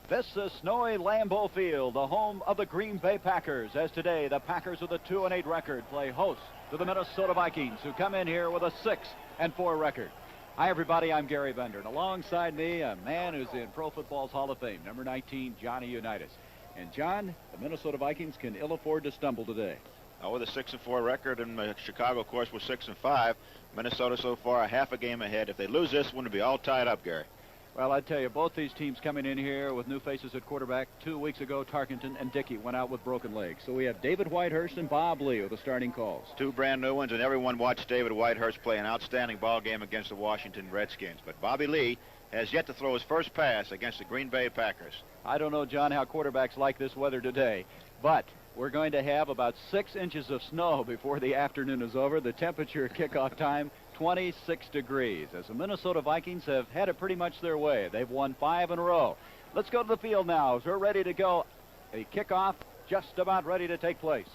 This is snowy Lambeau Field, the home of the Green Bay Packers, as today the Packers with a 2-8 record play host to the Minnesota Vikings, who come in here with a 6-4 record. Hi, everybody. I'm Gary Bender, and alongside me, a man who's in Pro Football's Hall of Fame, number 19, Johnny Unitas. And, John, the Minnesota Vikings can ill afford to stumble today. With a 6-4 record, and Chicago, of course, was 6-5. Minnesota so far a half a game ahead. If they lose this one, it'll be all tied up, Gary. Well, I tell you, both these teams coming in here with new faces at quarterback. 2 weeks ago, Tarkenton and Dickey went out with broken legs. So we have David Whitehurst and Bob Lee with the starting calls. Two brand new ones, and everyone watched David Whitehurst play an outstanding ball game against the Washington Redskins. But Bobby Lee has yet to throw his first pass against the Green Bay Packers. I don't know, John, how quarterbacks like this weather today, but we're going to have about 6 inches of snow before the afternoon is over. The temperature kickoff time, 26 degrees, as the Minnesota Vikings have had it pretty much their way. They've won 5 in a row. Let's go to the field now as we're ready to go. A kickoff just about ready to take place.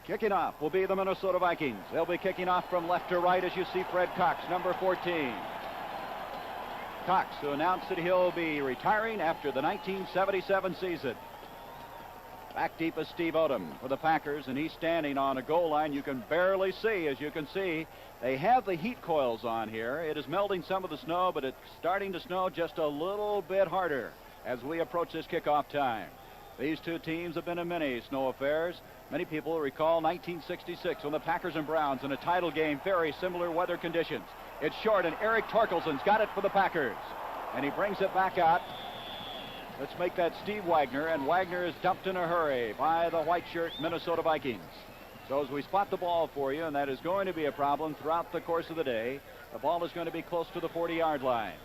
Kicking off will be the Minnesota Vikings. They'll be kicking off from left to right as you see Fred Cox, number 14. Cox, who announced that he'll be retiring after the 1977 season. Back deep is Steve Odom for the Packers, and he's standing on a goal line you can barely see. As you can see, they have the heat coils on here. It is melting some of the snow, but it's starting to snow just a little bit harder as we approach this kickoff time. These two teams have been in many snow affairs. Many people recall 1966 when the Packers and Browns in a title game, very similar weather conditions. It's short, and Eric Torkelson's got it for the Packers, and he brings it back out. Let's make that Steve Wagner, and Wagner is dumped in a hurry by the white shirt Minnesota Vikings. So as we spot the ball for you, and that is going to be a problem throughout the course of the day, the ball is going to be close to the 40-yard line.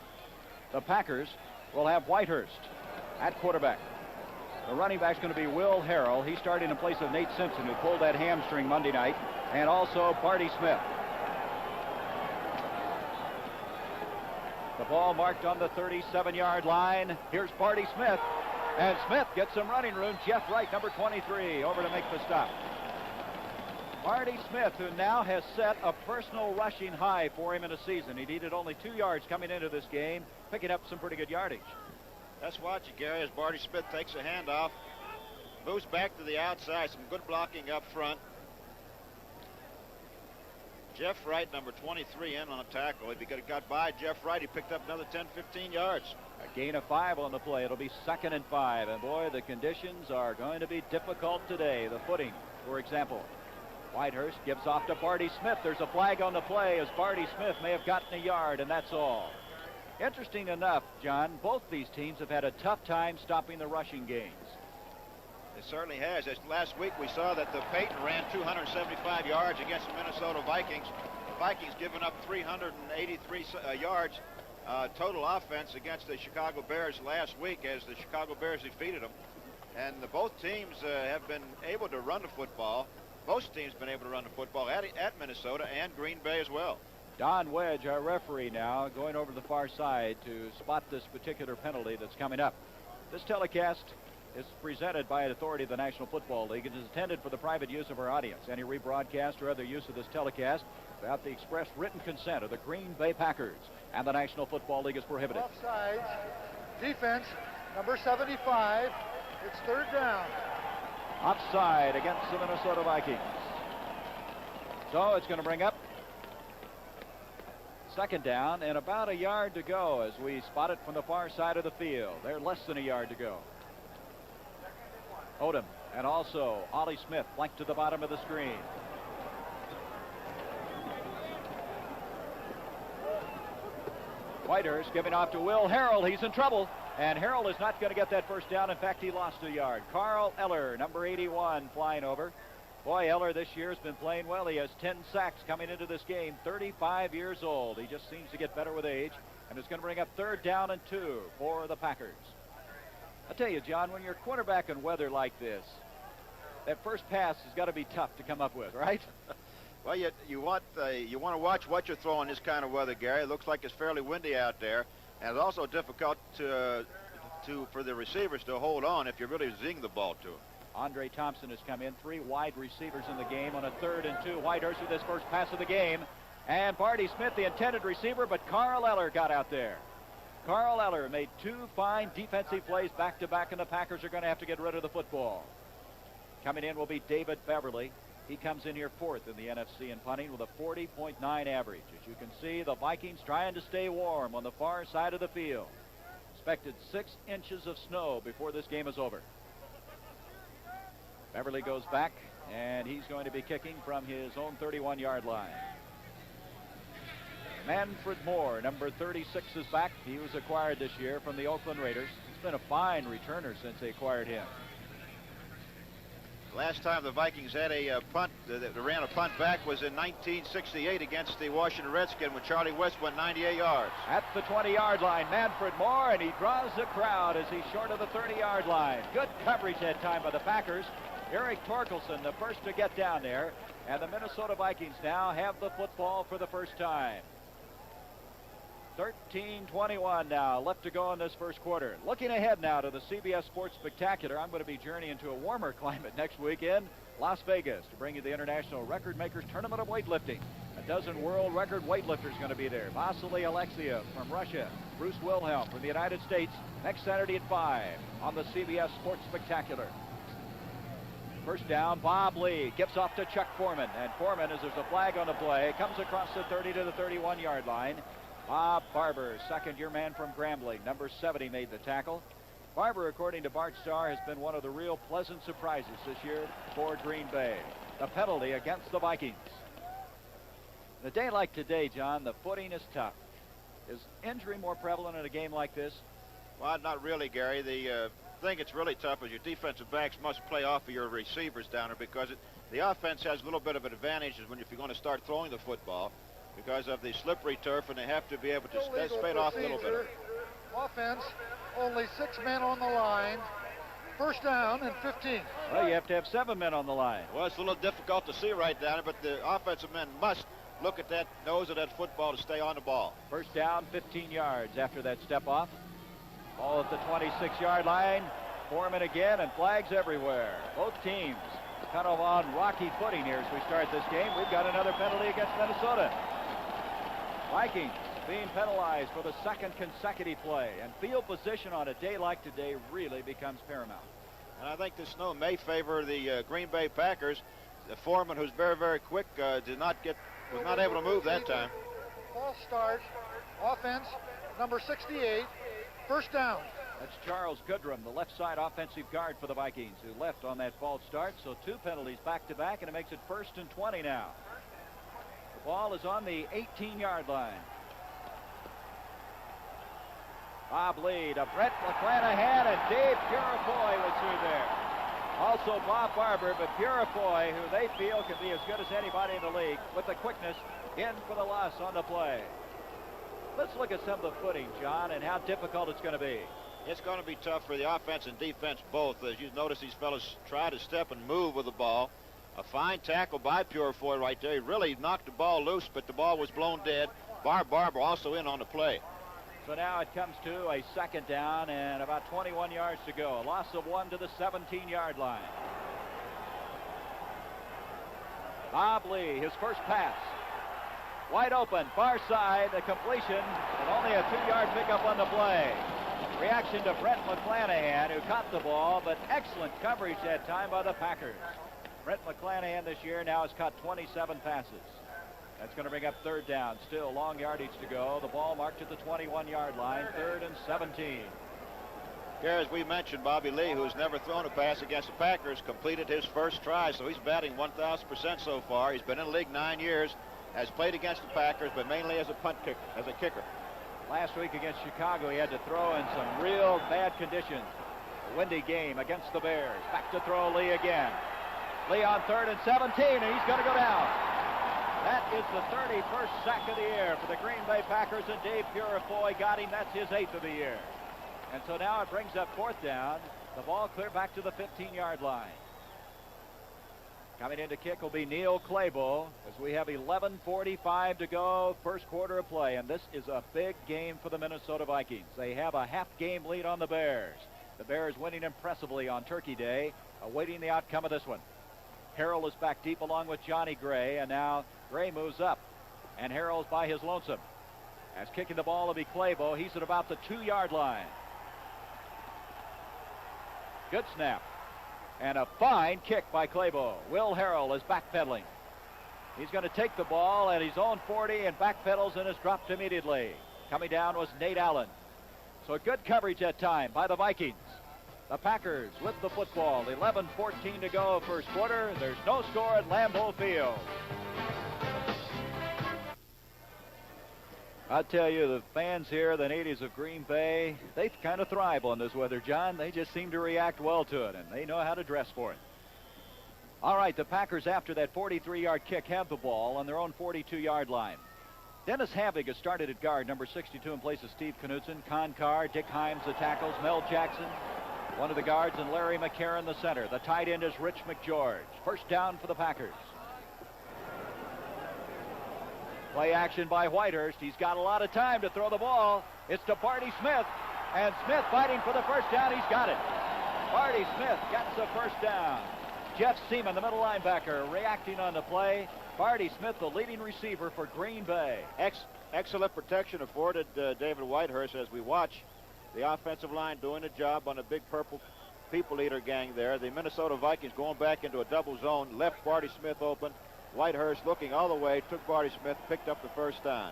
The Packers will have Whitehurst at quarterback. The running back's going to be Will Harrell. He's starting in place of Nate Simpson, who pulled that hamstring Monday night, and also Barty Smith. The ball marked on the 37-yard line. Here's Barty Smith, and Smith gets some running room. Jeff Wright, number 23, over to make the stop. Barty Smith, who now has set a personal rushing high for him in a season. He needed only 2 yards coming into this game, picking up some pretty good yardage. Let's watch it, Gary, as Barty Smith takes a handoff, moves back to the outside, some good blocking up front. Jeff Wright, number 23, in on a tackle. If he got by Jeff Wright, he picked up another 10, 15 yards. A gain of 5 on the play. It'll be 2nd and 5. And, boy, the conditions are going to be difficult today. The footing, for example. Whitehurst gives off to Barty Smith. There's a flag on the play as Barty Smith may have gotten a yard, and that's all. Interesting enough, John, both these teams have had a tough time stopping the rushing gains. It certainly has. As last week we saw that the Peyton ran 275 yards against the Minnesota Vikings. The Vikings giving up 383 yards total offense against the Chicago Bears last week as the Chicago Bears defeated them. And both teams have been able to run the football. Both teams have been able to run the football at Minnesota and Green Bay as well. Don Wedge, our referee now, going over to the far side to spot this particular penalty that's coming up. This telecast is presented by an authority of the National Football League and is intended for the private use of our audience. Any rebroadcast or other use of this telecast without the express written consent of the Green Bay Packers and the National Football League is prohibited. Offsides, defense, number 75. It's 3rd down. Offside against the Minnesota Vikings. So it's going to bring up 2nd down and about a yard to go as we spot it from the far side of the field. They're less than a yard to go. Odom and also Ollie Smith flanked to the bottom of the screen. Whitehurst giving off to Will Harrell. He's in trouble, and Harrell is not going to get that 1st down. In fact, he lost a yard. Carl Eller, number 81, flying over. Boy, Eller this year has been playing well. He has 10 sacks coming into this game, 35 years old. He just seems to get better with age, and it's going to bring up 3rd down and 2 for the Packers. I tell you, John, when you're quarterback in weather like this, that first pass has got to be tough to come up with, right? Well, you want to watch what you're throwing this kind of weather, Gary. It looks like it's fairly windy out there, and it's also difficult for the receivers to hold on if you're really zing the ball to them. Andre Thompson has come in, 3 wide receivers in the game on a 3rd and 2. Whitehurst with his first pass of the game, and Barty Smith, the intended receiver, but Carl Eller got out there. Carl Eller made 2 fine defensive plays back-to-back, and the Packers are going to have to get rid of the football. Coming in will be David Beverly. He comes in here 4th in the NFC in punting with a 40.9 average. As you can see, the Vikings trying to stay warm on the far side of the field. Expected 6 inches of snow before this game is over. Beverly goes back, and he's going to be kicking from his own 31-yard line. Manfred Moore, number 36, is back. He was acquired this year from the Oakland Raiders. He's been a fine returner since they acquired him. Last time the Vikings had a punt, that ran a punt back, was in 1968 against the Washington Redskins when Charlie West went 98 yards. At the 20-yard line, Manfred Moore, and he draws the crowd as he's short of the 30-yard line. Good coverage that time by the Packers. Eric Torkelson, the first to get down there, and the Minnesota Vikings now have the football for the first time. 13:21 now left to go in this first quarter. Looking ahead now to the CBS Sports Spectacular, I'm going to be journeying to a warmer climate next weekend, Las Vegas, to bring you the International Record Makers Tournament of Weightlifting. A dozen world record weightlifters going to be there. Vasily Alexiev from Russia, Bruce Wilhelm from the United States, next Saturday at 5 on the CBS Sports Spectacular. First down, Bob Lee gives off to Chuck Foreman, and Foreman, as there's a flag on the play, comes across the 30 to the 31-yard line. Bob Barber, second-year man from Grambling, number 70, made the tackle. Barber, according to Bart Starr, has been one of the real pleasant surprises this year for Green Bay. The penalty against the Vikings. In a day like today, John, the footing is tough. Is injury more prevalent in a game like this? Well, not really, Gary. The thing that's really tough is your defensive backs must play off of your receivers down there, because the offense has a little bit of an advantage if you're going to start throwing the football, because of the slippery turf, and they have to be able to spade off a little bit. Offense, only 6 men on the line. First down and 15. Well, you have to have 7 men on the line. Well, it's a little difficult to see right down there, but the offensive men must look at that nose of that football to stay on the ball. First down, 15 yards after that step off. Ball at the 26-yard line. Foreman again, and flags everywhere. Both teams kind of on rocky footing here as we start this game. We've got another penalty against Minnesota. Vikings being penalized for the second consecutive play, and field position on a day like today really becomes paramount. And I think the snow may favor the Green Bay Packers. The Foreman, who's very, very quick, was not able to move that time. False start. Offense, number 68. First down. That's Charles Goodrum, the left side offensive guard for the Vikings, who left on that false start. So 2 penalties back-to-back, and it makes it 1st and 20 now. The ball is on the 18-yard line. Bob Lee to Brett McClanahan, and Dave Purifoy was through there. Also Bob Barber, but Purifoy, who they feel can be as good as anybody in the league, with the quickness, in for the loss on the play. Let's look at some of the footing, John, and how difficult it's going to be. It's going to be tough for the offense and defense both. As you notice, these fellas try to step and move with the ball. A fine tackle by Purifoy right there. He really knocked the ball loose, but the ball was blown dead. Barber also in on the play. So now it comes to a second down and about 21 yards to go. A loss of 1 to the 17-yard line. Bob Lee, his first pass. Wide open, far side, the completion, and only a 2-yard pickup on the play. Reaction to Brett McClanahan, who caught the ball, but excellent coverage that time by the Packers. Brett McClanahan this year now has caught 27 passes. That's going to bring up 3rd down. Still long yardage to go. The ball marked at the 21-yard line, 3rd and 17. Here, as we mentioned, Bobby Lee, who's never thrown a pass against the Packers, completed his first try, so he's batting 1,000% so far. He's been in the league 9 years, has played against the Packers, but mainly as a kicker. Last week against Chicago, he had to throw in some real bad conditions. A windy game against the Bears. Back to throw Lee again. Lee on 3rd and 17, and he's going to go down. That is the 31st sack of the year for the Green Bay Packers, and Dave Purifoy got him. That's his 8th of the year. And so now it brings up 4th down. The ball clear back to the 15-yard line. Coming in to kick will be Neil Claybo, as we have 11:45 to go, first quarter of play, and this is a big game for the Minnesota Vikings. They have a half-game lead on the Bears. The Bears winning impressively on Turkey Day, awaiting the outcome of this one. Harrell is back deep along with Johnny Gray, and now Gray moves up, and Harrell's by his lonesome. As kicking the ball will be Claybo. He's at about the 2-yard line. Good snap. And a fine kick by Claybo. Will Harrell is backpedaling. He's going to take the ball at his own 40 and backpedals and is dropped immediately. Coming down was Nate Allen. So good coverage that time by the Vikings. The Packers with the football. 11:14 to go first quarter. There's no score at Lambeau Field. I'll tell you, the fans here, the natives of Green Bay, they kind of thrive on this weather, John. They just seem to react well to it, and they know how to dress for it. All right, the Packers, after that 43-yard kick, have the ball on their own 42-yard line. Dennis Havig has started at guard, number 62, in place of Steve Knutson. Con Carr, Dick Himes, the tackles. Mel Jackson, one of the guards, and Larry McCarron, the center. The tight end is Rich McGeorge. First down for the Packers. Play action by Whitehurst. He's got a lot of time to throw the ball. It's to Barty Smith. And Smith fighting for the first down. He's got it. Barty Smith gets the first down. Jeff Seaman, the middle linebacker, reacting on the play. Barty Smith, the leading receiver for Green Bay. Excellent protection afforded David Whitehurst as we watch the offensive line doing the job on the big purple people eater gang there. The Minnesota Vikings going back into a double zone, left Barty Smith open. Whitehurst looking all the way, took Barty Smith, picked up the first down.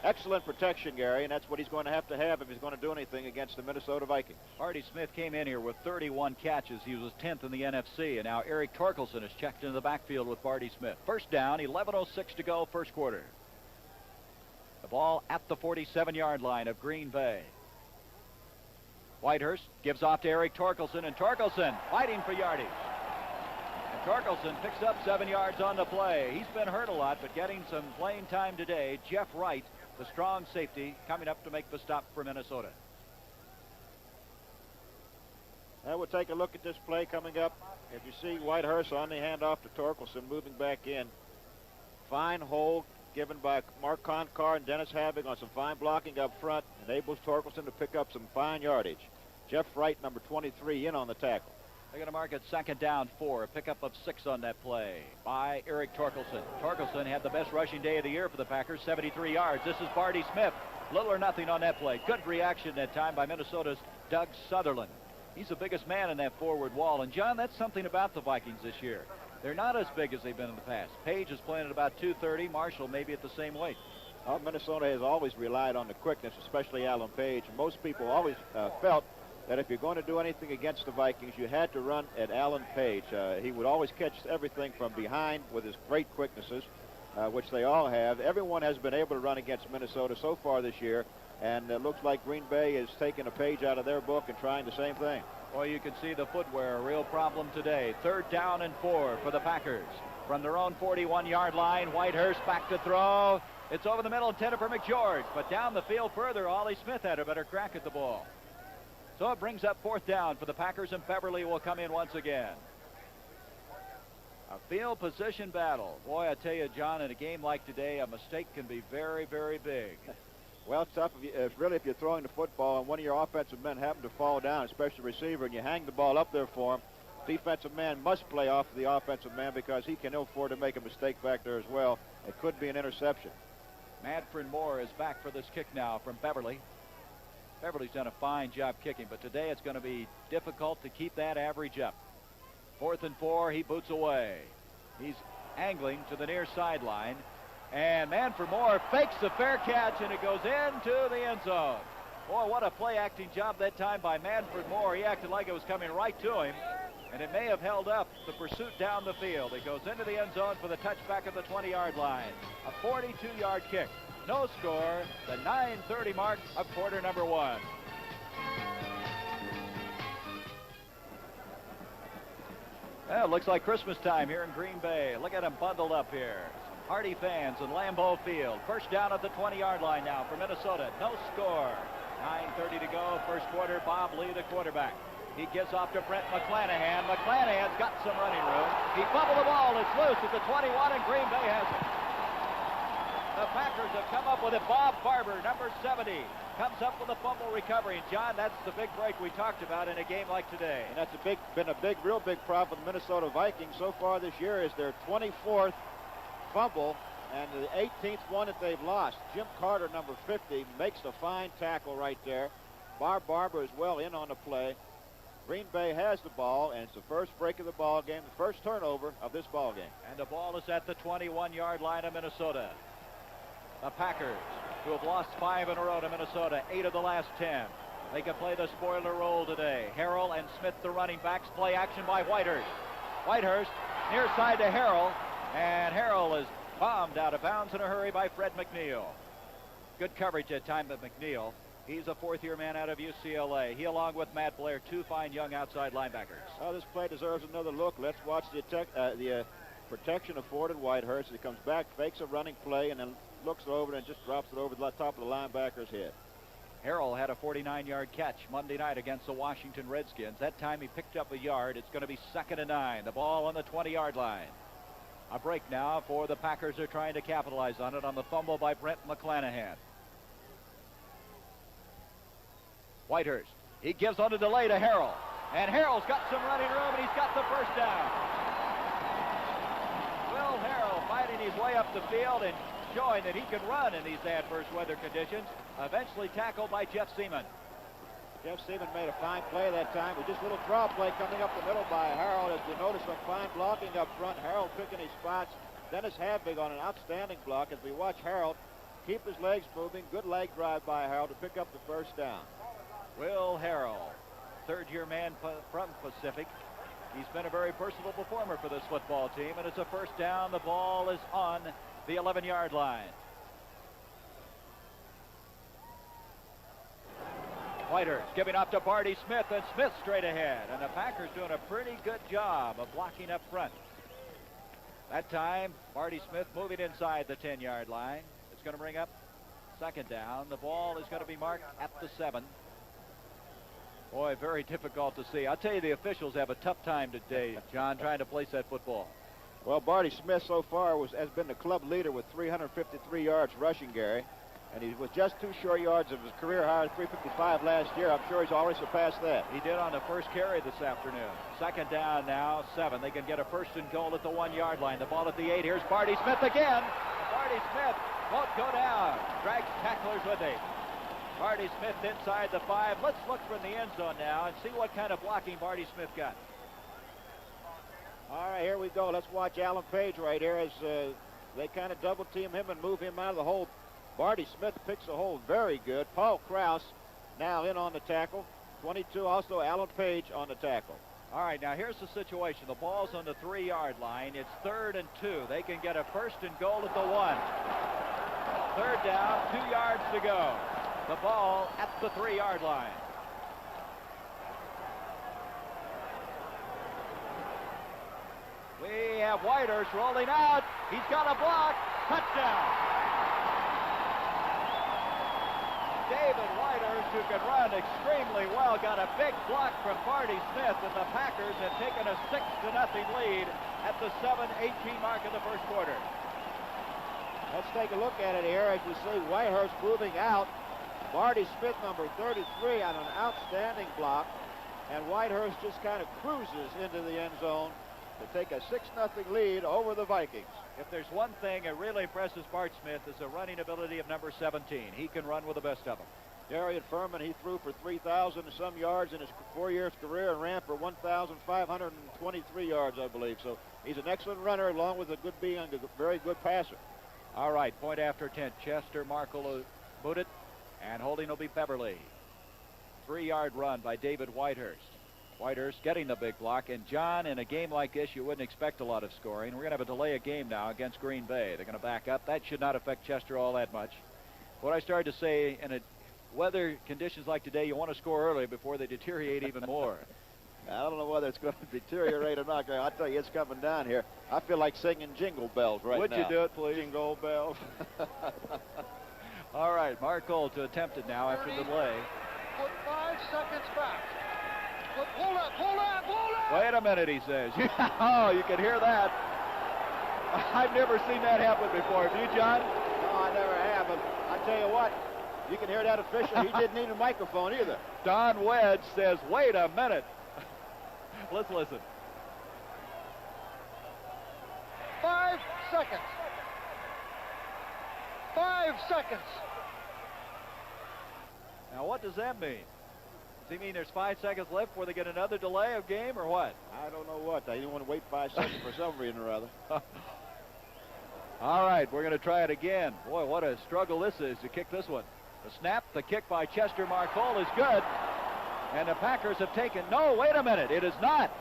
Excellent protection, Gary, and that's what he's going to have if he's going to do anything against the Minnesota Vikings. Barty Smith came in here with 31 catches. He was 10th in the NFC, and now Eric Torkelson has checked into the backfield with Barty Smith. First down, 11:06 to go, first quarter. The ball at the 47-yard line of Green Bay. Whitehurst gives off to Eric Torkelson, and Torkelson fighting for yardage. Torkelson picks up 7 yards on the play. He's been hurt a lot, but getting some playing time today. Jeff Wright, the strong safety, coming up to make the stop for Minnesota. Now we'll take a look at this play coming up. If you see Whitehurst on the handoff to Torkelson, moving back in. Fine hold given by Mark Concar and Dennis Havig on some fine blocking up front. Enables Torkelson to pick up some fine yardage. Jeff Wright, number 23, in on the tackle. They're going to mark it second down 4. A pickup of 6 on that play by Eric Torkelson. Torkelson had the best rushing day of the year for the Packers, 73 yards. This is Barty Smith. Little or nothing on that play. Good reaction that time by Minnesota's Doug Sutherland. He's the biggest man in that forward wall. And, John, that's something about the Vikings this year. They're not as big as they've been in the past. Page is playing at about 230. Marshall maybe at the same weight. Minnesota has always relied on the quickness, especially Alan Page. Most people always felt that if you're going to do anything against the Vikings, you had to run at Alan Page. He would always catch everything from behind with his great quicknesses, which they all have. Everyone has been able to run against Minnesota so far this year, and it looks like Green Bay is taking a page out of their book and trying the same thing. Well, you can see the footwear, a real problem today. Third down and 4 for the Packers. From their own 41-yard line, Whitehurst back to throw. It's over the middle, intended for McGeorge, but down the field further, Ollie Smith had a better crack at the ball. So it brings up fourth down for the Packers, and Beverly will come in once again. A field position battle. Boy, I tell you, John, in a game like today, a mistake can be very, very big. Well, it's tough if you're throwing the football and one of your offensive men happen to fall down, especially the receiver, and you hang the ball up there for him. Defensive man must play off of the offensive man because he can afford to make a mistake back there as well. It could be an interception. Manfred Moore is back for this kick now from Beverly. Beverly's done a fine job kicking, but today it's going to be difficult to keep that average up. 4th and 4, he boots away. He's angling to the near sideline, and Manfred Moore fakes the fair catch, and it goes into the end zone. Boy, what a play-acting job that time by Manfred Moore. He acted like it was coming right to him, and it may have held up the pursuit down the field. It goes into the end zone for the touchback at the 20-yard line. A 42-yard kick. No score, the 9:30 mark of quarter number 1. Well, it looks like Christmas time here in Green Bay. Look at them bundled up here. Hardy fans in Lambeau Field. First down at the 20-yard line now for Minnesota. No score. 9:30 to go, first quarter. Bob Lee, the quarterback. He gets off to Brent McClanahan. McClanahan's got some running room. He fumbled the ball. It's loose at the 21, and Green Bay has it. The Packers have come up with it. Bob Barber, number 70, comes up with a fumble recovery. And John, that's the big break we talked about in a game like today. And that's been a real big problem for the Minnesota Vikings so far this year is their 24th fumble and the 18th one that they've lost. Jim Carter, number 50, makes the fine tackle right there. Bob Barber is well in on the play. Green Bay has the ball, and it's the first break of the ball game, the first turnover of this ball game. And the ball is at the 21-yard line of Minnesota. The Packers, who have lost 5 in a row to Minnesota, 8 of the last 10. They can play the spoiler role today. Harrell and Smith, the running backs, play action by Whitehurst. Whitehurst near side to Harrell, and Harrell is bombed out of bounds in a hurry by Fred McNeil. Good coverage at time by McNeil. He's a fourth-year man out of UCLA. He, along with Matt Blair, 2 fine young outside linebackers. Well, this play deserves another look. Let's watch the protection afforded Whitehurst. He comes back, fakes a running play, and then looks over and just drops it over the top of the linebacker's head. Harrell had a 49-yard catch Monday night against the Washington Redskins. That time he picked up a yard. It's going to be 2nd and 9. The ball on the 20-yard line. A break now for the Packers. Are trying to capitalize on it on the fumble by Brent McClanahan. Whitehurst, he gives on a delay to Harrell. And Harrell's got some running room, and he's got the first down. Will Harrell fighting his way up the field and showing that he can run in these adverse weather conditions. Eventually tackled by Jeff Seaman. Jeff Seaman made a fine play that time with just a little draw play coming up the middle by Harrell. As you notice, some fine blocking up front. Harrell picking his spots. Dennis Havig on an outstanding block as we watch Harrell keep his legs moving. Good leg drive by Harrell to pick up the first down. Will Harrell, third-year man from Pacific. He's been a very versatile performer for this football team, and it's a first down. The ball is on the 11-yard line. Whitehurst giving up to Barty Smith, and Smith straight ahead. And the Packers doing a pretty good job of blocking up front. That time, Barty Smith moving inside the 10-yard line. It's going to bring up 2nd down. The ball is going to be marked at the 7. Boy, very difficult to see. I'll tell you, the officials have a tough time today, John, trying to place that football. Well, Barty Smith so far has been the club leader with 353 yards rushing, Gary. And he was just 2 short yards of his career high, 355 last year. I'm sure he's already surpassed that. He did on the first carry this afternoon. 2nd down now, 7. They can get a 1st and goal at the 1-yard line. The ball at the 8. Here's Barty Smith again. Barty Smith won't go down. Drags tacklers with him. Barty Smith inside the 5. Let's look from the end zone now and see what kind of blocking Barty Smith got. All right, here we go. Let's watch Alan Page right here as they kind of double team him and move him out of the hole. Barty Smith picks the hole very good. Paul Krause now in on the tackle. 22 also Alan Page on the tackle. All right, now here's the situation. The ball's on the 3-yard line. It's 3rd and 2. They can get a 1st and goal at the 1. 3rd down, 2 yards to go. The ball at the 3-yard line. We have Whitehurst rolling out. He's got a block. Touchdown. David Whitehurst, who can run extremely well, got a big block from Barty Smith, and the Packers have taken a 6-0 lead at the 7:18 mark of the first quarter. Let's take a look at it here as you see Whitehurst moving out. Barty Smith, number 33, on an outstanding block, and Whitehurst just kind of cruises into the end zone to take a 6-0 lead over the Vikings. If there's one thing that really impresses Bart Smith is the running ability of number 17. He can run with the best of them. Darian Furman, he threw for 3,000 and some yards in his 4 years career and ran for 1,523 yards, I believe. So he's an excellent runner along with being a very good passer. All right, point after 10. Chester Markle will boot it, and holding will be Beverly. 3-yard run by David Whitehurst. Whitehurst getting the big block. And, John, in a game like this, you wouldn't expect a lot of scoring. We're going to have a delay of game now against Green Bay. They're going to back up. That should not affect Chester all that much. What I started to say, in weather conditions like today, you want to score early before they deteriorate even more. I don't know whether it's going to deteriorate or not. I'll tell you, it's coming down here. I feel like singing Jingle Bells right now. Would you do it, please? Jingle Bells. All right, Markle to attempt it now after the delay. Put 5 seconds back. Pull that. Wait a minute, he says. Oh, you can hear that. I've never seen that happen before. Have you, John? No, I never have. But I tell you what, you can hear that official. He didn't need a microphone either. Don Wedge says, wait a minute. Let's listen. 5 seconds. 5 seconds. Now, what does that mean? Does he mean there's 5 seconds left before they get another delay of game, or what? I don't know what. They didn't want to wait 5 seconds for some reason or other. All right, we're going to try it again. Boy, what a struggle this is to kick this one. The snap, the kick by Chester Marcol is good. And the Packers have taken... No, wait a minute. It is not.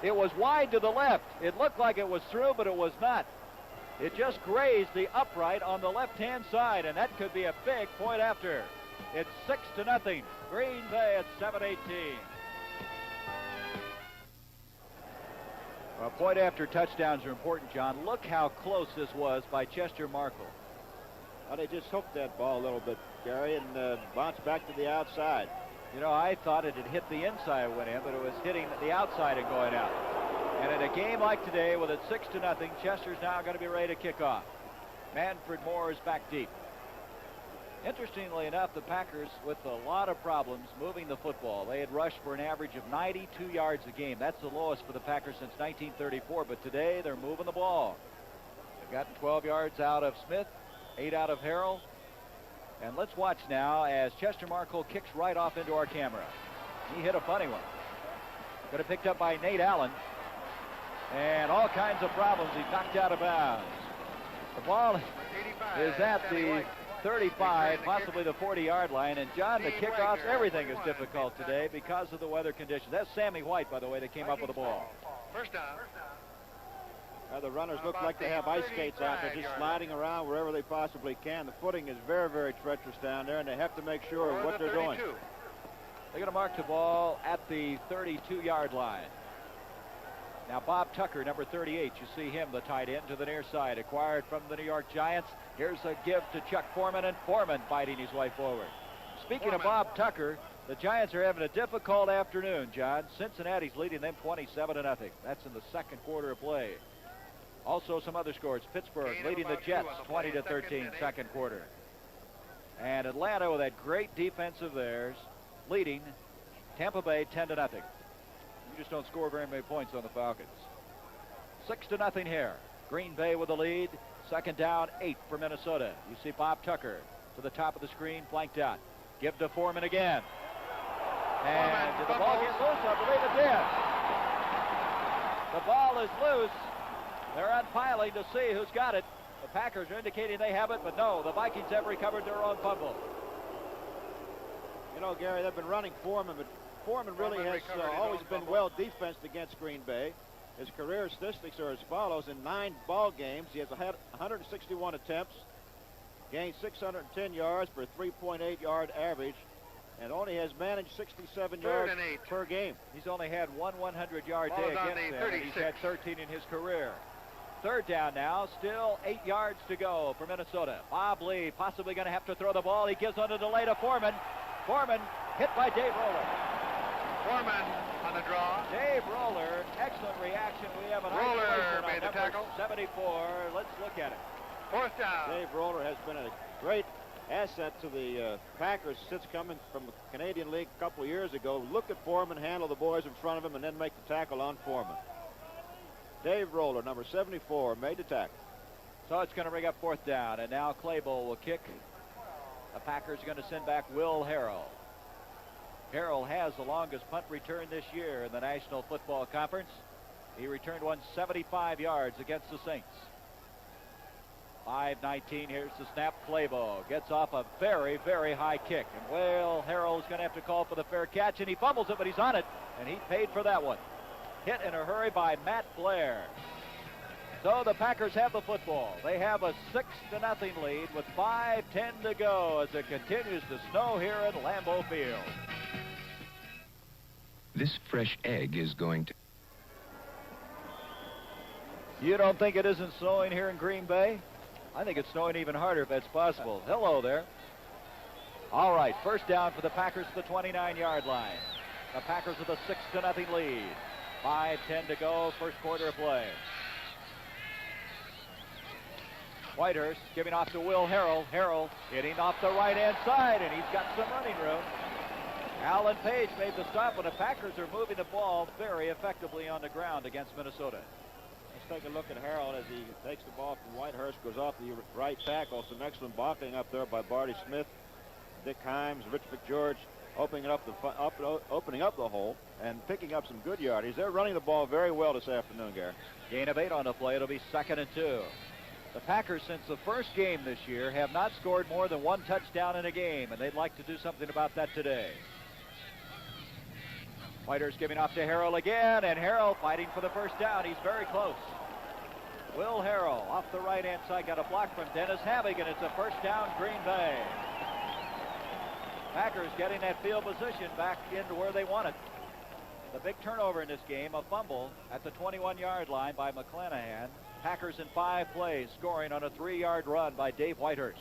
It was wide to the left. It looked like it was through, but it was not. It just grazed the upright on the left-hand side, and that could be a big point after. It's 6-0. Green Bay at 7-18. Well, point after touchdowns are important, John. Look how close this was by Chester Marcol. Well, they just hooked that ball a little bit, Gary, and bounced back to the outside. You know, I thought it had hit the inside and went in, but it was hitting the outside and going out. And in a game like today, with it 6-0, Chester's now going to be ready to kick off. Manfred Moore is back deep. Interestingly enough, the Packers, with a lot of problems moving the football, they had rushed for an average of 92 yards a game. That's the lowest for the Packers since 1934, but today they're moving the ball. They've gotten 12 yards out of Smith, 8 out of Harrell. And let's watch now as Chester Marcol kicks right off into our camera. He hit a funny one. Got it picked up by Nate Allen. And all kinds of problems. He's knocked out of bounds. The ball is at the 35, possibly the 40-yard line. And, John, the kickoffs, everything is difficult today because of the weather conditions. That's Sammy White, by the way, that came up with the ball. First down. The runners look like they have ice skates out. They're just sliding around wherever they possibly can. The footing is very, very treacherous down there, and they have to make sure of what they're doing. They're going to mark the ball at the 32-yard line. Now, Bob Tucker, number 38, you see him, the tight end, to the near side, acquired from the New York Giants. Here's a give to Chuck Foreman, and Foreman fighting his way forward. Speaking of Bob Tucker, the Giants are having a difficult afternoon, John. Cincinnati's leading them 27-0. That's in the second quarter of play. Also some other scores. Pittsburgh leading the Jets 20-13 second quarter. And Atlanta, with that great defense of theirs, leading Tampa Bay 10-0. You just don't score very many points on the Falcons. 6-0 here. Green Bay with the lead. Second down, 8 for Minnesota. You see Bob Tucker to the top of the screen, flanked out. Give to Foreman again. And did the ball get loose? I believe it did. The ball is loose. They're unpiling to see who's got it. The Packers are indicating they have it, but no, the Vikings have recovered their own fumble. You know, Gary, they've been running Foreman, but Foreman really has always been well defensed against Green Bay. His career statistics are as follows. In 9 ball games, he has had 161 attempts, gained 610 yards for a 3.8 yard average, and only has managed 67 yards per game. He's only had one 100-yard day against them, and he's had 13 in his career. Third down now, still 8 yards to go for Minnesota. Bob Lee possibly going to have to throw the ball. He gives on a delay to Foreman. Foreman hit by Dave Roller. Foreman on the draw. Dave Roller, excellent reaction. We have an Roller made the number tackle. 74. Let's look at it. Fourth down. Dave Roller has been a great asset to the Packers since coming from the Canadian League a couple of years ago. Look at Foreman handle the boys in front of him and then make the tackle on Foreman. Dave Roller, number 74, made the tackle. So it's going to bring up fourth down, and now Claybowl will kick. The Packers are going to send back Will Harrell. Harrell has the longest punt return this year in the National Football Conference. He returned one 75 yards against the Saints. 5:19, here's the snap. Claybowl gets off a very, very high kick. And Will Harrell is going to have to call for the fair catch, and he fumbles it, but he's on it, and he paid for that one. Hit in a hurry by Matt Blair. So the Packers have the football. They have a 6-0 lead with 5:10 to go as it continues to snow here at Lambeau Field. This fresh egg is going to... You don't think it isn't snowing here in Green Bay? I think it's snowing even harder if that's possible. Hello there. All right, first down for the Packers to the 29-yard line. The Packers with a 6-0 lead. 5:10 to go, first quarter of play. Whitehurst giving off to Will Harrell. Harrell hitting off the right-hand side, and he's got some running room. Alan Page made the stop, and the Packers are moving the ball very effectively on the ground against Minnesota. Let's take a look at Harold as he takes the ball from Whitehurst, goes off the right tackle. Some excellent blocking up there by Barty Smith, Dick Himes, Rich McGeorge, opening up the hole and picking up some good yardage. They're running the ball very well this afternoon, Gary. Gain of 8 on the play. It'll be 2nd and 2. The Packers, since the first game this year, have not scored more than 1 touchdown in a game, and they'd like to do something about that today. Whitehurst giving off to Harrell again, and Harrell fighting for the first down. He's very close. Will Harrell off the right-hand side, got a block from Dennis Havig, and it's a first down, Green Bay. Packers getting that field position back into where they want it. The big turnover in this game, a fumble at the 21-yard line by McClanahan. Packers in 5 plays, scoring on a 3-yard run by Dave Whitehurst.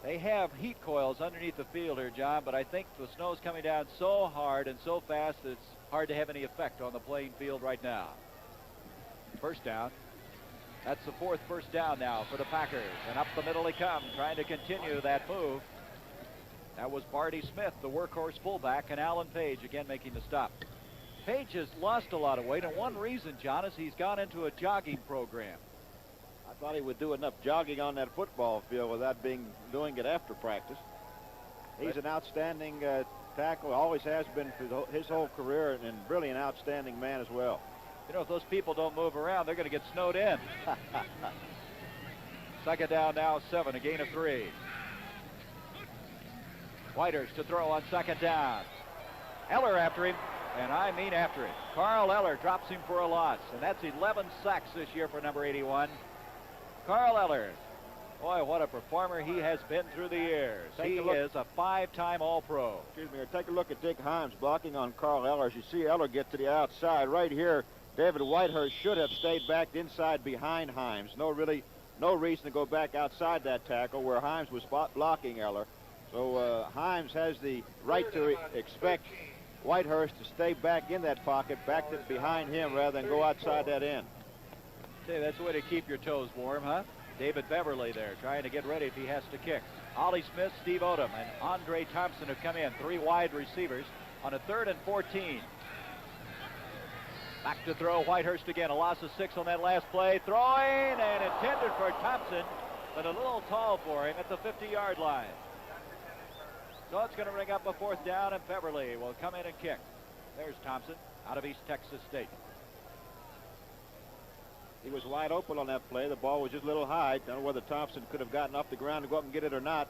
They have heat coils underneath the field here, John, but I think the snow's coming down so hard and so fast that it's hard to have any effect on the playing field right now. First down. That's the 4th first down now for the Packers. And up the middle he comes, trying to continue that move. That was Barty Smith, the workhorse fullback, and Alan Page again making the stop. Page has lost a lot of weight, and one reason, John, is he's gone into a jogging program. I thought he would do enough jogging on that football field without doing it after practice. He's an outstanding tackle, always has been for his whole career, and really an outstanding man as well. You know, if those people don't move around, they're going to get snowed in. 2nd down now, 7, a gain of 3. Whitehurst to throw on 2nd down. Eller after him, and I mean after him. Carl Eller drops him for a loss, and that's 11 sacks this year for number 81. Carl Eller, boy, what a performer he has been through the years. He is a 5-time All-Pro. Excuse me, take a look at Dick Himes blocking on Carl Eller. As you see Eller get to the outside right here, David Whitehurst should have stayed back inside behind Himes. No reason to go back outside that tackle where Himes was blocking Eller. So Himes has the right to expect Whitehurst to stay back in that pocket, back to behind him rather than go outside that end. Say, that's the way to keep your toes warm, huh? David Beverly there trying to get ready if he has to kick. Ollie Smith, Steve Odom, and Andre Thompson have come in. 3 wide receivers on a 3rd and 14. Back to throw, Whitehurst again. A loss of 6 on that last play. Throwing and intended for Thompson, but a little tall for him at the 50-yard line. So it's going to bring up a 4th down, and Beverly will come in and kick. There's Thompson out of East Texas State. He was wide open on that play. The ball was just a little high. Don't know whether Thompson could have gotten off the ground to go up and get it or not,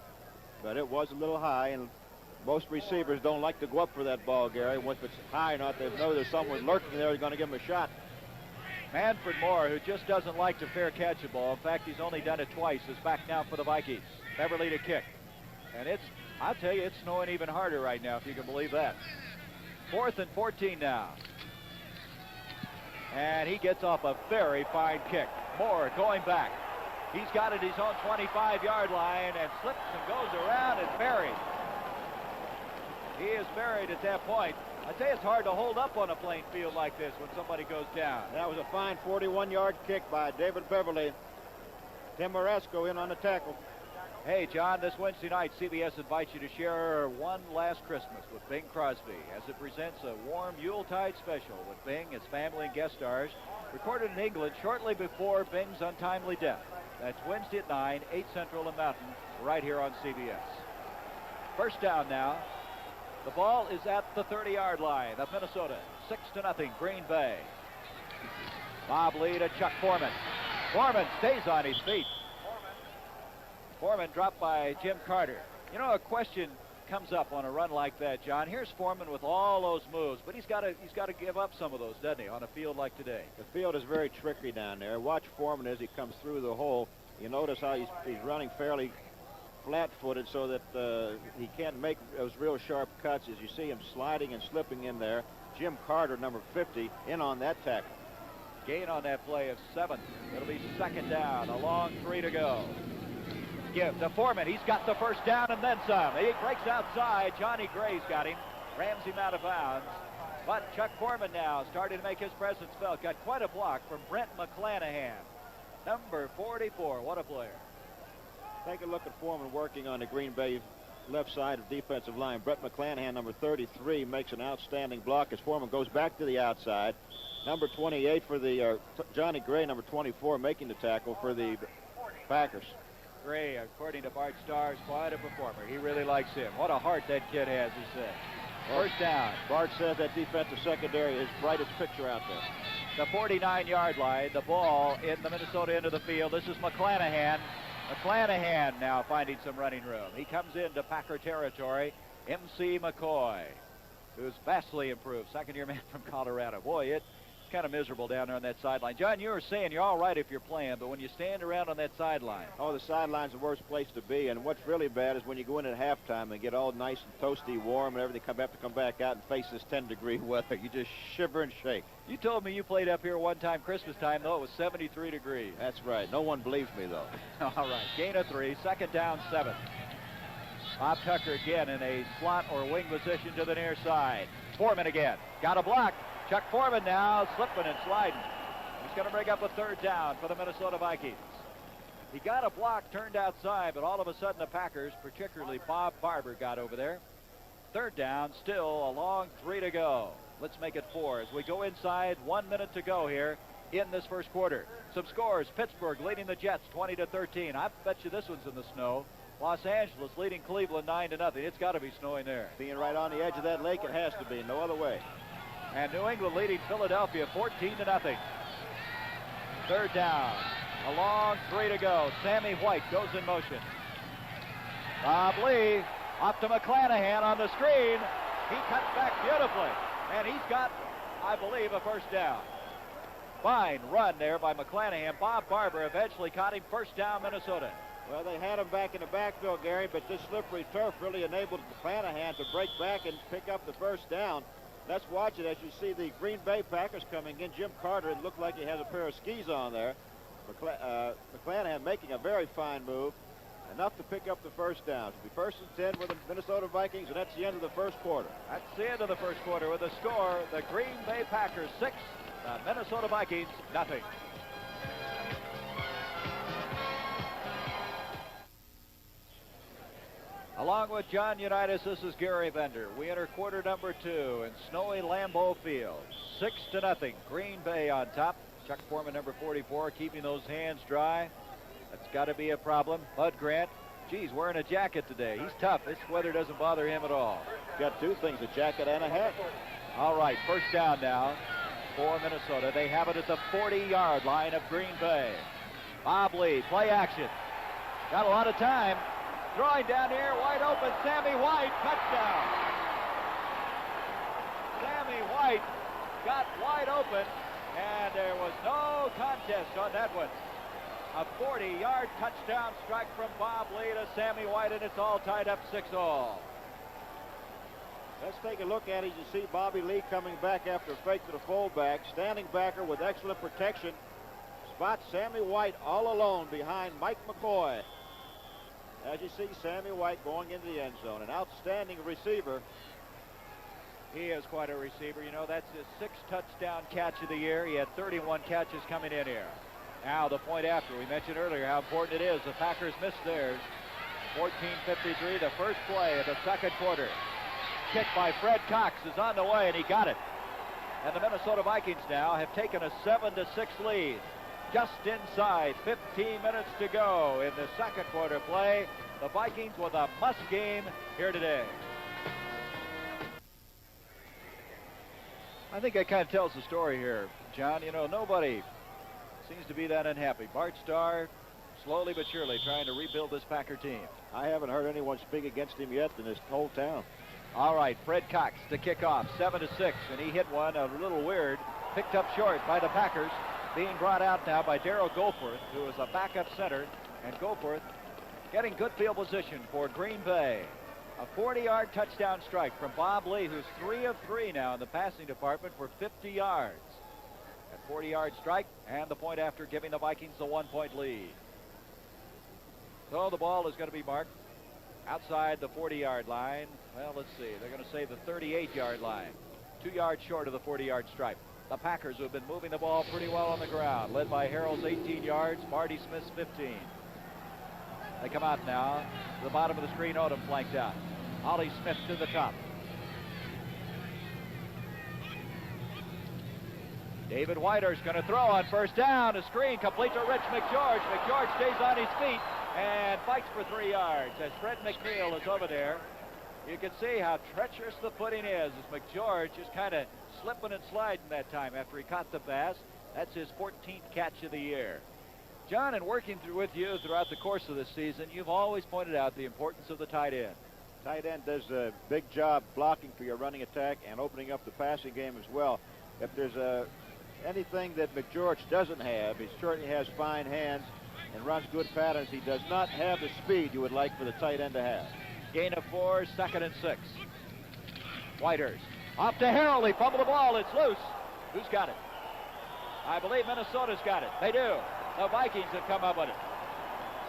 but it was a little high, and most receivers don't like to go up for that ball, Gary. Once it's high or not, they know there's someone lurking there who's going to give him a shot. Manfred Moore, who just doesn't like to fair catch a ball. In fact, he's only done it twice, is back now for the Vikings. Beverly to kick. And I'll tell you, it's snowing even harder right now, if you can believe that. 4th and 14 now. And he gets off a very fine kick. Moore going back. He's got it his own 25-yard line and slips and goes around and buried. He is buried at that point. I tell you, it's hard to hold up on a playing field like this when somebody goes down. That was a fine 41-yard kick by David Beverly. Tim Marasco in on the tackle. Hey, John, this Wednesday night, CBS invites you to share One Last Christmas with Bing Crosby as it presents a warm Yuletide special with Bing, his family, and guest stars, recorded in England shortly before Bing's untimely death. That's Wednesday at 9, 8 Central and Mountain, right here on CBS. First down now. The ball is at the 30-yard line of Minnesota. 6-0, Green Bay. Bob Lee to Chuck Foreman. Foreman stays on his feet. Foreman dropped by Jim Carter. You know, a question comes up on a run like that, John. Here's Foreman with all those moves, but he's got to give up some of those, doesn't he, on a field like today? The field is very tricky down there. Watch Foreman as he comes through the hole. You notice how he's running fairly flat-footed so that he can't make those real sharp cuts as you see him sliding and slipping in there. Jim Carter, number 50, in on that tackle. Gain on that play of 7. It'll be 2nd down, a long 3 to go. Give to Foreman. He's got the first down and then some. He breaks outside. Johnny Gray's got him. Rams him out of bounds. But Chuck Foreman now starting to make his presence felt. Got quite a block from Brent McClanahan. Number 44. What a player. Take a look at Foreman working on the Green Bay left side of defensive line. Brett McClanahan, number 33, makes an outstanding block as Foreman goes back to the outside. Number 28 for the Johnny Gray, number 24, making the tackle for the Packers. Gray, according to Bart Starr, is quite a performer. He really likes him. What a heart that kid has, he said. First down. Bart says that defensive secondary is brightest picture out there. The 49-yard line, the ball in the Minnesota end of the field. This is McClanahan. McClanahan now finding some running room. He comes into Packer territory. MC McCoy, who's vastly improved. Second-year man from Colorado. Boy, it's kind of miserable down there on that sideline. John, you were saying you're all right if you're playing, but when you stand around on that sideline. Oh, the sideline's the worst place to be, and what's really bad is when you go in at halftime and get all nice and toasty, warm, and everything, have to come back out and face this 10-degree weather. You just shiver and shake. You told me you played up here one time, Christmas time, though. It was 73 degrees. That's right. No one believes me, though. All right. Gain of 3. Second down, 7. Bob Tucker again in a slot or wing position to the near side. Foreman again. Got a block. Chuck Foreman now slipping and sliding. He's going to bring up a third down for the Minnesota Vikings. He got a block turned outside, but all of a sudden the Packers, particularly Bob Barber, got over there. Third down, still a long 3 to go. Let's make it 4 as we go inside. 1 minute to go here in this first quarter. Some scores. Pittsburgh leading the Jets 20-13. I bet you this one's in the snow. Los Angeles leading Cleveland 9-0. It's got to be snowing there. Being right on the edge of that lake, it has to be. No other way. And New England leading Philadelphia 14-0. Third down. A long 3 to go. Sammy White goes in motion. Bob Lee off to McClanahan on the screen. He cuts back beautifully. And he's got, I believe, a first down. Fine run there by McClanahan. Bob Barber eventually caught him. First down, Minnesota. Well, they had him back in the backfield, Gary, but this slippery turf really enabled McClanahan to break back and pick up the first down. Let's watch it as you see the Green Bay Packers coming in. Jim Carter, it looked like he has a pair of skis on there. McClanahan making a very fine move. Enough to pick up the first down. It'll be 1st and 10 with the Minnesota Vikings, and that's the end of the first quarter. That's the end of the first quarter with the score. The Green Bay Packers 6, the Minnesota Vikings nothing. Along with John Unitas, this is Gary Bender. We enter quarter number 2 in snowy Lambeau Field. 6-0. Green Bay on top. Chuck Foreman, number 44, keeping those hands dry. That's got to be a problem. Bud Grant, geez, wearing a jacket today. He's tough. This weather doesn't bother him at all. Got 2 things, a jacket and a hat. All right, first down now for Minnesota. They have it at the 40-yard line of Green Bay. Bob Lee, play action. Got a lot of time. Throwing down here, wide open, Sammy White, touchdown. Sammy White got wide open, and there was no contest on that one. A 40-yard touchdown strike from Bob Lee to Sammy White, and it's all tied up 6-all. Let's take a look at it. You see Bobby Lee coming back after a fake to the fullback. Standing backer with excellent protection. Spots Sammy White all alone behind Mike McCoy. As you see, Sammy White going into the end zone. An outstanding receiver. He is quite a receiver. You know, that's his 6th touchdown catch of the year. He had 31 catches coming in here. Now the point after. We mentioned earlier how important it is. The Packers missed theirs. 14:53, the first play of the second quarter. Kick by Fred Cox is on the way, and he got it. And the Minnesota Vikings now have taken a 7-6 lead. Just inside 15 minutes to go in the second quarter play. The Vikings with a must game here today. I think that kind of tells the story here, John. You know, nobody seems to be that unhappy. Bart Starr, slowly but surely trying to rebuild this Packer team. I haven't heard anyone speak against him yet in this whole town. All right, Fred Cox to kick off, 7-6, and he hit one a little weird, picked up short by the Packers. Being brought out now by Darryl Goforth, who is a backup center, and Goforth getting good field position for Green Bay. A 40-yard touchdown strike from Bob Lee, who's 3 of 3 now in the passing department for 50 yards. A 40-yard strike, and the point after giving the Vikings the 1-point lead. So the ball is going to be marked outside the 40-yard line. Well, let's see. They're going to say the 38-yard line. 2 yards short of the 40-yard stripe. The Packers, who have been moving the ball pretty well on the ground, led by Harrell's 18 yards, Marty Smith's 15. They come out now. To the bottom of the screen, Odom flanked out. Ollie Smith to the top. David Whiter's going to throw on first down. A screen complete to Rich McGeorge. McGeorge stays on his feet and fights for 3 yards. As Fred McNeil is over there, you can see how treacherous the footing is as McGeorge is kind of slipping and sliding that time after he caught the pass. That's his 14th catch of the year. John, in working with you throughout the course of this season, you've always pointed out the importance of the tight end. Tight end does a big job blocking for your running attack and opening up the passing game as well. If there's anything that McGeorge doesn't have, he certainly has fine hands and runs good patterns. He does not have the speed you would like for the tight end to have. Gain of 4, 2nd and 6. Whiters off to Harold. He fumbled the ball. It's loose. Who's got it? I believe Minnesota's got it. They do. The Vikings have come up with it.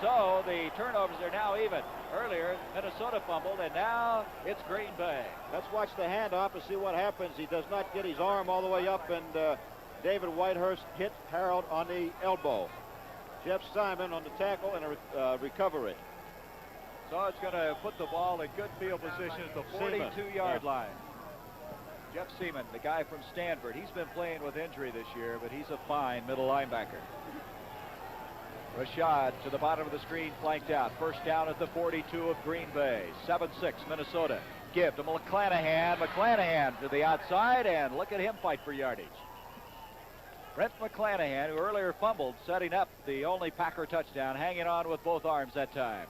So the turnovers are now even. Earlier, Minnesota fumbled, and now it's Green Bay. Let's watch the handoff and see what happens. He does not get his arm all the way up, and David Whitehurst hit Harold on the elbow. Jeff Simon on the tackle and a recovery. So it's going to put the ball in good field position at the 42-yard line. Jeff Seaman, the guy from Stanford, he's been playing with injury this year, but he's a fine middle linebacker. Rashad to the bottom of the screen, flanked out. First down at the 42 of Green Bay. 7-6 Minnesota. Give to McClanahan. McClanahan to the outside, and look at him fight for yardage. Brent McClanahan, who earlier fumbled, setting up the only Packer touchdown, hanging on with both arms that time.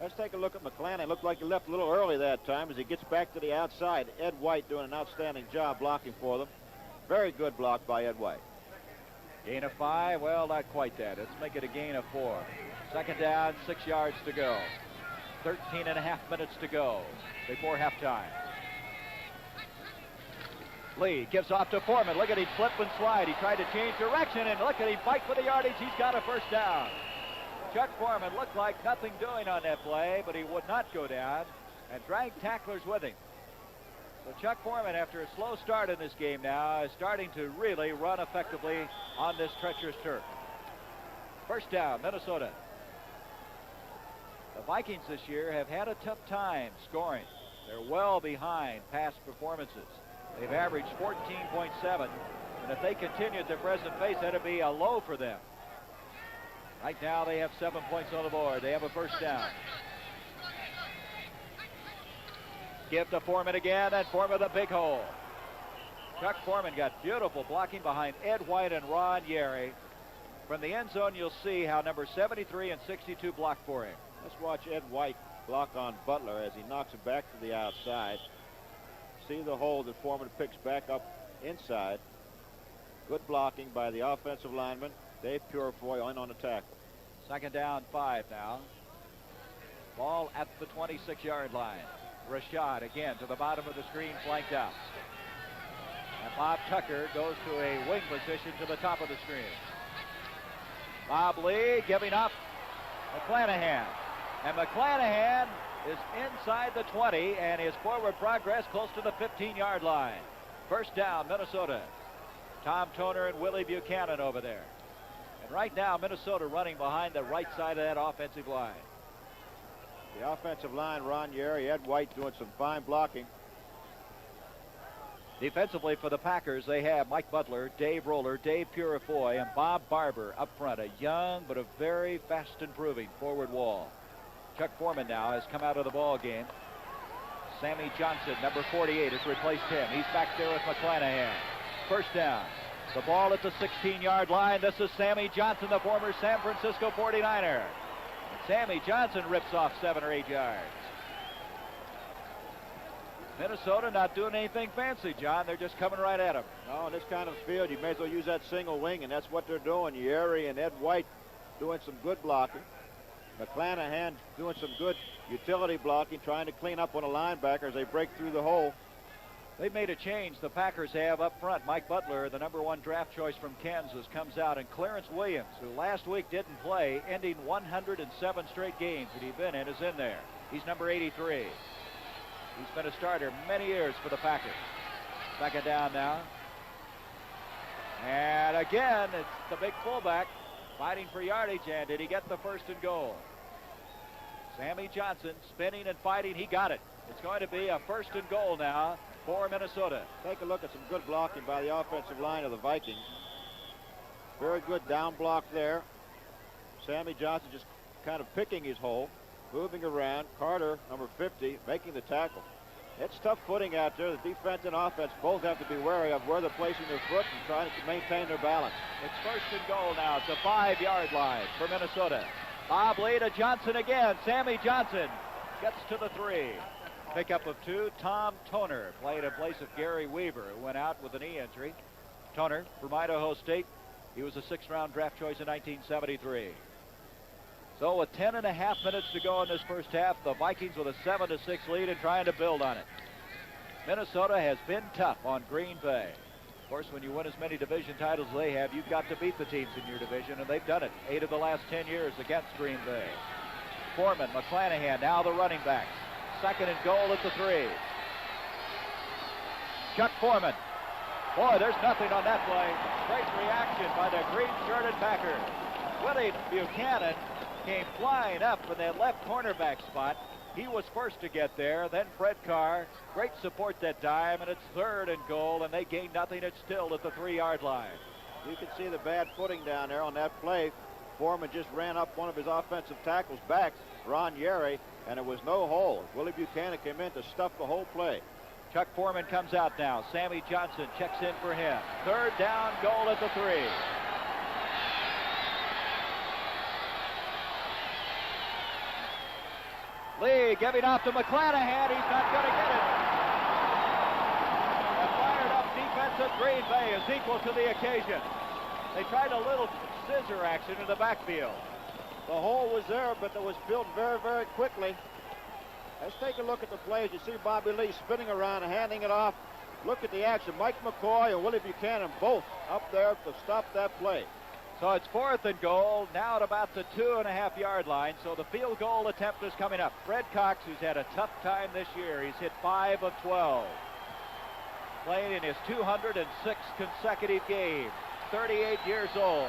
Let's take a look at McClanahan. Looked like he left a little early that time as he gets back to the outside. Ed White doing an outstanding job blocking for them. Very good block by Ed White. Gain of 5, well, not quite that. Let's make it a gain of 4. Second down, 6 yards to go. 13 and a half minutes to go before halftime. Lee gives off to Foreman. Look at him slip and slide. He tried to change direction, and look at him fight for the yardage. He's got a first down. Chuck Foreman looked like nothing doing on that play, but he would not go down and drag tacklers with him. So Chuck Foreman, after a slow start in this game now, is starting to really run effectively on this treacherous turf. First down, Minnesota. The Vikings this year have had a tough time scoring. They're well behind past performances. They've averaged 14.7, and if they continue at their present pace, that'd be a low for them. Right now, they have 7 points on the board. They have a first down. Give to Foreman again, and Foreman the big hole. Chuck Foreman got beautiful blocking behind Ed White and Ron Yeri. From the end zone, you'll see how number 73 and 62 block for him. Let's watch Ed White block on Butler as he knocks it back to the outside. See the hole that Foreman picks back up inside. Good blocking by the offensive lineman. Dave Purifoy on the tackle. Second down, 5 now. Ball at the 26-yard line. Rashad again to the bottom of the screen, flanked out. And Bob Tucker goes to a wing position to the top of the screen. Bob Lee giving up McClanahan. And McClanahan is inside the 20, and his forward progress close to the 15-yard line. First down, Minnesota. Tom Toner and Willie Buchanan over there. And right now, Minnesota running behind the right side of that offensive line. The offensive line, Ron Yeri, Ed White doing some fine blocking. Defensively for the Packers, they have Mike Butler, Dave Roller, Dave Purifoy, and Bob Barber up front. A young but a very fast improving forward wall. Chuck Foreman now has come out of the ball game. Sammy Johnson, number 48, has replaced him. He's back there with McClanahan. First down. The ball at the 16-yard line. This is Sammy Johnson, the former San Francisco 49er. And Sammy Johnson rips off 7 or 8 yards. Minnesota not doing anything fancy, John. They're just coming right at him. No, in this kind of field, you may as well use that single wing, and that's what they're doing. Yeri and Ed White doing some good blocking. McClanahan doing some good utility blocking, trying to clean up on the linebacker as they break through the hole. They've made a change. The Packers have up front. Mike Butler, the number 1 draft choice from Kansas, comes out, and Clarence Williams, who last week didn't play, ending 107 straight games that he'd been in, is in there. He's number 83. He's been a starter many years for the Packers. Second down now. And again, it's the big fullback, fighting for yardage, and did he get the first and goal? Sammy Johnson spinning and fighting. He got it. It's going to be a first and goal now for Minnesota. Take a look at some good blocking by the offensive line of the Vikings. Very good down block there. Sammy Johnson just kind of picking his hole, moving around. Carter, number 50, making the tackle. It's tough footing out there. The defense and offense both have to be wary of where they're placing their foot and trying to maintain their balance. It's first and goal now at the 5-yard line for Minnesota. Bob Lee to Johnson again. Sammy Johnson gets to the 3. Pickup of 2. Tom Toner played in place of Gary Weaver, who went out with a knee injury. Toner from Idaho State. He was a 6th-round draft choice in 1973. So with 10.5 minutes to go in this first half, the Vikings with a 7-6 lead and trying to build on it. Minnesota has been tough on Green Bay. Of course, when you win as many division titles as they have, you've got to beat the teams in your division, and they've done it 8 of the last 10 years against Green Bay. Foreman, McClanahan, now the running backs. 2nd and goal at the 3. Chuck Foreman. Boy, there's nothing on that play. Great reaction by the green-shirted Packers. Willie Buchanan came flying up in that left cornerback spot. He was first to get there, then Fred Carr. Great support that time, and it's 3rd and goal, and they gain nothing. It's still at the 3-yard line. You can see the bad footing down there on that play. Foreman just ran up one of his offensive tackles back, Ron Yeri, and it was no hole. Willie Buchanan came in to stuff the whole play. Chuck Foreman comes out now. Sammy Johnson checks in for him. 3rd down, goal at the 3. Lee giving off to McClanahan. He's not going to get it. The fired-up defense of Green Bay is equal to the occasion. They tried a little scissor action in the backfield. The hole was there, but it was filled very, very quickly. Let's take a look at the plays. You see Bobby Lee spinning around and handing it off. Look at the action. Mike McCoy and Willie Buchanan both up there to stop that play. So it's 4th and goal, now at about the 2.5-yard line. So the field goal attempt is coming up. Fred Cox, who's had a tough time this year, he's hit 5 of 12. Playing in his 206th consecutive game, 38 years old.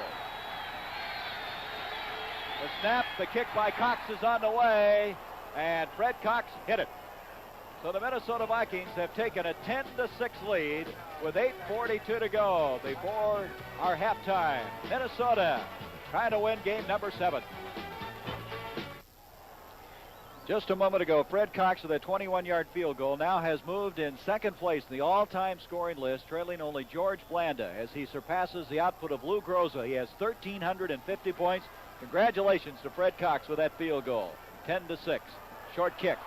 The snap, the kick by Cox is on the way, and Fred Cox hit it. So the Minnesota Vikings have taken a 10-6 lead with 8:42 to go before our halftime. Minnesota trying to win game number 7. Just a moment ago, Fred Cox with a 21-yard field goal now has moved in 2nd place in the all-time scoring list, trailing only George Blanda as he surpasses the output of Lou Groza. He has 1,350 points. Congratulations to Fred Cox with that field goal. 10-6. Short kick.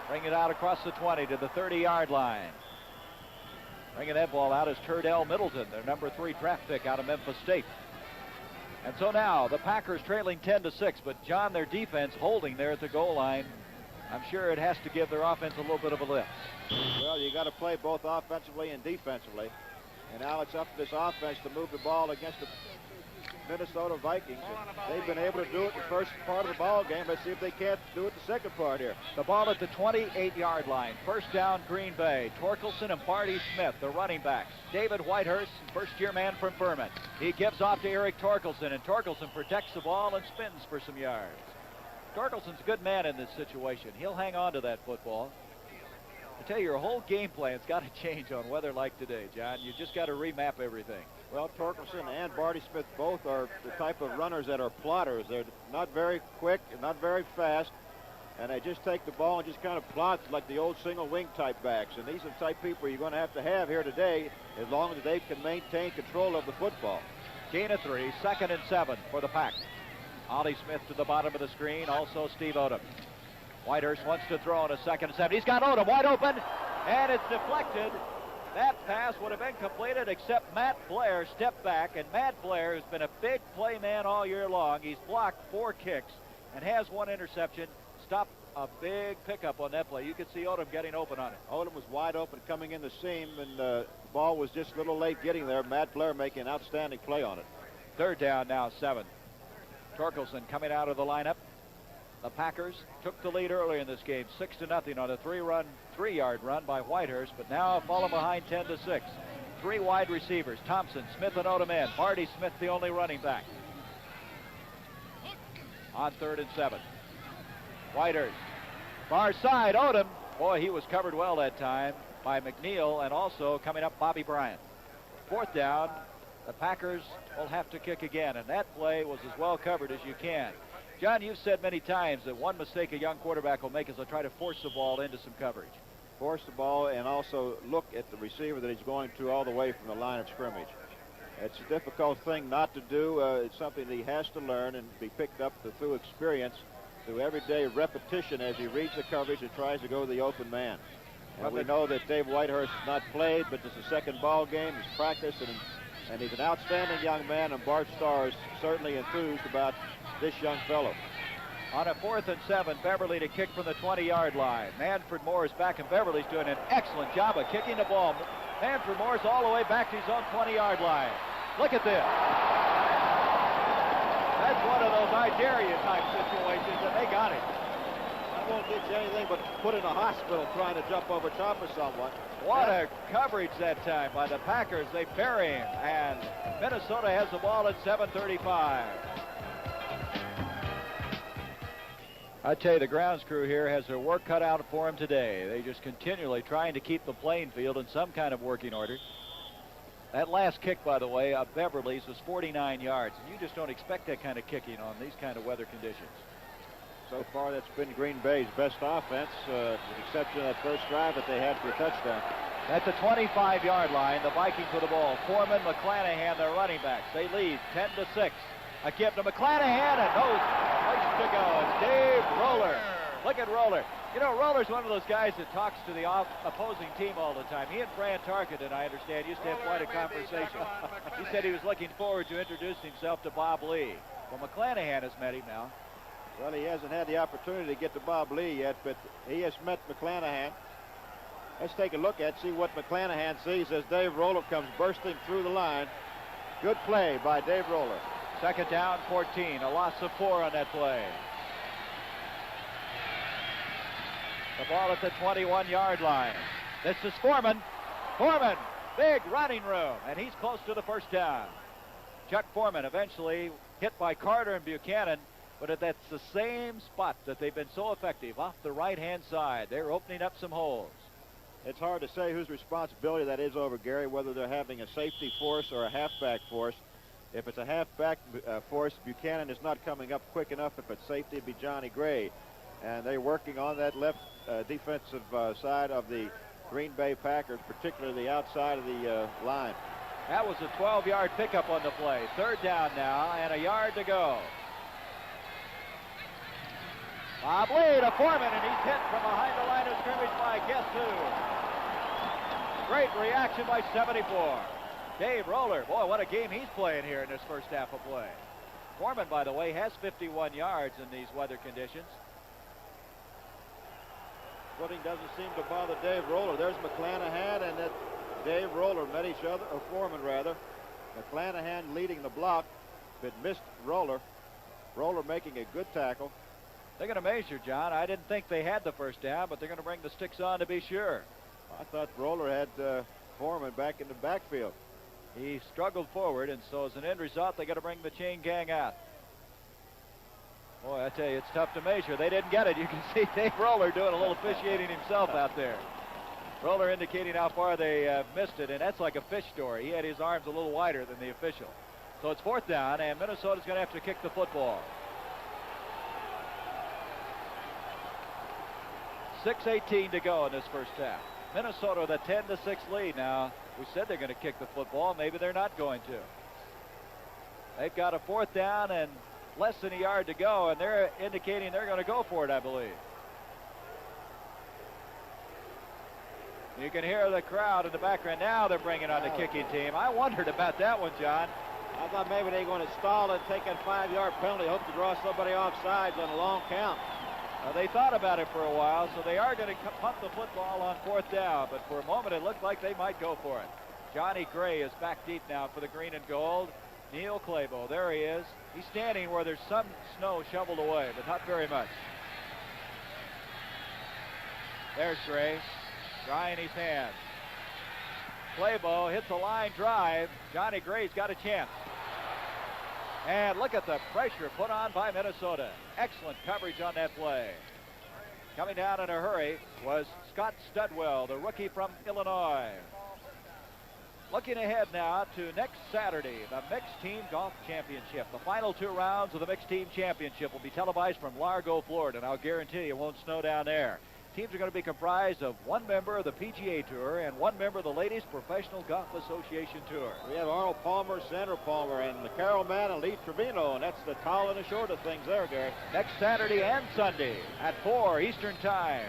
Bring it out across the 20 to the 30-yard line. Bringing that ball out is Turdell Middleton, their number 3 draft pick out of Memphis State. And so now the Packers trailing 10-6, but John, their defense holding there at the goal line. I'm sure it has to give their offense a little bit of a lift. Well, you got to play both offensively and defensively. And now it's up to this offense to move the ball against the Minnesota Vikings. And they've been able to do it the first part of the ball game. Let's see if they can't do it the second part here. The ball at the 28-yard line. First down, Green Bay. Torkelson and Barty Smith, the running backs. David Whitehurst, first-year man from Furman. He gives off to Eric Torkelson, and Torkelson protects the ball and spins for some yards. Torkelson's a good man in this situation. He'll hang on to that football. I tell you, your whole game plan's got to change on weather like today, John. You just got to remap everything. Well, Torkelson and Barty Smith both are the type of runners that are plotters. They're not very quick and not very fast, and they just take the ball and just kind of plot like the old single-wing type backs. And these are the type of people you're going to have here today as long as they can maintain control of the football. Gain of 3, 2nd and 7 for the Pack. Ollie Smith to the bottom of the screen, also Steve Odom. Whitehurst wants to throw on a 2nd and 7. He's got Odom wide open, and it's deflected. That pass would have been completed except Matt Blair stepped back, and Matt Blair has been a big play man all year long. He's blocked 4 kicks and has 1 interception. Stopped a big pickup on that play. You could see Odom getting open on it. Odom was wide open coming in the seam, and the ball was just a little late getting there. Matt Blair making an outstanding play on it. 3rd down now, 7. Torkelson coming out of the lineup. The Packers took the lead early in this game, 6-0 on a 3-yard run by Whitehurst, but now fallen behind 10-6. 3 wide receivers, Thompson, Smith, and Odom in. Barty Smith, the only running back. on 3rd and 7. Whitehurst. Far side, Odom. Boy, he was covered well that time by McNeil, and also coming up, Bobby Bryant. 4th down, the Packers will have to kick again, and that play was as well covered as you can. John, you've said many times that one mistake a young quarterback will make is to try to force the ball into some coverage. Force the ball and also look at the receiver that he's going to all the way from the line of scrimmage. It's a difficult thing not to do. It's something that he has to learn and be picked up through experience, through everyday repetition as he reads the coverage and tries to go to the open man. And we know that Dave Whitehurst has not played, but this is a second ball game. He's practiced, and he's an outstanding young man, and Bart Starr is certainly enthused about this young fellow. On a 4th and 7, Beverly to kick from the 20-yard line. Manfred Moore is back, and Beverly's doing an excellent job of kicking the ball. Manfred Moore's all the way back to his own 20-yard line. Look at this. That's one of those I dare you type situations, and they got it. I won't get you anything but put in a hospital trying to jump over top of someone. What a coverage that time by the Packers. They bury him, and Minnesota has the ball at 7:35. I tell you, the grounds crew here has their work cut out for them today. They just continually trying to keep the playing field in some kind of working order. That last kick, by the way, of Beverly's was 49 yards. And you just don't expect that kind of kicking on these kind of weather conditions. So far, that's been Green Bay's best offense, with the exception of that first drive that they had for a touchdown. At the 25-yard line, the Vikings with the ball. Foreman, McClanahan, their running backs. They lead 10-6. A give to McClanahan, and no place to go. It's Dave Roller. Look at Roller. You know, Roller's one of those guys that talks to the opposing team all the time. He and Fran Tarkenton, I understand, used to have quite a conversation. He said he was looking forward to introducing himself to Bob Lee. Well, McClanahan has met him now. Well, he hasn't had the opportunity to get to Bob Lee yet, but he has met McClanahan. Let's take a look see what McClanahan sees as Dave Roller comes bursting through the line. Good play by Dave Roller. 2nd down, 14. A loss of 4 on that play. The ball at the 21-yard line. This is Foreman. Foreman, big running room, and he's close to the 1st down. Chuck Foreman eventually hit by Carter and Buchanan, but that's the same spot that they've been so effective, off the right-hand side. They're opening up some holes. It's hard to say whose responsibility that is over, Gary, whether they're having a safety force or a halfback force. If it's a halfback force, Buchanan is not coming up quick enough. If it's safety, it'd be Johnny Gray. And they're working on that left defensive side of the Green Bay Packers, particularly the outside of the line. That was a 12-yard pickup on the play. 3rd down now, and a yard to go. Bob Lee to Foreman, and he's hit from behind the line of scrimmage by guess who? Great reaction by 74. Dave Roller, boy, what a game he's playing here in this first half of play. Foreman, by the way, has 51 yards in these weather conditions. Footing doesn't seem to bother Dave Roller. There's McClanahan, and that Dave Roller met each other, or Foreman rather. McClanahan leading the block, but missed Roller. Roller making a good tackle. They're going to measure, John. I didn't think they had the 1st down, but they're going to bring the sticks on to be sure. I thought Roller had Foreman back in the backfield. He struggled forward, and so as an end result, they got to bring the chain gang out. Boy, I tell you, it's tough to measure. They didn't get it. You can see Dave Roller doing a little officiating himself out there. Roller indicating how far they missed it, and that's like a fish story. He had his arms a little wider than the official. So it's 4th down, and Minnesota's going to have to kick the football. 6:18 to go in this first half. Minnesota with a 10-6 lead now. We said they're going to kick the football. Maybe they're not going to. They've got a 4th down and less than a yard to go, and they're indicating they're going to go for it, I believe. You can hear the crowd in the background. Now they're bringing on the kicking team. I wondered about that one, John. I thought maybe they're going to stall and take a 5-yard penalty, hope to draw somebody off sides on a long count. They thought about it for a while, so they are going to punt the football on 4th down, but for a moment it looked like they might go for it. Johnny Gray is back deep now for the green and gold. Neil Clabo, there he is. He's standing where there's some snow shoveled away, but not very much. There's Gray, drying his hands. Clabo hits a line drive. Johnny Gray's got a chance. And look at the pressure put on by Minnesota. Excellent coverage on that play. Coming down in a hurry was Scott Studwell, the rookie from Illinois. Looking ahead now to next Saturday, the Mixed Team Golf Championship. The final 2 rounds of the Mixed Team Championship will be televised from Largo, Florida, and I'll guarantee you it won't snow down there. Teams are going to be comprised of 1 member of the PGA Tour and 1 member of the Ladies Professional Golf Association Tour. We have Arnold Palmer, Sandra Palmer, and Carol Mann and Lee Trevino, and that's the tall and the short of things there, Gary. Next Saturday and Sunday at 4 Eastern Time,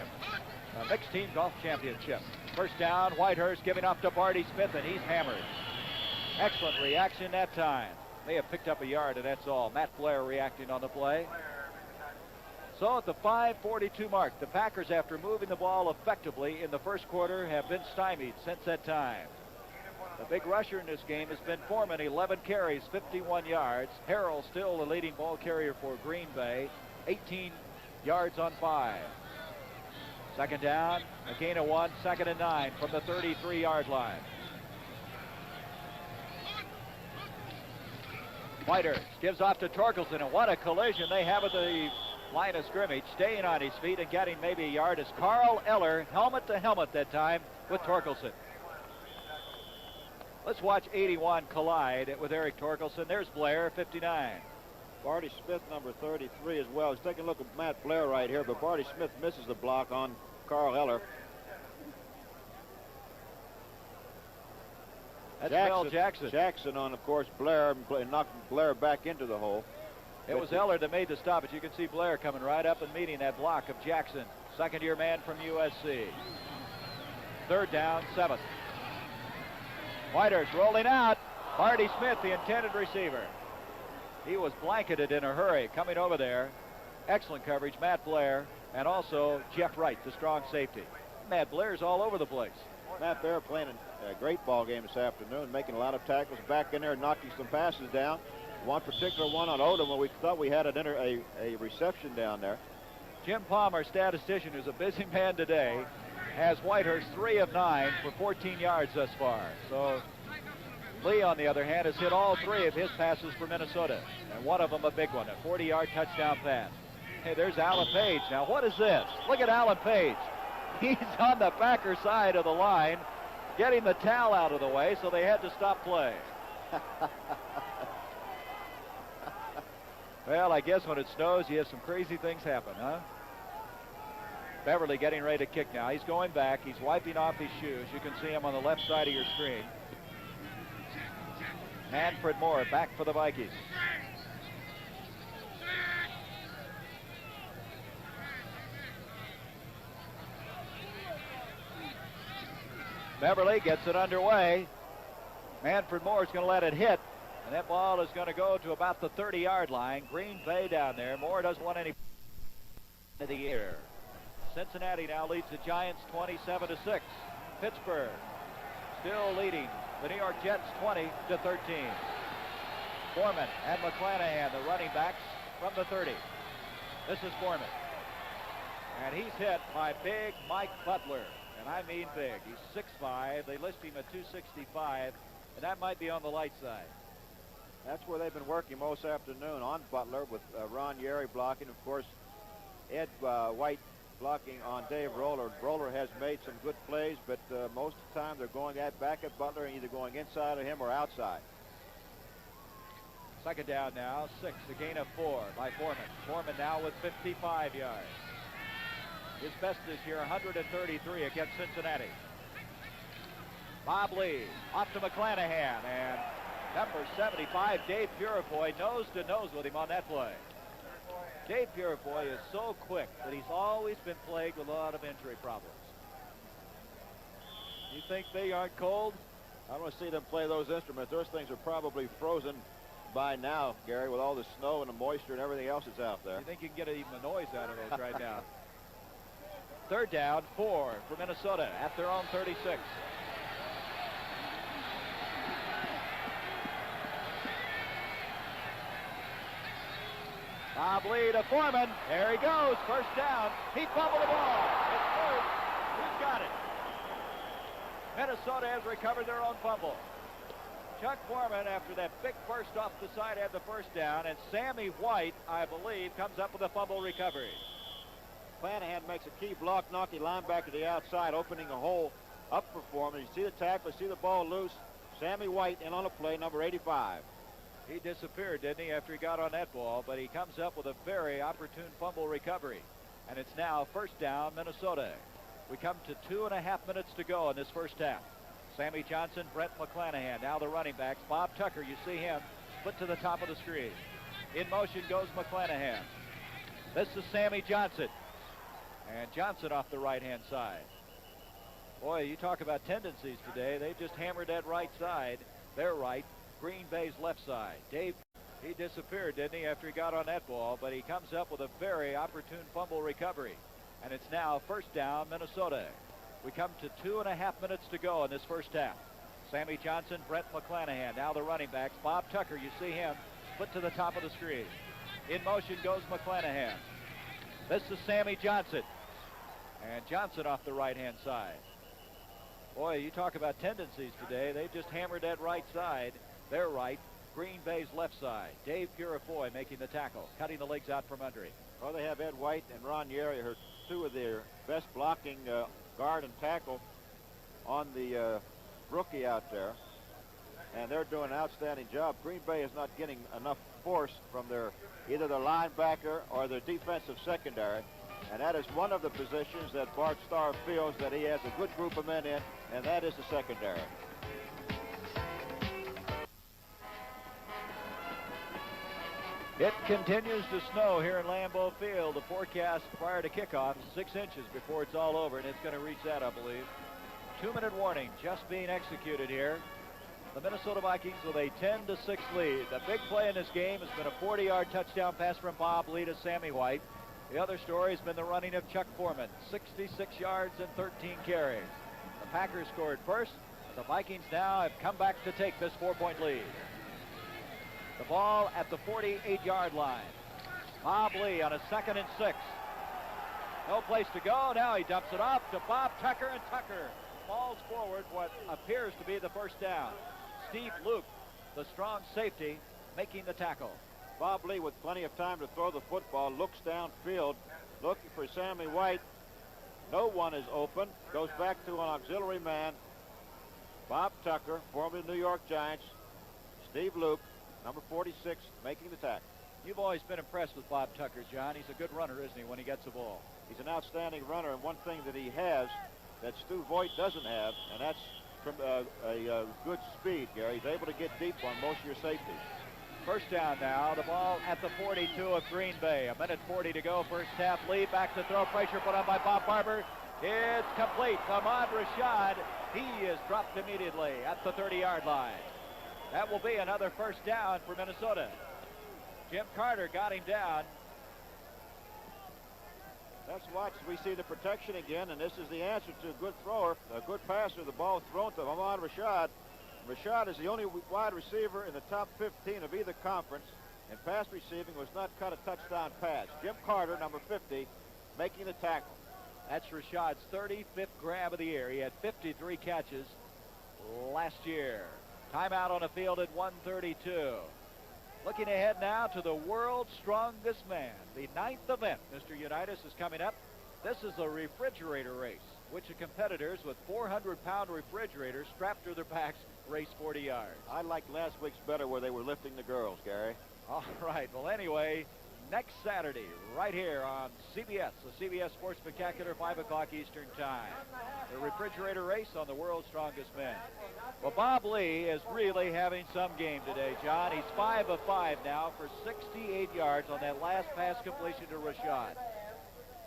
the Mixed Team Golf Championship. First down, Whitehurst giving off to Barty Smith, and he's hammered. Excellent reaction that time. May have picked up a yard, and that's all. Matt Blair reacting on the play. So at the 5:42 mark, the Packers, after moving the ball effectively in the first quarter, have been stymied since that time. The big rusher in this game has been Foreman, 11 carries, 51 yards. Harrell still the leading ball carrier for Green Bay, 18 yards on 5. Second down, a gain of 1, 2nd and 9 from the 33-yard line. Whitehurst gives off to Torkelson, and what a collision they have at the line of scrimmage. Staying on his feet and getting maybe a yard is Carl Eller, helmet to helmet that time with Torkelson. Let's watch 81 collide with Eric Torkelson. There's Blair, 59. Barty Smith, number 33 as well. He's taking a look at Matt Blair right here, but Barty Smith misses the block on Carl Eller. That's Mel Jackson. Jackson on, of course, Blair, and knocked Blair back into the hole. It was Eller that made the stop, but you can see Blair coming right up and meeting that block of Jackson, second-year man from USC. Third down, 7th. Whitehurst rolling out. Barty Smith, the intended receiver. He was blanketed in a hurry coming over there. Excellent coverage, Matt Blair, and also Jeff Wright, the strong safety. Matt Blair's all over the place. Matt Blair playing a great ball game this afternoon, making a lot of tackles, back in there, knocking some passes down. One particular one on Odom where we thought we had a reception down there. Jim Palmer, statistician, who's a busy man today, has Whitehurst 3 of 9 for 14 yards thus far. So Lee, on the other hand, has hit all 3 of his passes for Minnesota, and one of them a big one, a 40-yard touchdown pass. Hey, there's Alan Page. Now, what is this? Look at Alan Page. He's on the Packer side of the line, getting the towel out of the way, so they had to stop play. Well, I guess when it snows, you have some crazy things happen, huh? Beverly getting ready to kick now. He's going back. He's wiping off his shoes. You can see him on the left side of your screen. Manfred Moore back for the Vikings. Beverly gets it underway. Manfred Moore is going to let it hit. And that ball is going to go to about the 30-yard line. Green Bay down there. Moore doesn't want any of the year. Cincinnati now leads the Giants 27-6. Pittsburgh still leading the New York Jets 20-13. Foreman and McClanahan, the running backs from the 30. This is Foreman. And he's hit by big Mike Butler. And I mean big. He's 6'5". They list him at 265. And that might be on the light side. That's where they've been working most afternoon, on Butler, with Ron Yeri blocking. Of course, Ed White blocking on Dave Roller. Roller has made some good plays, but most of the time they're going back at Butler and either going inside of him or outside. Second down now, 6, a gain of 4 by Foreman. Foreman now with 55 yards. His best this year, 133 against Cincinnati. Bob Lee off to McClanahan, and number 75, Dave Purifoy, nose to nose with him on that play. Dave Purifoy is so quick, but he's always been plagued with a lot of injury problems. You think they aren't cold? I don't want to see them play those instruments. Those things are probably frozen by now, Gary, with all the snow and the moisture and everything else that's out there. You think you can get even a noise out of those right now? Third down, 4 for Minnesota at their own 36. Bob Lee to Foreman. There he goes. First down. He fumbled the ball. It's first. Who's got it? Minnesota has recovered their own fumble. Chuck Foreman, after that big burst off the side, had the first down, and Sammy White, I believe, comes up with a fumble recovery. McClanahan makes a key block, knocking linebacker to the outside, opening a hole up for Foreman. You see the tackle, see the ball loose. Sammy White in on a play, number 85. He disappeared, didn't he, after he got on that ball, but he comes up with a very opportune fumble recovery. And it's now first down, Minnesota. We come to 2.5 minutes to go in this first half. Sammy Johnson, Brent McClanahan, now the running backs. Bob Tucker, you see him, split to the top of the screen. In motion goes McClanahan. This is Sammy Johnson. And Johnson off the right-hand side. Boy, you talk about tendencies today. They've just hammered that right side. Their right, Green Bay's left side. Dave, he disappeared, didn't he, after he got on that ball, but he comes up with a very opportune fumble recovery. And it's now first down, Minnesota. We come to 2.5 minutes to go in this first half. Sammy Johnson, Brent McClanahan, now the running backs. Bob Tucker, you see him, split to the top of the screen. In motion goes McClanahan. This is Sammy Johnson. And Johnson off the right-hand side. Boy, you talk about tendencies today. They've just hammered that right side. Their right, Green Bay's left side. Dave Purifoy making the tackle, cutting the legs out from under him. Well, they have Ed White and Ron Yeri, two of their best blocking guard and tackle on the rookie out there. And they're doing an outstanding job. Green Bay is not getting enough force from either their linebacker or their defensive secondary. And that is one of the positions that Bart Starr feels that he has a good group of men in, and that is the secondary. It continues to snow here in Lambeau Field. The forecast prior to kickoff is 6 inches before it's all over, and it's going to reach that, I believe. 2-minute warning just being executed here. The Minnesota Vikings with a 10-6 lead. The big play in this game has been a 40-yard touchdown pass from Bob Lee to Sammy White. The other story has been the running of Chuck Foreman, 66 yards and 13 carries. The Packers scored first, but the Vikings now have come back to take this 4-point lead. The ball at the 48-yard line. Bob Lee on a 2nd and 6. No place to go. Now he dumps it off to Bob Tucker, and Tucker falls forward what appears to be the first down. Steve Luke, the strong safety, making the tackle. Bob Lee, with plenty of time to throw the football, looks downfield, looking for Sammy White. No one is open. Goes back to an auxiliary man. Bob Tucker, former New York Giants. Steve Luke, number 46, making the tackle. You've always been impressed with Bob Tucker, John. He's a good runner, isn't he, when he gets the ball? He's an outstanding runner, and one thing that he has that Stu Voigt doesn't have, and that's from a good speed, Gary. He's able to get deep on most of your safeties. First down now. The ball at the 42 of Green Bay. 1:40 to go. First half lead. Back to throw. Pressure put on by Bob Barber. It's complete. Ahmad Rashad. He is dropped immediately at the 30-yard line. That will be another first down for Minnesota. Jim Carter got him down. Let's watch. We see the protection again, and this is the answer to a good thrower, a good passer. The ball thrown to Ahmad Rashad. Rashad is the only wide receiver in the top 15 of either conference, and pass receiving was not cut a touchdown pass. Jim Carter, number 50, making the tackle. That's Rashad's 35th grab of the year. He had 53 catches last year. Timeout on the field at 1:32. Looking ahead now to the world's strongest man. The 9th event, Mr. Unitas, is coming up. This is a refrigerator race, which the competitors with 400-pound refrigerators strapped to their backs race 40 yards. I liked last week's better where they were lifting the girls, Gary. All right. Well, anyway, next Saturday, right here on CBS, the CBS Sports Spectacular, 5 o'clock Eastern Time. The refrigerator race on the world's strongest men. Well, Bob Lee is really having some game today, John. He's 5 of 5 now for 68 yards on that last pass completion to Rashad.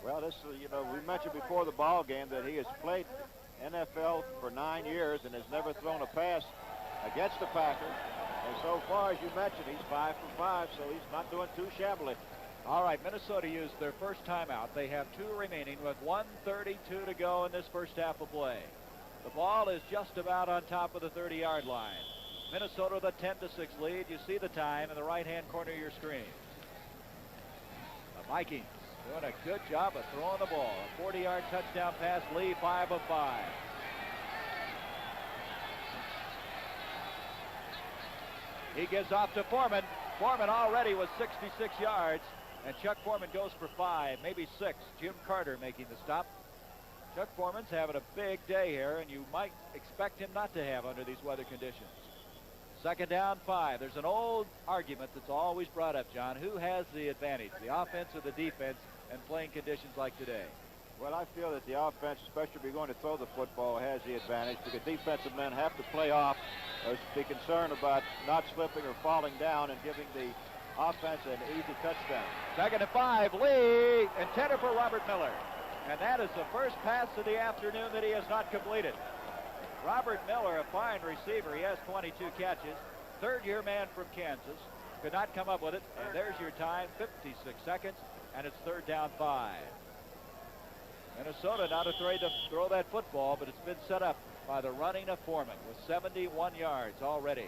Well, this, we mentioned before the ball game that he has played NFL for 9 years and has never thrown a pass against the Packers. And so far, as you mentioned, he's 5 for 5, so he's not doing too shabbily. All right, Minnesota used their first timeout. They have 2 remaining with 1:32 to go in this first half of play. The ball is just about on top of the 30-yard line. Minnesota with a 10-6 lead. You see the time in the right-hand corner of your screen. The Vikings doing a good job of throwing the ball. A 40-yard touchdown pass. Lee 5 of 5. He gives off to Foreman. Foreman already was 66 yards, and Chuck Foreman goes for 5, maybe 6. Jim Carter making the stop. Chuck Foreman's having a big day here, and you might expect him not to have under these weather conditions. Second down, 5. There's an old argument that's always brought up, John. Who has the advantage, the offense or the defense, in playing conditions like today? Well, I feel that the offense, especially if you're going to throw the football, has the advantage because defensive men have to play off or be concerned about not slipping or falling down and giving the offense an easy touchdown. Second and 5, Lee, intended for Robert Miller. And that is the first pass of the afternoon that he has not completed. Robert Miller, a fine receiver. He has 22 catches. Third-year man from Kansas. Could not come up with it. And there's your time, 56 seconds. And it's third down, 5. Minnesota not afraid to throw that football, but it's been set up by the running of Foreman with 71 yards already.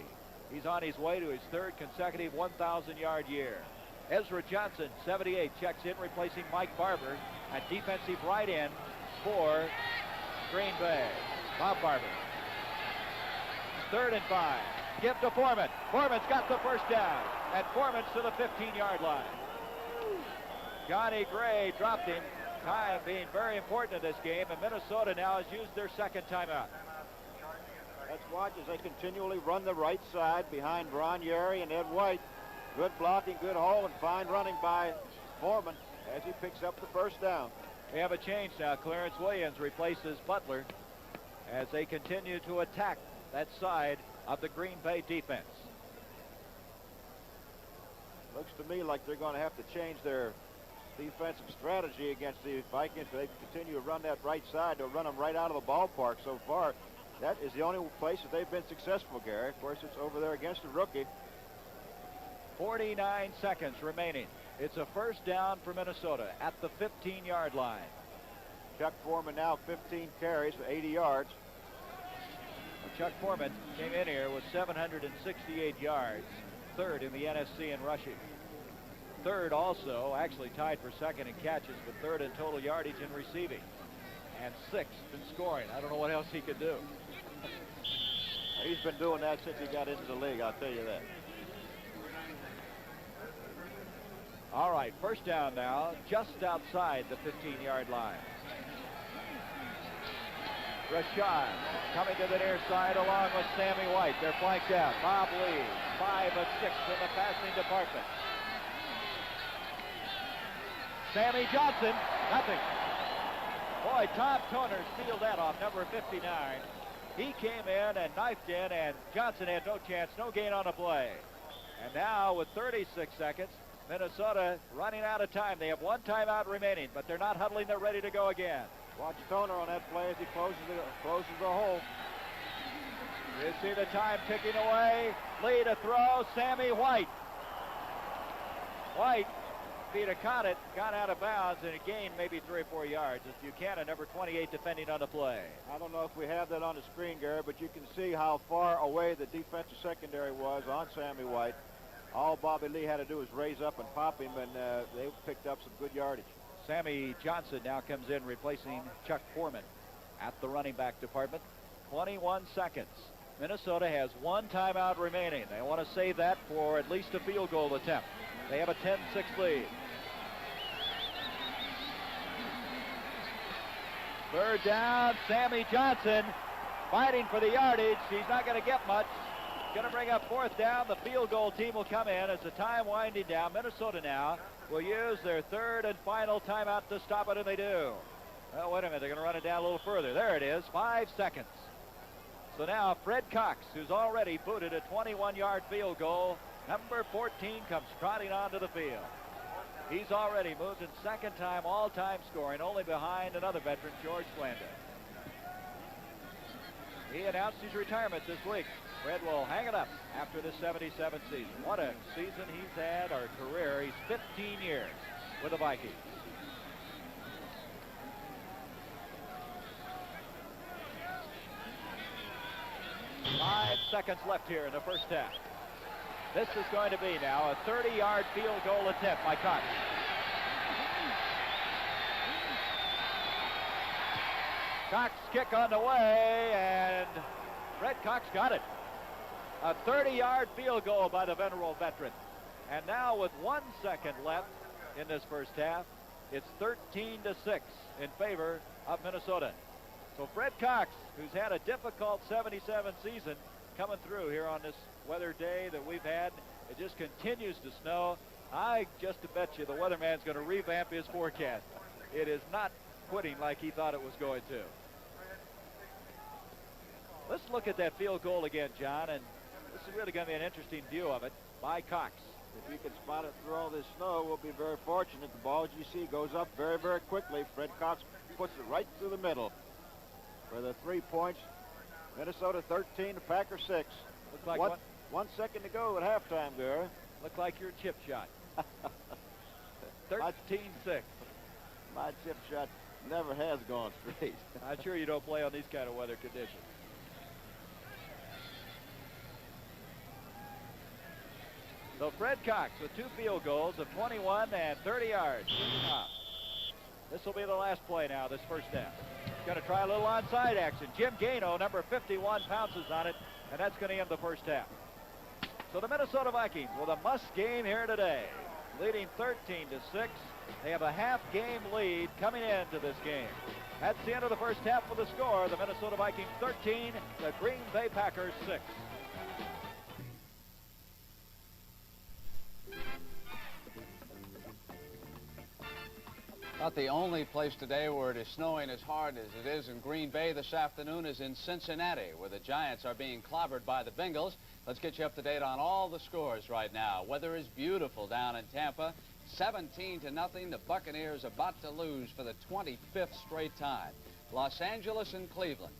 He's on his way to his third consecutive 1,000-yard year. Ezra Johnson, 78, checks in, replacing Mike Barber at defensive right end for Green Bay. Bob Barber. Third and 5. Give to Foreman. Foreman's got the first down, and Foreman's to the 15-yard line. Johnny Gray dropped him. Time being very important in this game, and Minnesota now has used their second timeout. Let's watch as they continually run the right side behind Ron Yeri and Ed White. Good blocking, good hole, and fine running by Foreman as he picks up the first down. We have a change now. Clarence Williams replaces Butler as they continue to attack that side of the Green Bay defense. Looks to me like they're going to have to change their defensive strategy against the Vikings. They continue to run that right side. They'll run them right out of the ballpark so far. That is the only place that they've been successful, Gary. Of course, it's over there against a rookie. 49 seconds remaining. It's a first down for Minnesota at the 15-yard line. Chuck Foreman now 15 carries for 80 yards. Well, Chuck Foreman came in here with 768 yards, third in the NFC in rushing. Third also, actually tied for second in catches, but third in total yardage and receiving. And sixth in scoring. I don't know what else he could do. He's been doing that since he got into the league, I'll tell you that. All right, first down now, just outside the 15-yard line. Rashad coming to the near side along with Sammy White. They're flanked out. Bob Lee, 5 of 6 in the passing department. Sammy Johnson, nothing. Boy, Tom Toner sealed that off, number 59. He came in and knifed in, and Johnson had no chance, no gain on the play. And now with 36 seconds, Minnesota running out of time. They have one timeout remaining, but they're not huddling. They're ready to go again. Watch Toner on that play as he closes the hole. You see the time ticking away. Lee to throw, Sammy White. White, if he'd have caught it, got out of bounds, and it gained maybe 3 or 4 yards. If you can, a number 28 defending on the play. I don't know if we have that on the screen, Gary, but you can see how far away the defensive secondary was on Sammy White. All Bobby Lee had to do was raise up and pop him, and they picked up some good yardage. Sammy Johnson now comes in replacing Chuck Foreman at the running back department. 21 seconds. Minnesota has one timeout remaining. They want to save that for at least a field goal attempt. They have a 10-6 lead. Third down, Sammy Johnson fighting for the yardage. He's not going to get much. Going to bring up fourth down. The field goal team will come in as the time winding down. Minnesota now will use their third and final timeout to stop it, and they do. Oh, wait a minute. They're going to run it down a little further. There it is, 5 seconds. So now Fred Cox, who's already booted a 21-yard field goal, number 14, comes trotting onto the field. He's already moved in second time all-time scoring, only behind another veteran, George Blanda. He announced his retirement this week. Fred will hang it up after the 77 season. What a season he's had, or career. He's 15 years with the Vikings. Five seconds left here in the first half. This is going to be now a 30-yard field goal attempt by Cox. Cox kick on the way, and Fred Cox got it. A 30-yard field goal by the venerable veteran. And now with 1 second left in this first half, it's 13-6 in favor of Minnesota. So Fred Cox, who's had a difficult 77 season, coming through here on this weather day that we've had. It just continues to snow. I just to bet you the weatherman's going to revamp his forecast. It is not quitting like he thought it was going to. Let's look at that field goal again, John, and this is really going to be an interesting view of it by Cox. If you can spot it through all this snow, we'll be very fortunate. The ball, as you see, goes up very, very quickly. Fred Cox puts it right through the middle for the 3 points. Minnesota 13, the Packers 6. Looks like 1 second to go at halftime, Gura. Looked like your chip shot. 13-6. My chip shot never has gone straight. I'm sure you don't play on these kind of weather conditions. So Fred Cox with 2 field goals of 21 and 30 yards. This will be the last play now, this first half. Going to try a little onside action. Jim Gano, number 51, pounces on it, and that's going to end the first half. So the Minnesota Vikings with a must game here today, leading 13-6. They have a half-game lead coming into this game. That's the end of the first half for the score. The Minnesota Vikings 13, the Green Bay Packers 6. Not the only place today where it is snowing as hard as it is in Green Bay this afternoon is in Cincinnati, where the Giants are being clobbered by the Bengals. Let's get you up to date on all the scores right now. Weather is beautiful down in Tampa. 17-0. The Buccaneers about to lose for the 25th straight time. Los Angeles and Cleveland.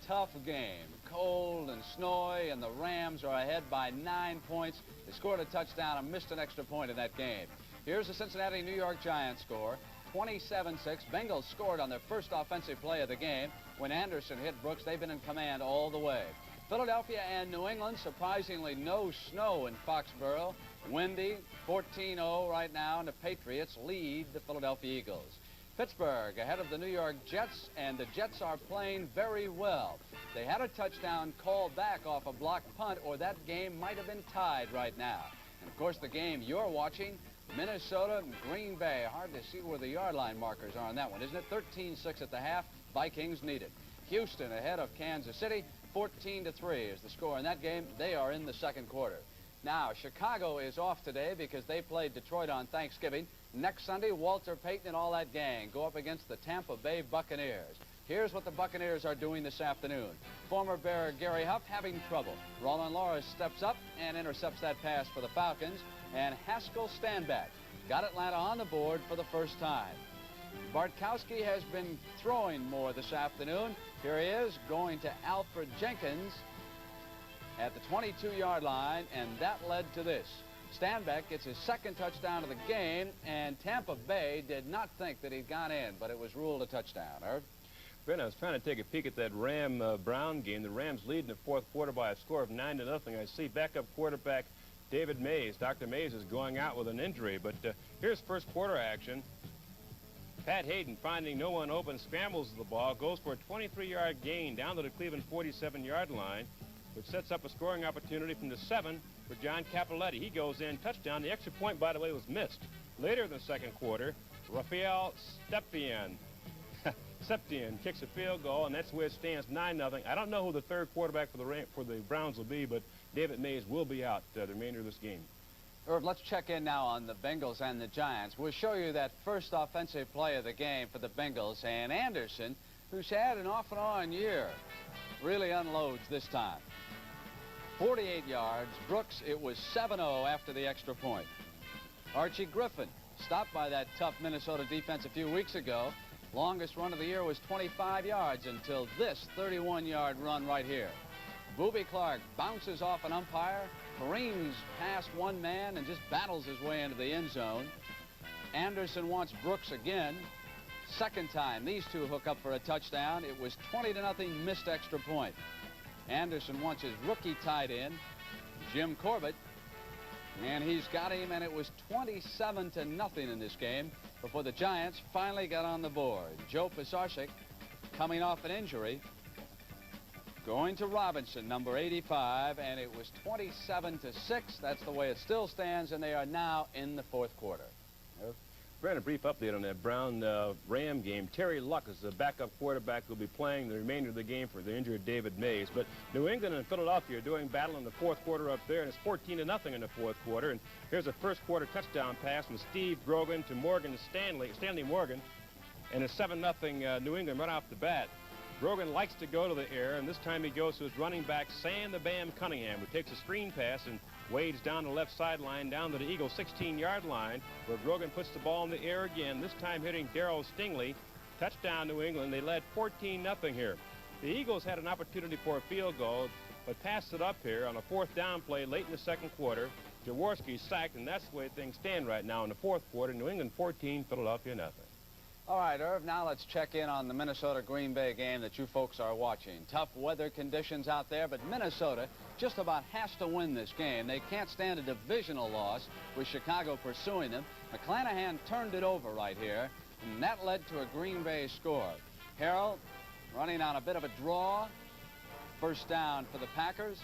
Tough game. Cold and snowy, and the Rams are ahead by 9 points. They scored a touchdown and missed an extra point in that game. Here's the Cincinnati-New York Giants score. 27-6. Bengals scored on their first offensive play of the game. When Anderson hit Brooks, they've been in command all the way. Philadelphia and New England, surprisingly no snow in Foxborough. Windy, 14-0 right now, and the Patriots lead the Philadelphia Eagles. Pittsburgh ahead of the New York Jets, and the Jets are playing very well. They had a touchdown called back off a blocked punt, or that game might have been tied right now. And, of course, the game you're watching, Minnesota and Green Bay. Hard to see where the yard line markers are on that one, isn't it? 13-6 at the half. Vikings need it. Houston ahead of Kansas City. 14-3 is the score in that game. They are in the second quarter. Now, Chicago is off today because they played Detroit on Thanksgiving. Next Sunday, Walter Payton and all that gang go up against the Tampa Bay Buccaneers. Here's what the Buccaneers are doing this afternoon. Former Bear Gary Huff having trouble. Roland Lawrence steps up and intercepts that pass for the Falcons. And Haskell Standback got Atlanta on the board for the first time. Bartkowski has been throwing more this afternoon. Here he is going to Alfred Jenkins at the 22-yard line, and that led to this. Standback gets his second touchdown of the game, and Tampa Bay did not think that he'd gone in, but it was ruled a touchdown. Irv? Ben, I was trying to take a peek at that Ram-Brown game. The Rams lead in the fourth quarter by a score of 9-0. I see backup quarterback David Mays. Dr. Mays is going out with an injury, but here's first quarter action. Pat Hayden, finding no one open, scrambles the ball, goes for a 23-yard gain down to the Cleveland 47-yard line, which sets up a scoring opportunity from the 7 for John Cappelletti. He goes in, touchdown. The extra point, by the way, was missed. Later in the second quarter, Rafael Septien kicks a field goal, and that's where it stands 9-0. I don't know who the third quarterback for the Browns will be, but David Mays will be out the remainder of this game. Irv, let's check in now on the Bengals and the Giants. We'll show you that first offensive play of the game for the Bengals, and Anderson, who's had an off and on year, really unloads this time. 48 yards. Brooks, it was 7-0 after the extra point. Archie Griffin, stopped by that tough Minnesota defense a few weeks ago. Longest run of the year was 25 yards until this 31-yard run right here. Boobie Clark bounces off an umpire, careens past one man, and just battles his way into the end zone. Anderson wants Brooks again. Second time these two hook up for a touchdown. It was 20-0, missed extra point. Anderson wants his rookie tight end, Jim Corbett, and he's got him, and it was 27-0 in this game before the Giants finally got on the board. Joe Pisarcik, coming off an injury, going to Robinson, number 85, and it was 27-6. That's the way it still stands, and they are now in the fourth quarter. Brad, a brief update on that Brown-Ram game. Terry Luck is the backup quarterback who will be playing the remainder of the game for the injured David Mays. But New England and Philadelphia are doing battle in the fourth quarter up there, and it's 14-0 in the fourth quarter. And here's a first quarter touchdown pass from Steve Grogan to Stanley Morgan, and it's 7-0 New England right off the bat. Grogan likes to go to the air, and this time he goes to his running back, Sam the Bam Cunningham, who takes a screen pass and wades down the left sideline, down to the Eagles' 16-yard line, where Grogan puts the ball in the air again, this time hitting Darryl Stingley. Touchdown, New England. They led 14-0 here. The Eagles had an opportunity for a field goal, but passed it up here on a fourth down play late in the second quarter. Jaworski sacked, and that's the way things stand right now in the fourth quarter. New England 14, Philadelphia nothing. All right, Irv, now let's check in on the Minnesota-Green Bay game that you folks are watching. Tough weather conditions out there, but Minnesota just about has to win this game. They can't stand a divisional loss with Chicago pursuing them. McClanahan turned it over right here, and that led to a Green Bay score. Harrell running on a bit of a draw. First down for the Packers.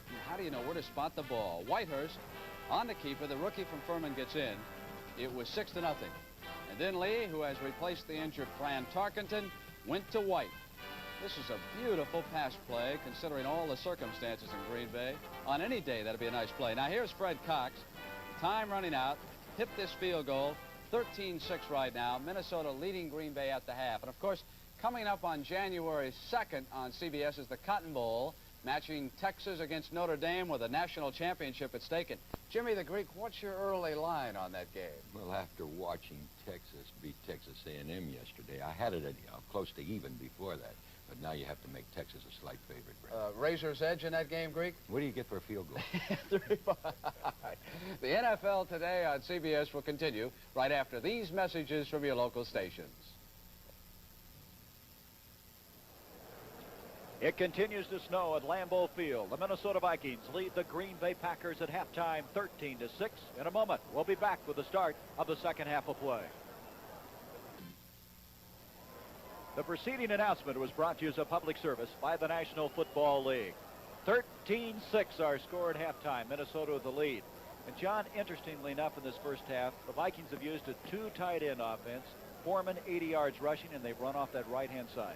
And how do you know where to spot the ball? Whitehurst on the keeper. The rookie from Furman gets in. It was 6-0. And then Lee, who has replaced the injured Fran Tarkenton, went to White. This is a beautiful pass play, considering all the circumstances in Green Bay. On any day, that'd be a nice play. Now, here's Fred Cox. Time running out. Hit this field goal. 13-6 right now. Minnesota leading Green Bay at the half. And, of course, coming up on January 2nd on CBS is the Cotton Bowl, matching Texas against Notre Dame with a national championship at stake. And Jimmy the Greek, what's your early line on that game? Well, after watching Texas beat Texas A&M yesterday, I had it at close to even before that. But now you have to make Texas a slight favorite, Brad. Razor's edge in that game, Greek? What do you get for a field goal? 3-5. The NFL Today on CBS will continue right after these messages from your local stations. It continues to snow at Lambeau Field. The Minnesota Vikings lead the Green Bay Packers at halftime 13-6. In a moment, we'll be back with the start of the second half of play. The preceding announcement was brought to you as a public service by the National Football League. 13-6 our score at halftime. Minnesota with the lead. And John, interestingly enough, in this first half, the Vikings have used a two tight end offense. Foreman 80 yards rushing, and they've run off that right-hand side.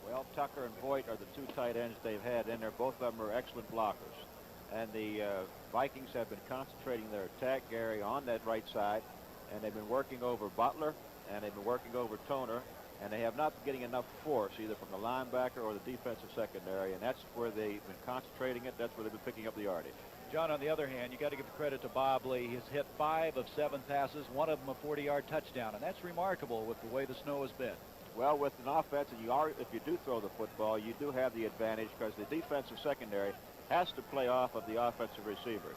Well, Tucker and Voigt are the two tight ends they've had in there. Both of them are excellent blockers. And the Vikings have been concentrating their attack, Gary, on that right side. And they've been working over Butler, and they've been working over Toner. And they have not been getting enough force, either from the linebacker or the defensive secondary. And that's where they've been concentrating it. That's where they've been picking up the yardage. John, on the other hand, you got to give credit to Bob Lee. He's hit 5 of 7 passes, one of them a 40-yard touchdown. And that's remarkable with the way the snow has been. Well, with an offense, and if you do throw the football, you do have the advantage because the defensive secondary has to play off of the offensive receivers.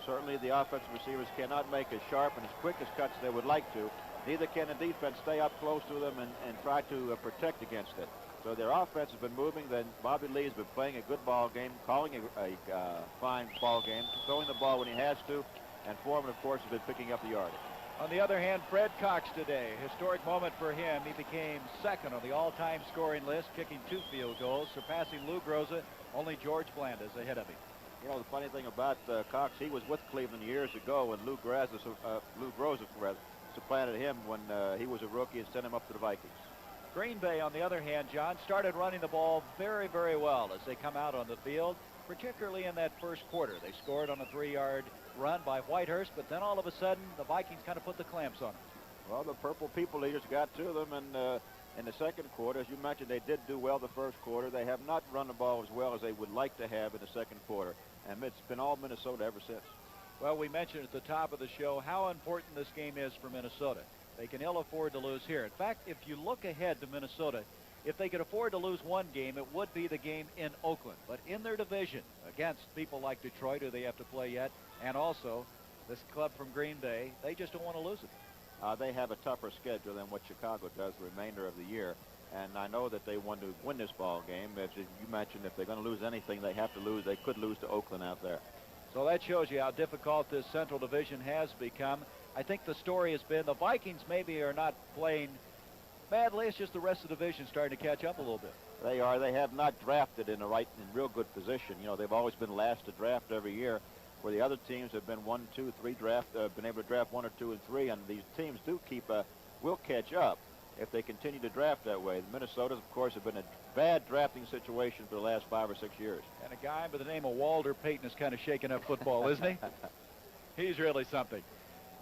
Certainly the offensive receivers cannot make as sharp and as quick as cuts they would like to. Neither can the defense stay up close to them and try to protect against it. So their offense has been moving. Then Bobby Lee has been playing a good ball game, calling a fine ball game, throwing the ball when he has to, and Foreman, of course, has been picking up the yardage. On the other hand, Fred Cox today, historic moment for him. He became second on the all-time scoring list, kicking 2 field goals, surpassing Lou Groza. Only George Blandis ahead of him. You know, the funny thing about Cox, he was with Cleveland years ago when Lou Groza supplanted him when he was a rookie and sent him up to the Vikings. Green Bay, on the other hand, John, started running the ball very, very well as they come out on the field, particularly in that first quarter. They scored on a 3-yard run by Whitehurst, but then all of a sudden the Vikings kind of put the clamps on them. Well, the Purple People Eaters got to them, and in the second quarter, as you mentioned, they did do well the first quarter. They have not run the ball as well as they would like to have in the second quarter, and it's been all Minnesota ever since. Well, we mentioned at the top of the show how important this game is for Minnesota. They can ill afford to lose here. In fact, if you look ahead to Minnesota, if they could afford to lose one game, it would be the game in Oakland. But in their division, against people like Detroit, who they have to play yet, and also this club from Green Bay, they just don't want to lose it. They have a tougher schedule than what Chicago does the remainder of the year. And I know that they want to win this ball game. As you mentioned, if they're going to lose anything, they have to lose. They could lose to Oakland out there. So that shows you how difficult this Central Division has become. I think the story has been the Vikings maybe are not playing badly. It's just the rest of the division starting to catch up a little bit. They are. They have not drafted in real good position. You know, they've always been last to draft every year, where the other teams have been 1, 2, 3 been able to draft 1 or 2 and 3, and these teams will catch up if they continue to draft that way. The Minnesotas, of course, have been a bad drafting situation for the last 5 or 6 years. And a guy by the name of Walter Payton is kind of shaking up football, isn't he? He's really something.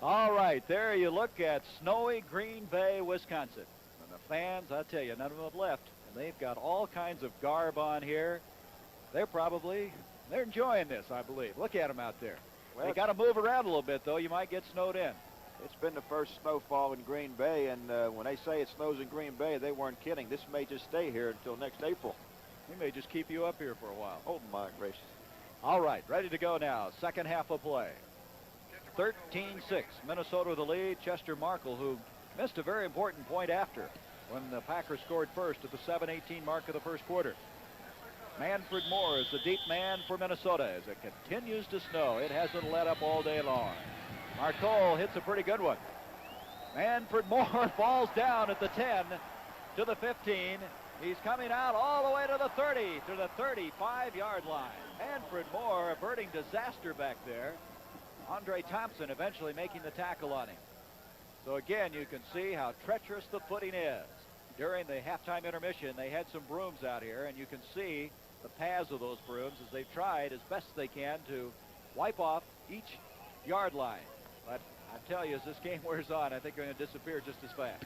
All right, there you look at snowy Green Bay, Wisconsin. And the fans, I tell you, none of them have left. And they've got all kinds of garb on here. They're enjoying this, I believe. Look at them out there. Well, they got to move around a little bit, though. You might get snowed in. It's been the first snowfall in Green Bay, and when they say it snows in Green Bay, they weren't kidding. This may just stay here until next April. He may just keep you up here for a while. Oh, my gracious. All right, ready to go now. Second half of play. 13-6, Minnesota with the lead. Chester Markle, who missed a very important point after when the Packers scored first at the 7:18 mark of the first quarter. Manfred Moore is the deep man for Minnesota as it continues to snow. It hasn't let up all day long. Markle hits a pretty good one. Manfred Moore falls down at the 10 to the 15. He's coming out all the way to the 30, to the 35-yard line. Manfred Moore, a birding disaster back there. Andre Thompson eventually making the tackle on him. So again, you can see how treacherous the footing is. During the halftime intermission, they had some brooms out here, and you can see the paths of those brooms as they've tried as best they can to wipe off each yard line. But I tell you, as this game wears on, I think they're going to disappear just as fast.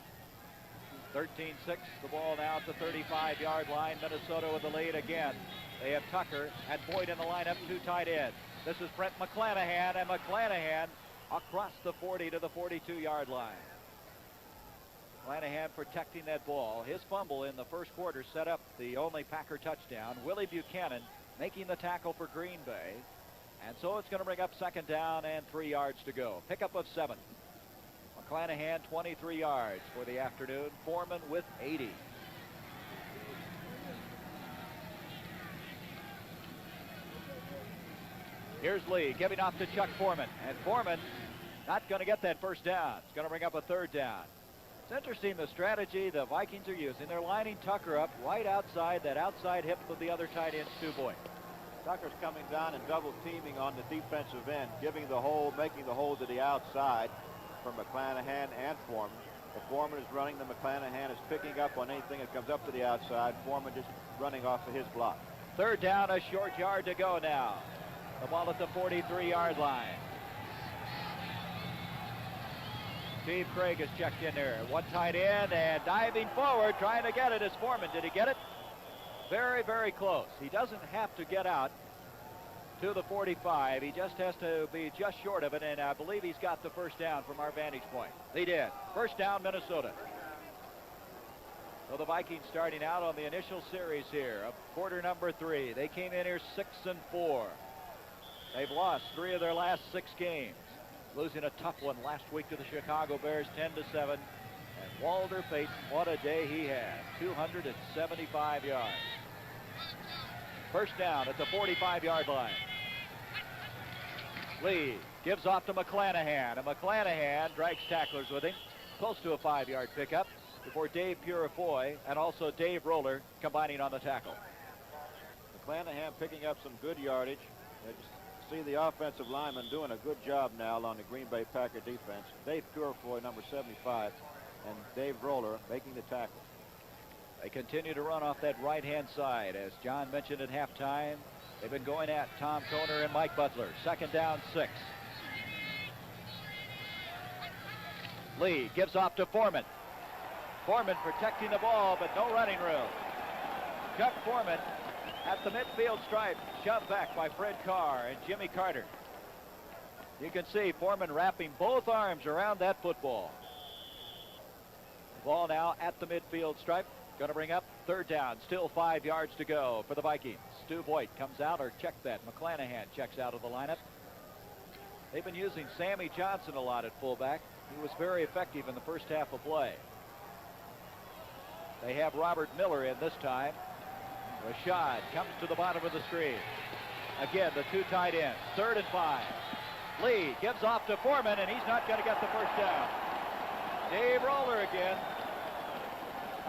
13-6, the ball now at the 35-yard line. Minnesota with the lead again. They have Tucker and Boyd in the lineup, 2 tight ends. This is Brent McClanahan, and McClanahan across the 40 to the 42-yard line. McClanahan protecting that ball. His fumble in the first quarter set up the only Packer touchdown. Willie Buchanan making the tackle for Green Bay. And so it's going to bring up second down and 3 yards to go. Pickup of 7. McClanahan 23 yards for the afternoon. Foreman with 80. Here's Lee giving off to Chuck Foreman. And Foreman not going to get that first down. It's going to bring up a third down. It's interesting the strategy the Vikings are using. They're lining Tucker up right outside that outside hip of the other tight end, Stu Boyd. Tucker's coming down and double teaming on the defensive end, giving the hole, making the hole to the outside for McClanahan and Foreman. The Foreman is running, the McClanahan is picking up on anything that comes up to the outside. Foreman just running off of his block. Third down, a short yard to go now. The ball at the 43-yard line. Steve Craig has checked in there. 1 tight end and diving forward, trying to get it is Foreman. Did he get it? Very, very close. He doesn't have to get out to the 45. He just has to be just short of it, and I believe he's got the first down from our vantage point. He did. First down, Minnesota. So the Vikings starting out on the initial series here of quarter number 3. They came in here 6-4. They've lost 3 of their last 6 games, losing a tough one last week to the Chicago Bears 10-7. And Walter Payton, what a day he had. 275 yards. First down at the 45-yard line. Lee gives off to McClanahan, and McClanahan drags tacklers with him. Close to a 5-yard pickup before Dave Purifoy and also Dave Roller combining on the tackle. McClanahan picking up some good yardage. See the offensive lineman doing a good job now on the Green Bay Packer defense. Dave Purifoy, number 75, and Dave Roller making the tackle. They continue to run off that right-hand side. As John mentioned at halftime, they've been going at Tom Toner and Mike Butler. Second down, 6. Lee gives off to Foreman. Foreman protecting the ball, but no running room. Chuck Foreman at the midfield stripe, shoved back by Fred Carr and Jimmy Carter. You can see Foreman wrapping both arms around that football. Ball now at the midfield stripe. Going to bring up third down. Still 5 yards to go for the Vikings. Stu Boyd comes out, or check that. McClanahan checks out of the lineup. They've been using Sammy Johnson a lot at fullback. He was very effective in the first half of play. They have Robert Miller in this time. Rashad comes to the bottom of the screen. Again, the 2 tight ends. 3rd and 5. Lee gives off to Foreman, and he's not going to get the first down. Dave Roller again.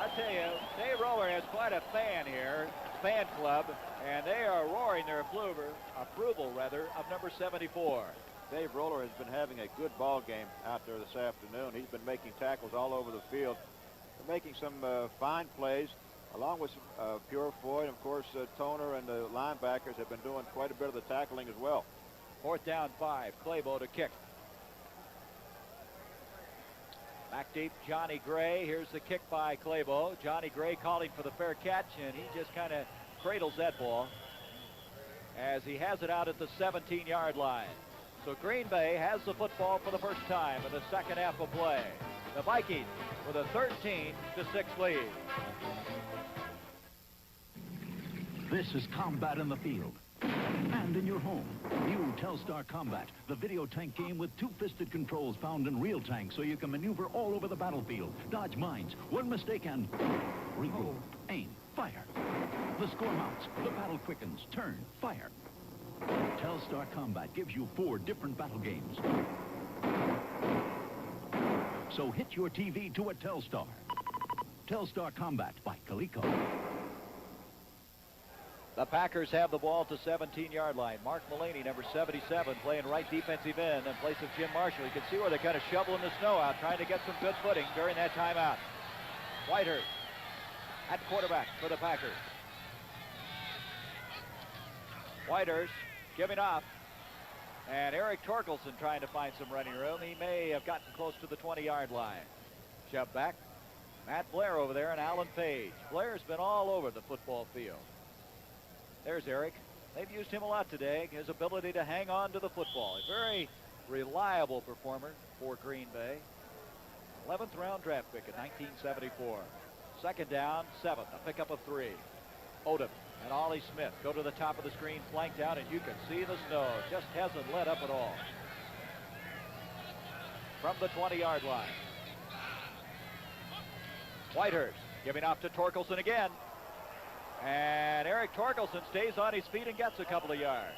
I tell you, Dave Roller has quite a fan here, fan club, and they are roaring their approval of number 74. Dave Roller has been having a good ball game out there this afternoon. He's been making tackles all over the field, making some fine plays, along with Purifoy, and of course Toner and the linebackers have been doing quite a bit of the tackling as well. 4th down 5, Claybo to kick. Back deep, Johnny Gray. Here's the kick by Claybo. Johnny Gray calling for the fair catch, and he just kind of cradles that ball as he has it out at the 17-yard line. So Green Bay has the football for the first time in the second half of play. The Vikings with a 13-6 lead. This is combat in the field and in your home. New Telstar Combat, the video tank game with two-fisted controls found in real tanks, so you can maneuver all over the battlefield, dodge mines, one mistake and regroup, aim, fire. The score mounts, the battle quickens, turn, fire. Telstar Combat gives you 4 different battle games. So hit your TV to a Telstar. Telstar Combat by Coleco. The Packers have the ball at the 17-yard line. Mark Mullaney, number 77, playing right defensive end in place of Jim Marshall. You can see where they're kind of shoveling the snow out, trying to get some good footing during that timeout. Whitehurst at quarterback for the Packers. Whitehurst giving off. And Eric Torkelson trying to find some running room. He may have gotten close to the 20-yard line. Shove back. Matt Blair over there and Alan Page. Blair's been all over the football field. There's Eric. They've used him a lot today. His ability to hang on to the football. A very reliable performer for Green Bay. 11th round draft pick in 1974. 2nd down, 7th. A pickup of 3. Odom and Ollie Smith go to the top of the screen, flanked out, and you can see the snow. Just hasn't let up at all. From the 20-yard line. Whitehurst giving off to Torkelson again. And Eric Torkelson stays on his feet and gets a couple of yards.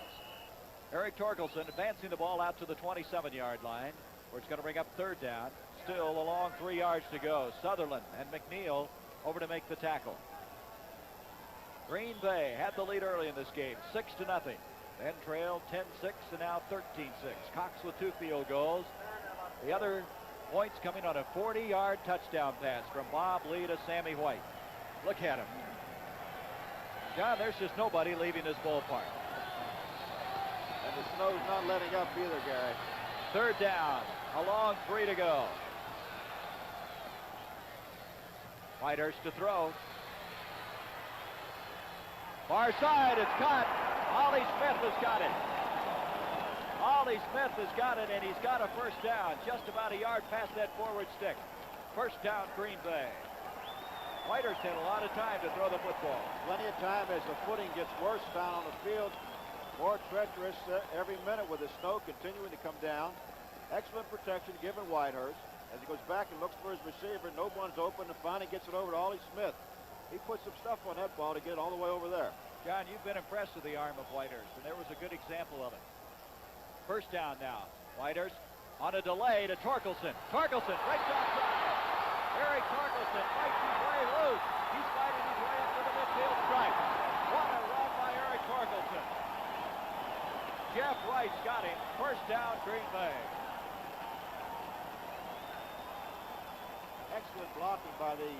Eric Torkelson advancing the ball out to the 27-yard line, where it's going to bring up 3rd down. Still a long 3 yards to go. Sutherland and McNeil over to make the tackle. Green Bay had the lead early in this game, 6-0. Then trailed 10-6 and now 13-6. Cox with 2 field goals. The other points coming on a 40-yard touchdown pass from Bob Lee to Sammy White. Look at him. John, there's just nobody leaving this ballpark. And the snow's not letting up either, Gary. 3rd down, a long 3 to go. Whitehurst to throw. Far side, it's caught. Ollie Smith has got it. Ollie Smith has got it, and he's got a 1st down, just about a yard past that forward stick. 1st down, Green Bay. Whitehurst had a lot of time to throw the football. Plenty of time as the footing gets worse down on the field. More treacherous every minute with the snow continuing to come down. Excellent protection given Whitehurst. As he goes back and looks for his receiver, no one's open, and finally gets it over to Ollie Smith. He put some stuff on that ball to get it all the way over there. John, you've been impressed with the arm of Whitehurst, and there was a good example of it. 1st down now. Whitehurst on a delay to Torkelson. Torkelson breaks outside. Eric Torkelson fights his way loose. He's fighting his way up to the midfield stripe. What a run by Eric Torkelson. Jeff Wright's got him. 1st down, Green Bay. Excellent blocking by the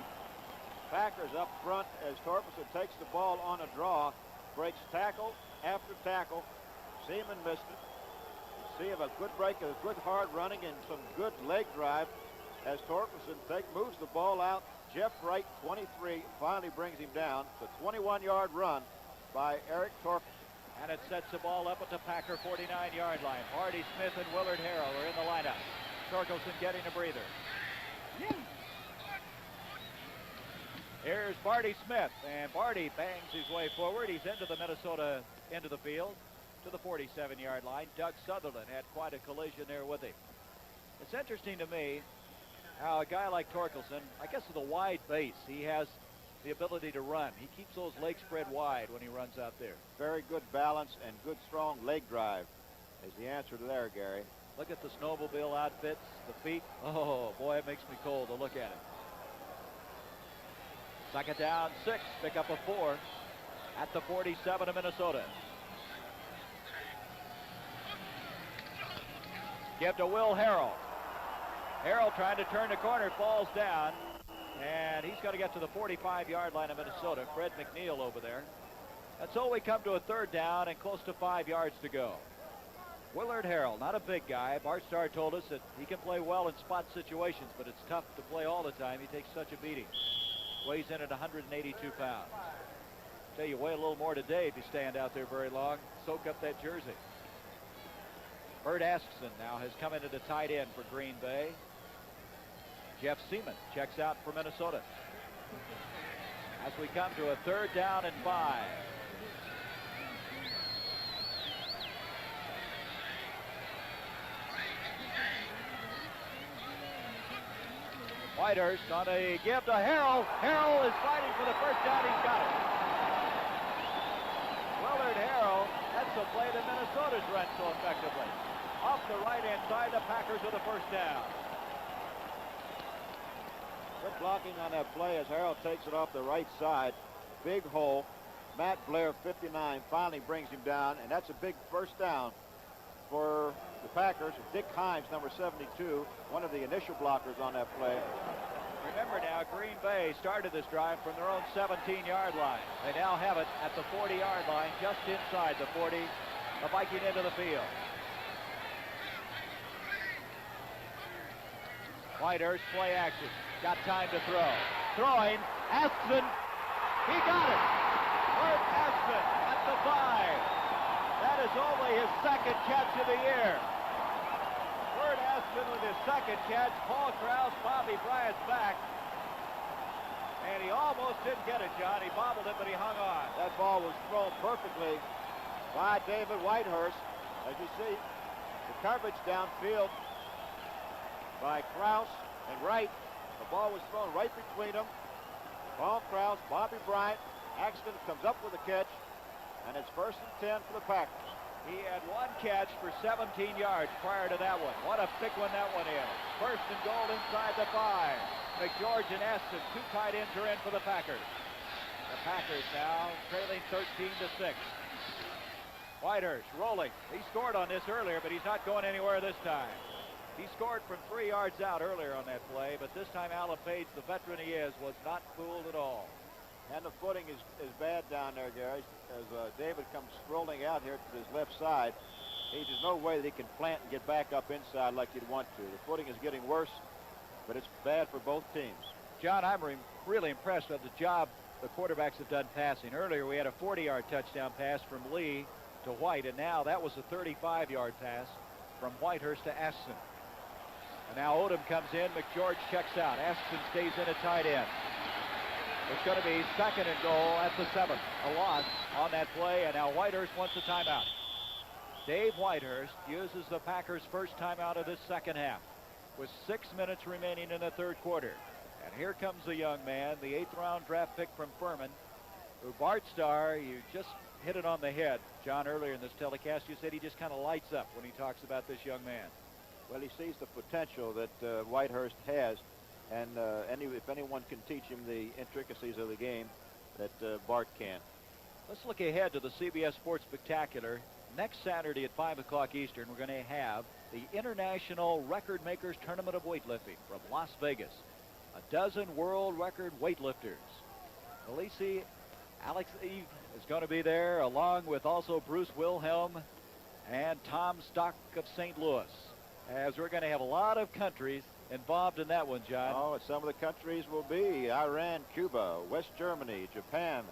Packers up front as Torkelson takes the ball on a draw, breaks tackle after tackle. Seaman missed it. See a good break, a good hard running, and some good leg drive as Torkelson moves the ball out. Jeff Wright, 23, finally brings him down. It's a 21-yard run by Eric Torkelson. And it sets the ball up at the Packer 49-yard line. Marty Smith and Willard Harrell are in the lineup. Torkelson getting a breather. Here's Barty Smith, and Barty bangs his way forward. He's into the Minnesota end of the field to the 47-yard line. Doug Sutherland had quite a collision there with him. It's interesting to me how a guy like Torkelson, I guess with a wide base, he has the ability to run. He keeps those legs spread wide when he runs out there. Very good balance and good strong leg drive is the answer to there, Gary. Look at the snowmobile outfits, the feet. Oh, boy, it makes me cold to look at it. Second down, 6. Pick up a 4 at the 47 of Minnesota. Give to Will Harrell. Harrell trying to turn the corner, falls down, and he's going to get to the 45-yard line of Minnesota. Fred McNeil over there. And so we come to a third down and close to 5 yards to go. Willard Harrell, not a big guy. Bart Starr told us that he can play well in spot situations, but it's tough to play all the time. He takes such a beating. Weighs in at 182 pounds. Tell you, weigh a little more today if you stand out there very long. Soak up that jersey. Bert Askson now has come into the tight end for Green Bay. Jeff Seaman checks out for Minnesota. As we come to a third down and 5. Whitehurst on a give to Harrell. Harrell is fighting for the first down. He's got it. Willard Harrell, that's the play that Minnesota's run so effectively. Off the right-hand side, the Packers with the first down. Good blocking on that play as Harrell takes it off the right side. Big hole. Matt Blair, 59, finally brings him down, and that's a big first down for the Packers. Dick Himes, number 72, one of the initial blockers on that play. Remember now, Green Bay started this drive from their own 17-yard line. They now have it at the 40-yard line, just inside the 40, the Viking into the field. Whitehurst play action. Got time to throw. Throwing. Askson. He got it. Bert Askson at the 5. That is only his second catch of the year. Bert Askson with his second catch. Paul Krause, Bobby Bryant's back. And he almost didn't get it, John. He bobbled it, but he hung on. That ball was thrown perfectly by David Whitehurst. As you see, the coverage downfield by Krause and Wright. The ball was thrown right between them. Paul Krause, Bobby Bryant. Axton comes up with a catch, and it's 1st and 10 for the Packers. He had one catch for 17 yards prior to that one. What a big one that one is. 1st and goal inside the 5. McGeorge and Aston, 2 tight ends are in for the Packers. The Packers now trailing 13-6. Whitehurst rolling. He scored on this earlier, but he's not going anywhere this time. He scored from 3 yards out earlier on that play, but this time Alan Page, the veteran he is, was not fooled at all. And the footing is bad down there, Gary, as David comes rolling out here to his left side. There's no way that he can plant and get back up inside like you'd want to. The footing is getting worse, but it's bad for both teams. John, I'm really impressed with the job the quarterbacks have done passing. Earlier we had a 40-yard touchdown pass from Lee to White, and now that was a 35-yard pass from Whitehurst to Aston. And now Odom comes in. McGeorge checks out. Aston stays in at tight end. It's going to be 2nd and goal at the 7. A loss on that play, and now Whitehurst wants a timeout. Dave Whitehurst uses the Packers' first timeout of this second half with 6 minutes remaining in the third quarter. And here comes the young man, the 8th-round draft pick from Furman, who Bart Starr, you just hit it on the head, John, earlier in this telecast. You said he just kind of lights up when he talks about this young man. Well, he sees the potential that Whitehurst has, and if anyone can teach him the intricacies of the game, that Bart can. Let's look ahead to the CBS Sports Spectacular. Next Saturday at 5 o'clock Eastern, we're going to have the International Record Makers Tournament of Weightlifting from Las Vegas. A dozen world record weightlifters. Alisi Alex Eve is going to be there, along with also Bruce Wilhelm and Tom Stock of St. Louis, as we're going to have a lot of countries involved in that one, John. Oh, and some of the countries will be Iran, Cuba, West Germany, Japan,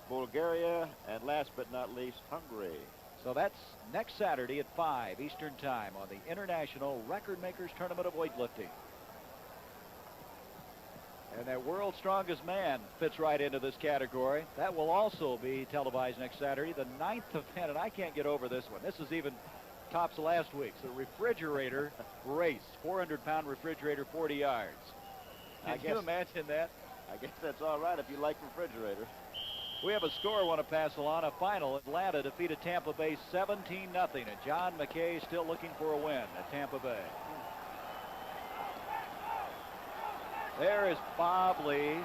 Bulgaria, and last but not least, Hungary. So that's next Saturday at 5 Eastern Time on the International Record Makers Tournament of Weightlifting. And that World's Strongest Man fits right into this category. That will also be televised next Saturday, the 9th event, and I can't get over this one. This is even tops last week's. The refrigerator race, 400-pound refrigerator, 40 yards. Can you imagine that? I guess that's all right if you like refrigerators. We have a score I want to pass along. A final, Atlanta defeated Tampa Bay 17-0, and John McKay still looking for a win at Tampa Bay. There is Bob Lee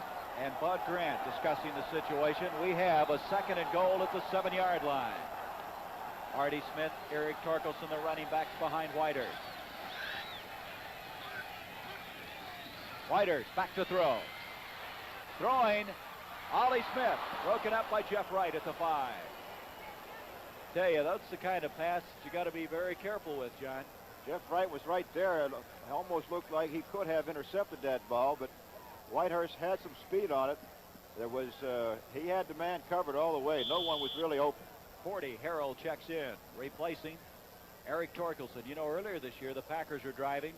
and Bud Grant discussing the situation. We have a 2nd and goal at the 7-yard line. Artie Smith, Eric Torkelson, the running backs behind Whitehurst. Whitehurst back to throw. Throwing, Ollie Smith, broken up by Jeff Wright at the 5. Tell you, that's the kind of pass that you got to be very careful with, John. Jeff Wright was right there. It almost looked like he could have intercepted that ball, but Whitehurst had some speed on it. There was, he had the man covered all the way. No one was really open. 40, Harrell checks in, replacing Eric Torkelson. You know, earlier this year, the Packers were driving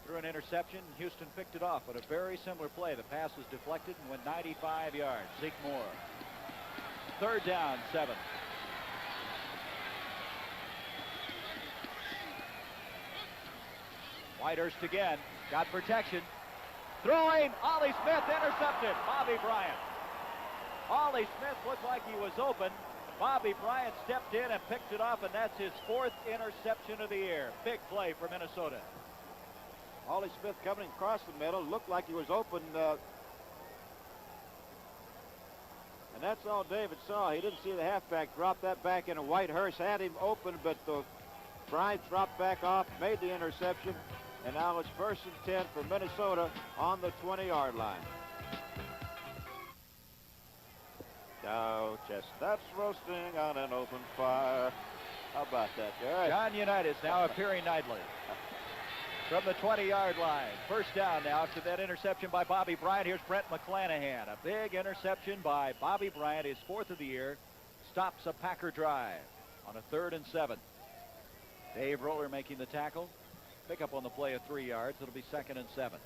through an interception. Houston picked it off on a very similar play. The pass was deflected and went 95 yards. Zeke Moore. 3rd down, 7. Whitehurst again, got protection. Throwing, Ollie Smith intercepted. Bobby Bryant. Ollie Smith looked like he was open. Bobby Bryant stepped in and picked it off, and that's his 4th interception of the year. Big play for Minnesota. Ollie Smith coming across the middle, looked like he was open. And that's all David saw. He didn't see the halfback drop that back into Whitehurst. Had him open, but Bryant dropped back off, made the interception. And now it's 1st and 10 for Minnesota on the 20-yard line. Now chestnuts roasting on an open fire. How about that, Gary? John Unitas now appearing nightly from the 20-yard line. 1st down now after that interception by Bobby Bryant. Here's Brent McClanahan. A big interception by Bobby Bryant, his 4th of the year. Stops a Packer drive on a 3rd and 7. Dave Roller making the tackle. Pick up on the play of 3 yards. It'll be 2nd and 7.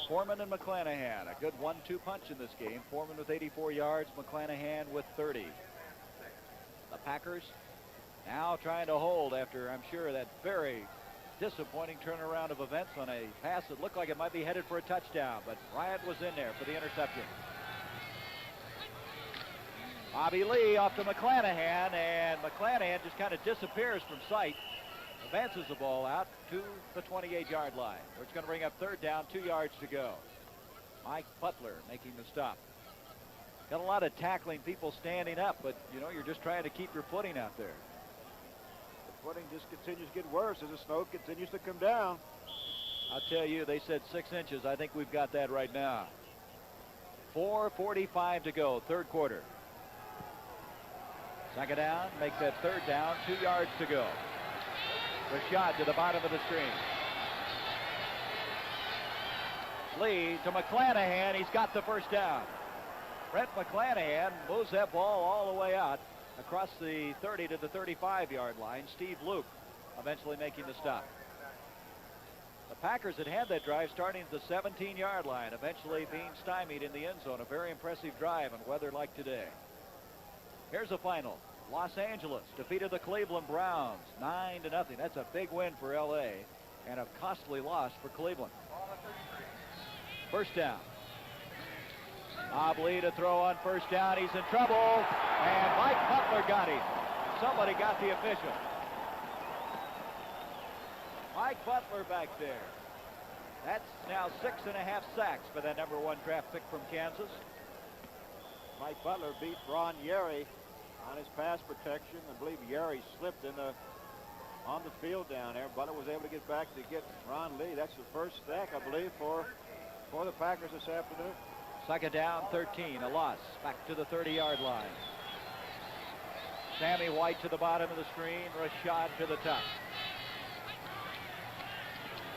Foreman and McClanahan, a good 1-2 punch in this game. Foreman with 84 yards, McClanahan with 30. The Packers now trying to hold after, I'm sure, that very disappointing turnaround of events on a pass that looked like it might be headed for a touchdown, but Bryant was in there for the interception. Bobby Lee off to McClanahan, and McClanahan just kind of disappears from sight. Advances the ball out to the 28-yard line, where it's going to bring up 3rd down, 2 yards to go. Mike Butler making the stop. Got a lot of tackling, people standing up, but, you know, you're just trying to keep your footing out there. The footing just continues to get worse as the snow continues to come down. I'll tell you, they said 6 inches. I think we've got that right now. 4:45 to go, 3rd quarter. 2nd down, make that 3rd down, 2 yards to go. Rashad to the bottom of the screen. Lee to McClanahan. He's got the 1st down. Brent McClanahan moves that ball all the way out across the 30 to the 35-yard line. Steve Luke eventually making the stop. The Packers had that drive starting at the 17-yard line, eventually being stymied in the end zone. A very impressive drive on weather like today. Here's the final. Los Angeles defeated the Cleveland Browns 9-0. That's a big win for L.A. and a costly loss for Cleveland. 1st down. Bob Lee to throw on 1st down. He's in trouble, and Mike Butler got him. Somebody got the official. Mike Butler back there. That's now 6.5 sacks for that #1 draft pick from Kansas. Mike Butler beat Ron Yeri on his pass protection. I believe Yeri slipped on the field down there. Butler was able to get back to get Ron Lee. That's the 1st sack, I believe, for the Packers this afternoon. 2nd down, 13, a loss. Back to the 30-yard line. Sammy White to the bottom of the screen. Rashad to the top.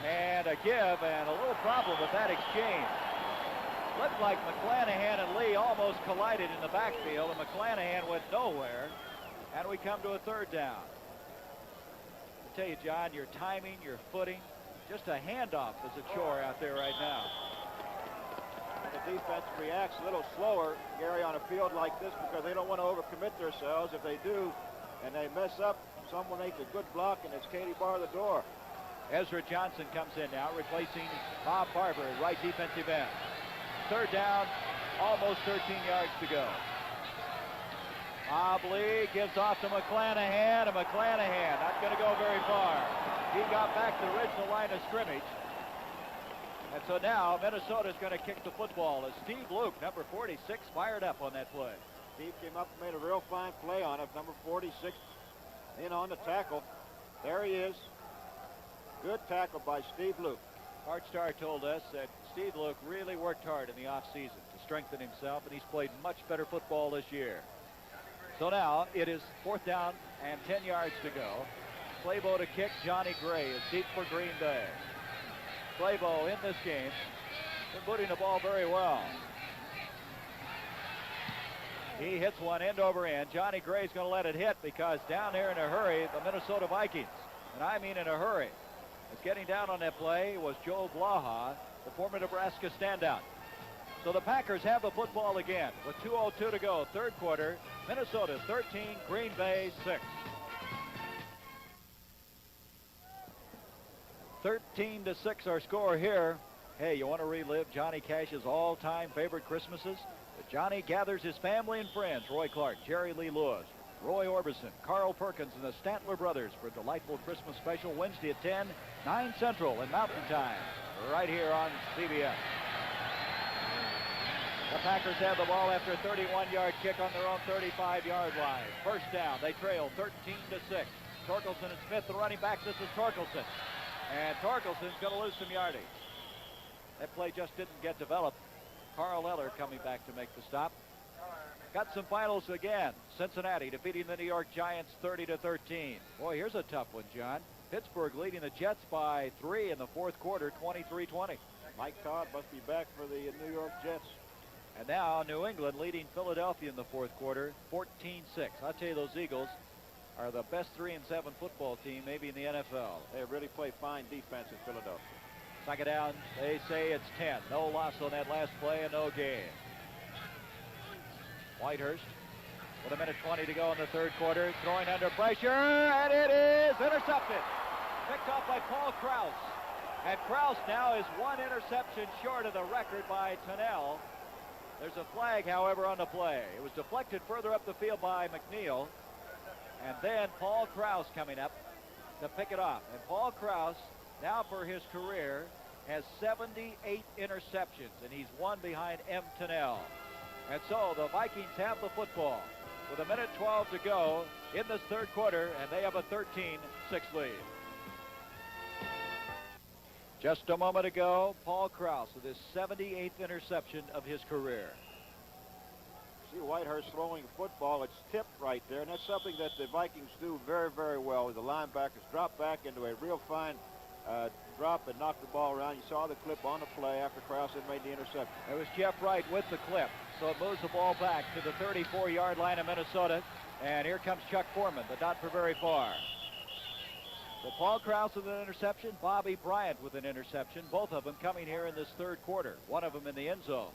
And a give, and a little problem with that exchange. Looked like McClanahan and Lee almost collided in the backfield, and McClanahan went nowhere, and we come to a 3rd down. I tell you, John, your timing, your footing, just a handoff is a chore out there right now. The defense reacts a little slower, Gary, on a field like this because they don't want to overcommit themselves. If they do, and they mess up, someone makes a good block, and it's Katie Barr the door. Ezra Johnson comes in now, replacing Bob Barber, right defensive end. 3rd down, almost 13 yards to go. Bob Lee gives off to McClanahan, and McClanahan not going to go very far. He got back to the original line of scrimmage. And And so now Minnesota's going to kick the football as Steve Luke, number 46, fired up on that play. Steve came up and made a real fine play on it. Number 46 in on the tackle. There he is. Good tackle by Steve Luke. Art Starr told us that Steve Luke really worked hard in the offseason to strengthen himself, and he's played much better football this year. So now it is 4th down and 10 yards to go. Claybo to kick. Johnny Gray is deep for Green Bay. Claybo in this game been booting the ball very well. He hits one end over end. Johnny Gray's going to let it hit because down there in a hurry, the Minnesota Vikings, and I mean in a hurry, is getting down on that play was Joe Blaha, the former Nebraska standout. So the Packers have the football again with 2:02 to go, third quarter. Minnesota 13, Green Bay 6. 13-6 our score here. Hey, you want to relive Johnny Cash's all-time favorite Christmases? But Johnny gathers his family and friends, Roy Clark, Jerry Lee Lewis, Roy Orbison, Carl Perkins, and the Stantler brothers for a delightful Christmas special Wednesday at 10, 9 Central in Mountain Time, right here on CBS. The Packers have the ball after a 31-yard kick on their own 35-yard line. First down, they trail 13-6. Torkelson and Smith, the running backs. This is Torkelson. And Torkelson's going to lose some yardage. That play just didn't get developed. Carl Eller coming back to make the stop. Got some finals again. Cincinnati defeating the New York Giants 30-13. Boy, here's a tough one, John. Pittsburgh leading the Jets by 3 in the fourth quarter, 23-20. Mike Todd must be back for the New York Jets. And now New England leading Philadelphia in the fourth quarter, 14-6. I'll tell you, those Eagles are the best 3-7 football team maybe in the NFL. They really play fine defense in Philadelphia. Second down, they say it's 10. No loss on that last play and no gain. Whitehurst with 1:20 to go in the third quarter, throwing under pressure, and it is intercepted. Picked off by Paul Krause. And Krause now is one interception short of the record by Tunnell. There's a flag, however, on the play. It was deflected further up the field by McNeil. And then Paul Krause coming up to pick it off. And Paul Krause, now for his career, has 78 interceptions, and he's one behind M. Tunnell. And so the Vikings have the football with 1:12 to go in this third quarter, and they have a 13-6 lead. Just a moment ago, Paul Krause with his 78th interception of his career. See Whitehurst throwing the football. It's tipped right there, and that's something that the Vikings do very, very well. The linebackers drop back into a real fine drop and knock the ball around. You saw the clip on the play after Krause had made the interception. It was Jeff Wright with the clip. So it moves the ball back to the 34-yard line of Minnesota. And here comes Chuck Foreman, but not for very far. So Paul Krause with an interception, Bobby Bryant with an interception, both of them coming here in this third quarter, one of them in the end zone.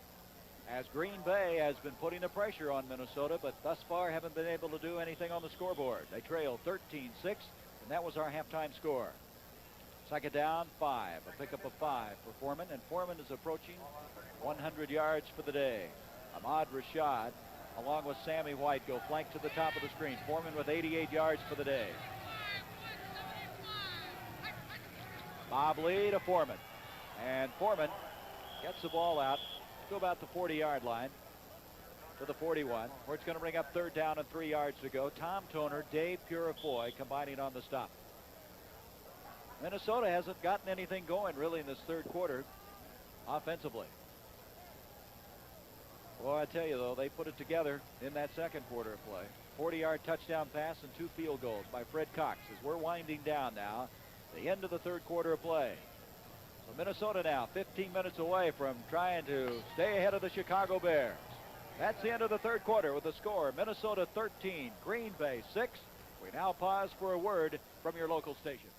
As Green Bay has been putting the pressure on Minnesota, but thus far haven't been able to do anything on the scoreboard. They trail 13-6, and that was our halftime score. Second down, 5. A pickup of 5 for Foreman, and Foreman is approaching 100 yards for the day. Ahmad Rashad, along with Sammy White, go flank to the top of the screen. Foreman with 88 yards for the day. Bob Lee to Foreman. And Foreman gets the ball out to about the 40-yard line to the 41, where it's going to bring up third down and 3 yards to go. Tom Toner, Dave Purifoy combining on the stop. Minnesota hasn't gotten anything going really in this third quarter offensively. Well, I tell you, though, they put it together in that second quarter of play. 40-yard touchdown pass and 2 field goals by Fred Cox as we're winding down now. The end of the third quarter of play. So Minnesota now 15 minutes away from trying to stay ahead of the Chicago Bears. That's the end of the third quarter with the score. Minnesota 13, Green Bay 6. We now pause for a word from your local station.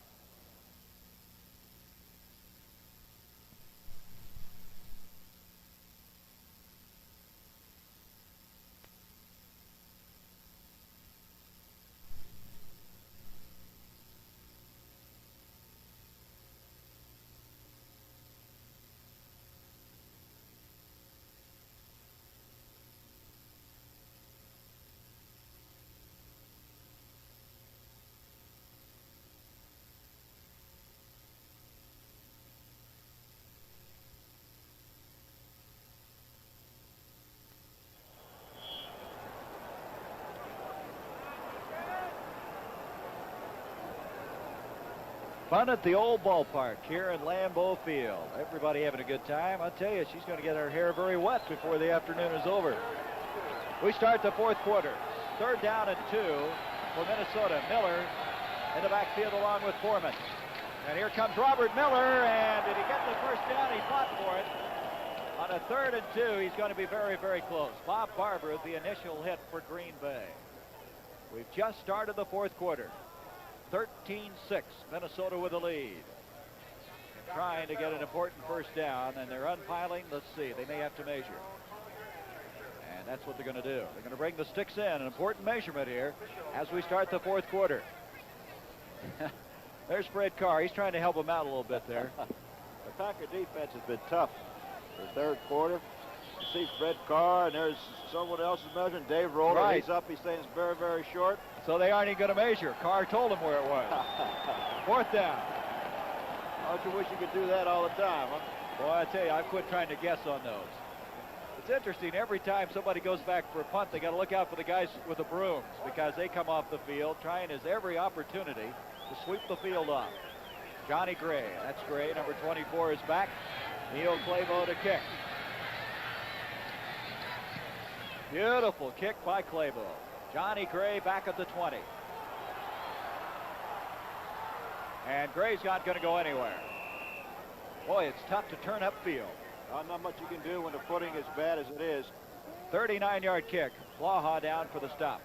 Fun at the old ballpark here in Lambeau Field. Everybody having a good time. I'll tell you, she's going to get her hair very wet before the afternoon is over. We start the fourth quarter. 3rd down and 2 for Minnesota. Miller in the backfield along with Foreman. And here comes Robert Miller, and did he get the first down? He fought for it. On a 3rd and 2, he's going to be very, very close. Bob Barber, the initial hit for Green Bay. We've just started the fourth quarter. 13-6, Minnesota with a lead. Trying to get an important first down, and they're unpiling. Let's see, they may have to measure. And that's what they're going to do. They're going to bring the sticks in, an important measurement here as we start the fourth quarter. There's Fred Carr. He's trying to help him out a little bit there. The Packer defense has been tough for the third quarter. You see Fred Carr, and there's someone else is measuring. Dave Roller. Right. He's up. He's saying it's very, very short. So they aren't even going to measure. Carr told him where it was. 4th down. Don't you wish you could do that all the time, huh? Boy, I tell you, I've quit trying to guess on those. It's interesting. Every time somebody goes back for a punt, they got to look out for the guys with the brooms because they come off the field trying his every opportunity to sweep the field off. Johnny Gray. That's Gray. Number 24 is back. Neil Clavo to kick. Beautiful kick by Clavo. Johnny Gray back at the 20. And Gray's not going to go anywhere. Boy, it's tough to turn upfield. Not much you can do when the footing is bad as it is. 39-yard kick. Blaha down for the stop.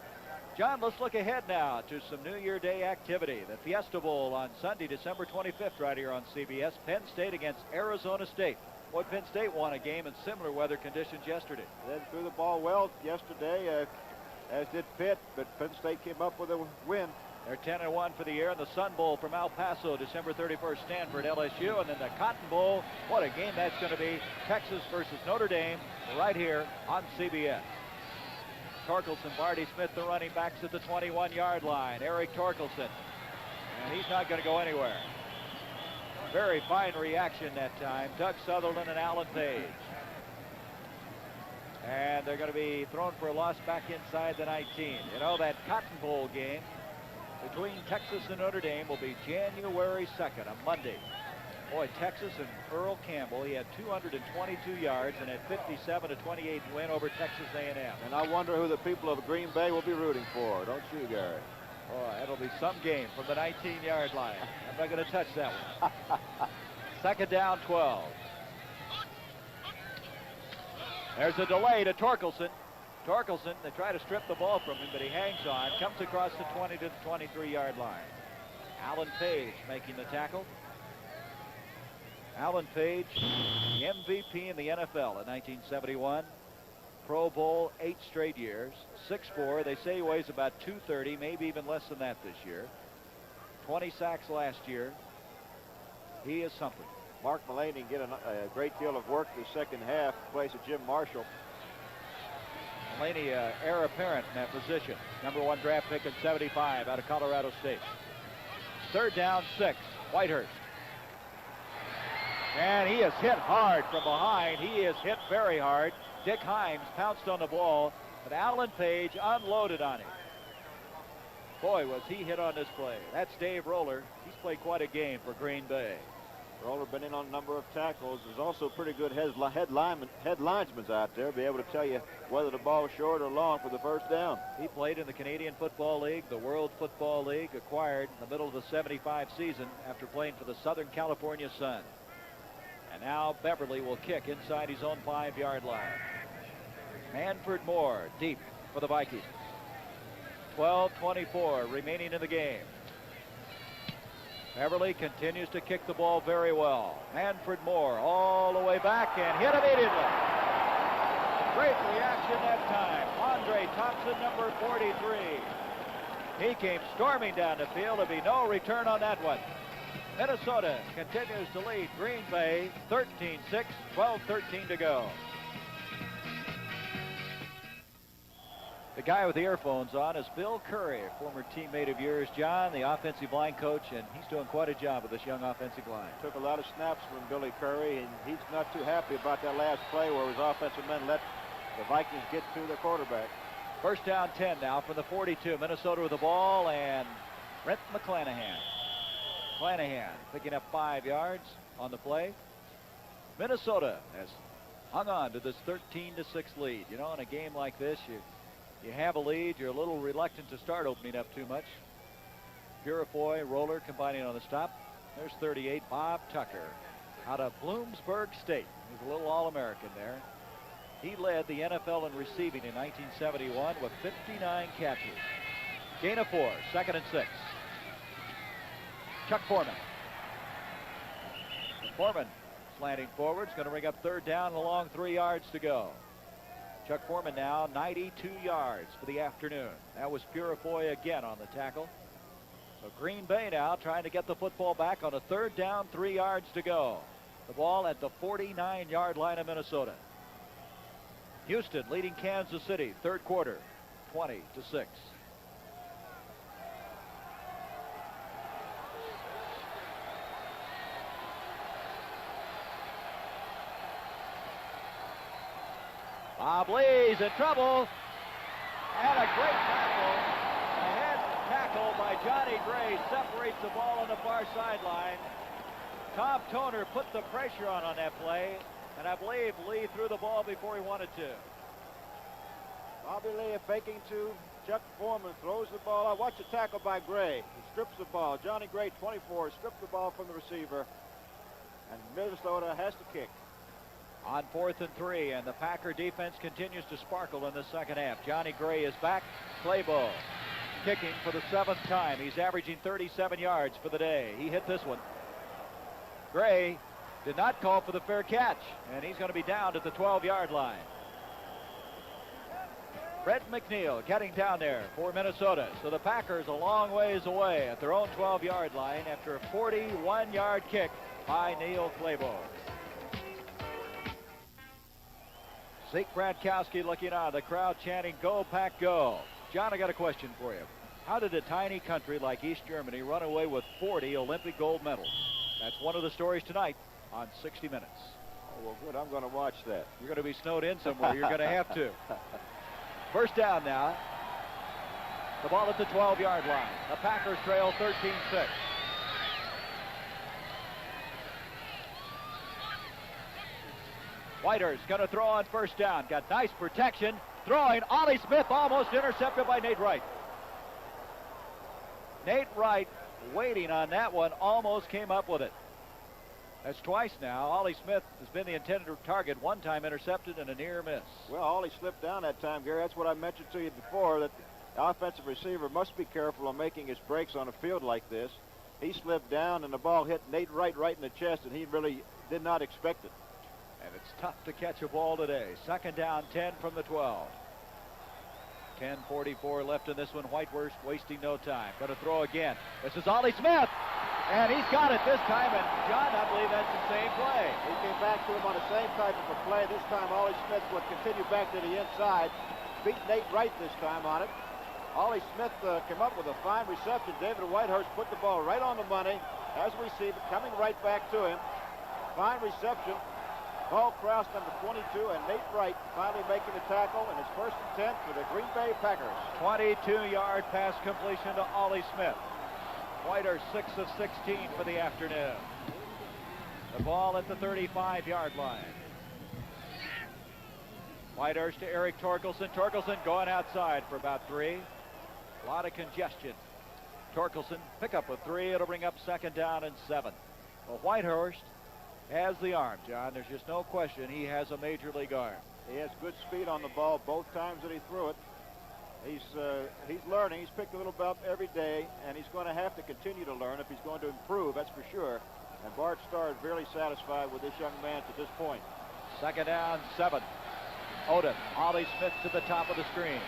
John, let's look ahead now to some New Year Day activity. The Fiesta Bowl on Sunday, December 25th, right here on CBS. Penn State against Arizona State. Boy, Penn State won a game in similar weather conditions yesterday. They threw the ball well yesterday, as did Pitt, but Penn State came up with a win. They're 10-1 for the year. And the Sun Bowl from El Paso, December 31st, Stanford, LSU. And then the Cotton Bowl. What a game that's going to be. Texas versus Notre Dame right here on CBS. Torkelson, Barty Smith, the running backs at the 21-yard line. Eric Torkelson. And he's not going to go anywhere. Very fine reaction that time. Doug Sutherland and Alan Page. And they're going to be thrown for a loss back inside the 19. You know, that Cotton Bowl game between Texas and Notre Dame will be January 2nd, a Monday. Boy, Texas and Earl Campbell, he had 222 yards and had 57-28 win over Texas A&M. And I wonder who the people of Green Bay will be rooting for, don't you, Gary? Boy, that'll be some game from the 19-yard line. I'm not going to touch that one. 2nd down, 12. There's a delay to Torkelson. Torkelson, they try to strip the ball from him, but he hangs on, comes across the 20 to the 23-yard line. Alan Page making the tackle. Alan Page, the MVP in the NFL in 1971. Pro Bowl 8 straight years. 6'4". They say he weighs about 230, maybe even less than that this year. 20 sacks last year. He is something. Mark Mullaney get a great deal of work the second half in place of Jim Marshall. Mullaney, heir apparent in that position. Number 1 draft pick in 75 out of Colorado State. 3rd down, 6. Whitehurst. And he is hit hard from behind. He is hit very hard. Dick Himes pounced on the ball, but Alan Page unloaded on him. Boy, was he hit on this play. That's Dave Roller. He's played quite a game for Green Bay. Roller been in on a number of tackles. There's also pretty good head linesmen out there, be able to tell you whether the ball is short or long for the first down. He played in the Canadian Football League, the World Football League, acquired in the middle of the 75 season after playing for the Southern California Sun. And now Beverly will kick inside his own 5-yard line. Manford Moore deep for the Vikings. 12:24 remaining in the game. Beverly continues to kick the ball very well. Manford Moore all the way back and hit immediately. Great reaction that time. Andre Thompson, number 43. He came storming down the field. There'll be no return on that one. Minnesota continues to lead Green Bay 13-6, 12:13 to go. The guy with the earphones on is Bill Curry, a former teammate of yours, John, the offensive line coach, and he's doing quite a job with this young offensive line. Took a lot of snaps from Billy Curry, and he's not too happy about that last play where his offensive men let the Vikings get to their quarterback. 1st down 10 now from the 42. Minnesota with the ball, and Brent McClanahan. Flanahan picking up 5 yards on the play. Minnesota has hung on to this 13-6 lead. You know, in a game like this, you have a lead, you're a little reluctant to start opening up too much. Purifoy, Roller combining on the stop. There's 38, Bob Tucker, out of Bloomsburg State. He's a little All-American there. He led the NFL in receiving in 1971 with 59 catches. Gain of 4, 2nd and 6. Chuck Foreman. Foreman slanting forward, is going to bring up 3rd down and a long 3 yards to go. Chuck Foreman now 92 yards for the afternoon. That was Purifoy again on the tackle. So Green Bay now trying to get the football back on a 3rd down, 3 yards to go. The ball at the 49-yard line of Minnesota. Houston leading Kansas City, 3rd quarter, 20-6. Bob Lee's in trouble. And a great tackle. A head tackle by Johnny Gray separates the ball on the far sideline. Tom Toner put the pressure on that play, and I believe Lee threw the ball before he wanted to. Bobby Lee faking to Chuck Foreman, throws the ball out. Watch the tackle by Gray. He strips the ball. Johnny Gray, 24, stripped the ball from the receiver, and Minnesota has to kick. On 4th and 3, and the Packer defense continues to sparkle in the second half. Johnny Gray is back. Claybo kicking for the 7th time. He's averaging 37 yards for the day. He hit this one. Gray did not call for the fair catch, and he's going to be down at the 12-yard line. Fred McNeil getting down there for Minnesota. So the Packers a long ways away at their own 12-yard line after a 41-yard kick by Neil Claybo. Zeke Bratkowski looking on, the crowd chanting, "Go, Pack, go." John, I got a question for you. How did a tiny country like East Germany run away with 40 Olympic gold medals? That's one of the stories tonight on 60 Minutes. Oh, well, good. I'm going to watch that. You're going to be snowed in somewhere. You're going to have to. 1st down now. The ball at the 12-yard line. The Packers trail 13-6. Whitehurst going to throw on 1st down. Got nice protection. Throwing. Ollie Smith almost intercepted by Nate Wright. Nate Wright waiting on that one. Almost came up with it. That's twice now. Ollie Smith has been the intended target. One time intercepted and a near miss. Well, Ollie slipped down that time, Gary. That's what I mentioned to you before, that the offensive receiver must be careful on making his breaks on a field like this. He slipped down and the ball hit Nate Wright right in the chest, and he really did not expect it. And it's tough to catch a ball today. 2nd down, 10 from the 12. 10:44 left in this one. Whitehurst wasting no time. Going to throw again. This is Ollie Smith. And he's got it this time. And John, I believe that's the same play. He came back to him on the same type of a play. This time Ollie Smith would continue back to the inside. Beat Nate Wright this time on it. Ollie Smith came up with a fine reception. David Whitehurst put the ball right on the money. As we see it coming right back to him. Fine reception. Ball crossed number 22, and Nate Wright finally making the tackle, and his 1st and 10 for the Green Bay Packers. 22-yard pass completion to Ollie Smith. Whitehurst 6 of 16 for the afternoon. The ball at the 35-yard line. Whitehurst to Eric Torkelson. Torkelson going outside for about 3. A lot of congestion. Torkelson pick up a 3. It'll bring up 2nd down and 7. Well, Whitehurst has the arm, John. There's just no question he has a major league arm. He has good speed on the ball both times that he threw it. He's learning. He's picked a little bit up every day, and he's going to have to continue to learn if he's going to improve, that's for sure. And Bart Starr is really satisfied with this young man to this point. 2nd down, 7. Odom, Ollie Smith to the top of the screen.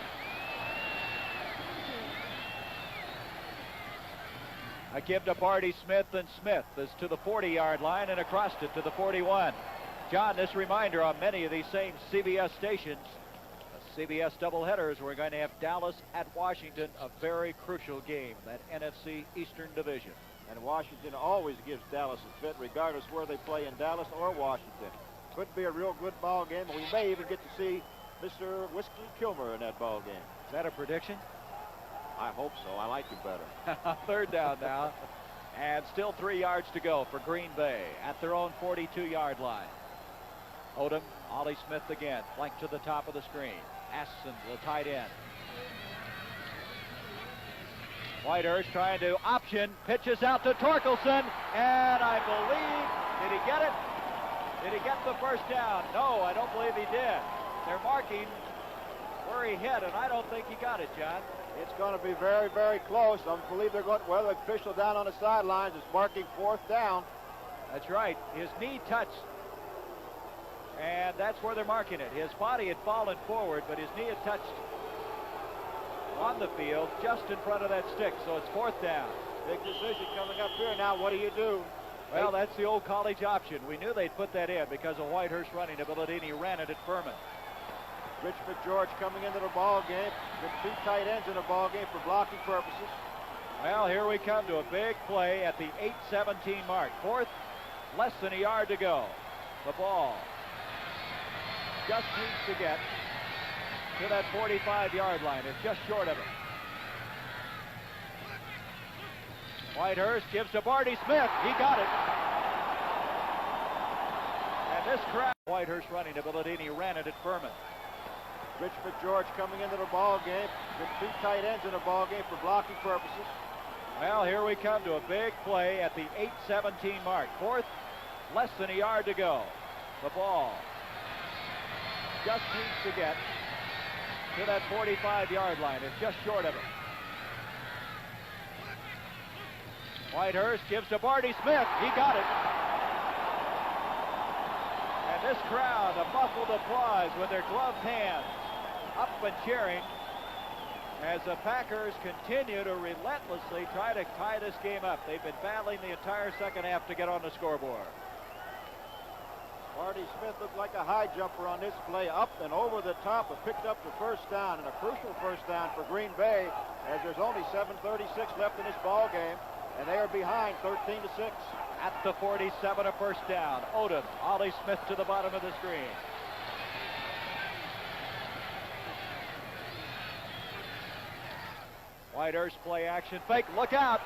A give to Barty Smith, and Smith is to the 40-yard line and across it to the 41. John, this reminder on many of these same CBS stations, CBS doubleheaders, we're going to have Dallas at Washington, a very crucial game, that NFC Eastern Division. And Washington always gives Dallas a fit, regardless where they play in Dallas or Washington. Could be a real good ball game. We may even get to see Mr. Whiskey Kilmer in that ball game. Is that a prediction? I hope so. I like you better. 3rd down now. And still 3 yards to go for Green Bay at their own 42-yard line. Odom, Ollie Smith again, flank to the top of the screen. Asson, the tight end. Whitehurst trying to option, pitches out to Torkelson, and I believe, did he get it? Did he get the first down? No, I don't believe he did. They're marking where he hit, and I don't think he got it, John. It's going to be very, very close. I believe they're going, well, the official down on the sidelines is marking 4th down. That's right. His knee touched, and that's where they're marking it. His body had fallen forward, but his knee had touched on the field just in front of that stick, so it's 4th down. Big decision coming up here now. What do you do? Well, that's the old college option. We knew they'd put that in because of Whitehurst's running ability, and he ran it at Furman. Rich McGeorge coming into the ball game with 2 tight ends in the ball game for blocking purposes. Well, here we come to a big play at the 8:17 mark. 4th, less than a yard to go. The ball just needs to get to that 45-yard line. It's just short of it. Whitehurst gives to Barty Smith. He got it. And this crowd, Whitehurst running ability, and he ran it at Furman. Rich McGeorge coming into the ball game with 2 tight ends in the ball game for blocking purposes. Well, here we come to a big play at the 8:17 mark. 4th, less than a yard to go. The ball just needs to get to that 45-yard line. It's just short of it. Whitehurst gives to Barty Smith. He got it. And this crowd, a muffled applause with their gloved hands up and cheering as the Packers continue to relentlessly try to tie this game up. They've been battling the entire second half to get on the scoreboard. Barty Smith looked like a high jumper on this play, up and over the top, and picked up the first down, and a crucial first down for Green Bay, as there's only 7:36 left in this ball game, and they are behind 13-6. At the 47, a first down. Odom, Ollie Smith to the bottom of the screen. Whitehurst play action fake. Look out.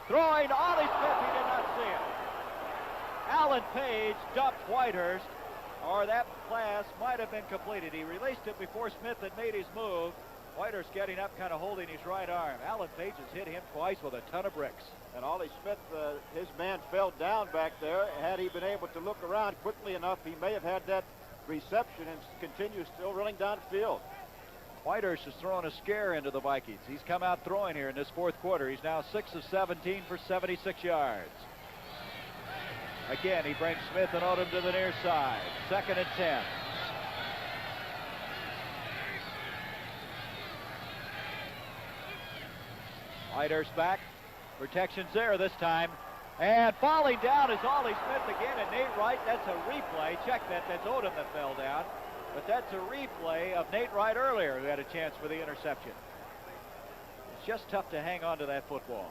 Throwing to Ollie Smith. He did not see it. Alan Page dumped Whitehurst, or that pass might have been completed. He released it before Smith had made his move. Whitehurst getting up, kind of holding his right arm. Alan Page has hit him twice with a ton of bricks. And Ollie Smith, his man fell down back there. Had he been able to look around quickly enough, he may have had that reception and continues still running downfield. Whitehurst is throwing a scare into the Vikings. He's come out throwing here in this 4th quarter. He's now 6 of 17 for 76 yards. Again, he brings Smith and Odom to the near side. 2nd and 10. Whitehurst back. Protection's there this time. And falling down is Ollie Smith again, and Nate Wright. That's a replay. Check that. That's Odom that fell down. But that's a replay of Nate Wright earlier who had a chance for the interception. It's just tough to hang on to that football.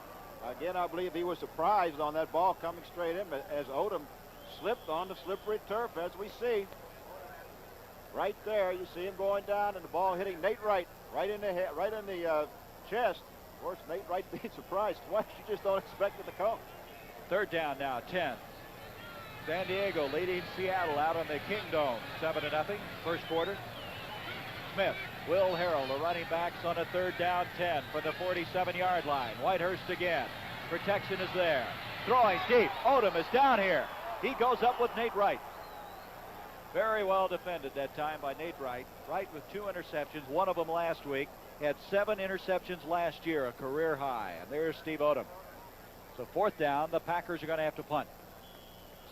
Again, I believe he was surprised on that ball coming straight in as Odom slipped on the slippery turf, as we see. Right there, you see him going down, and the ball hitting Nate Wright right in the head, right in the chest. Of course, Nate Wright being surprised twice. You just don't expect it to come. 3rd down now, 10. San Diego leading Seattle out on the Kingdome, 7-0, first quarter. Smith, Will Harrell, the running backs on a 3rd down, 10 for the 47-yard line. Whitehurst again. Protection is there. Throwing deep. Odom is down here. He goes up with Nate Wright. Very well defended that time by Nate Wright. Wright with 2 interceptions, one of them last week. Had 7 interceptions last year, a career high. And there's Steve Odom. So 4th down, the Packers are going to have to punt.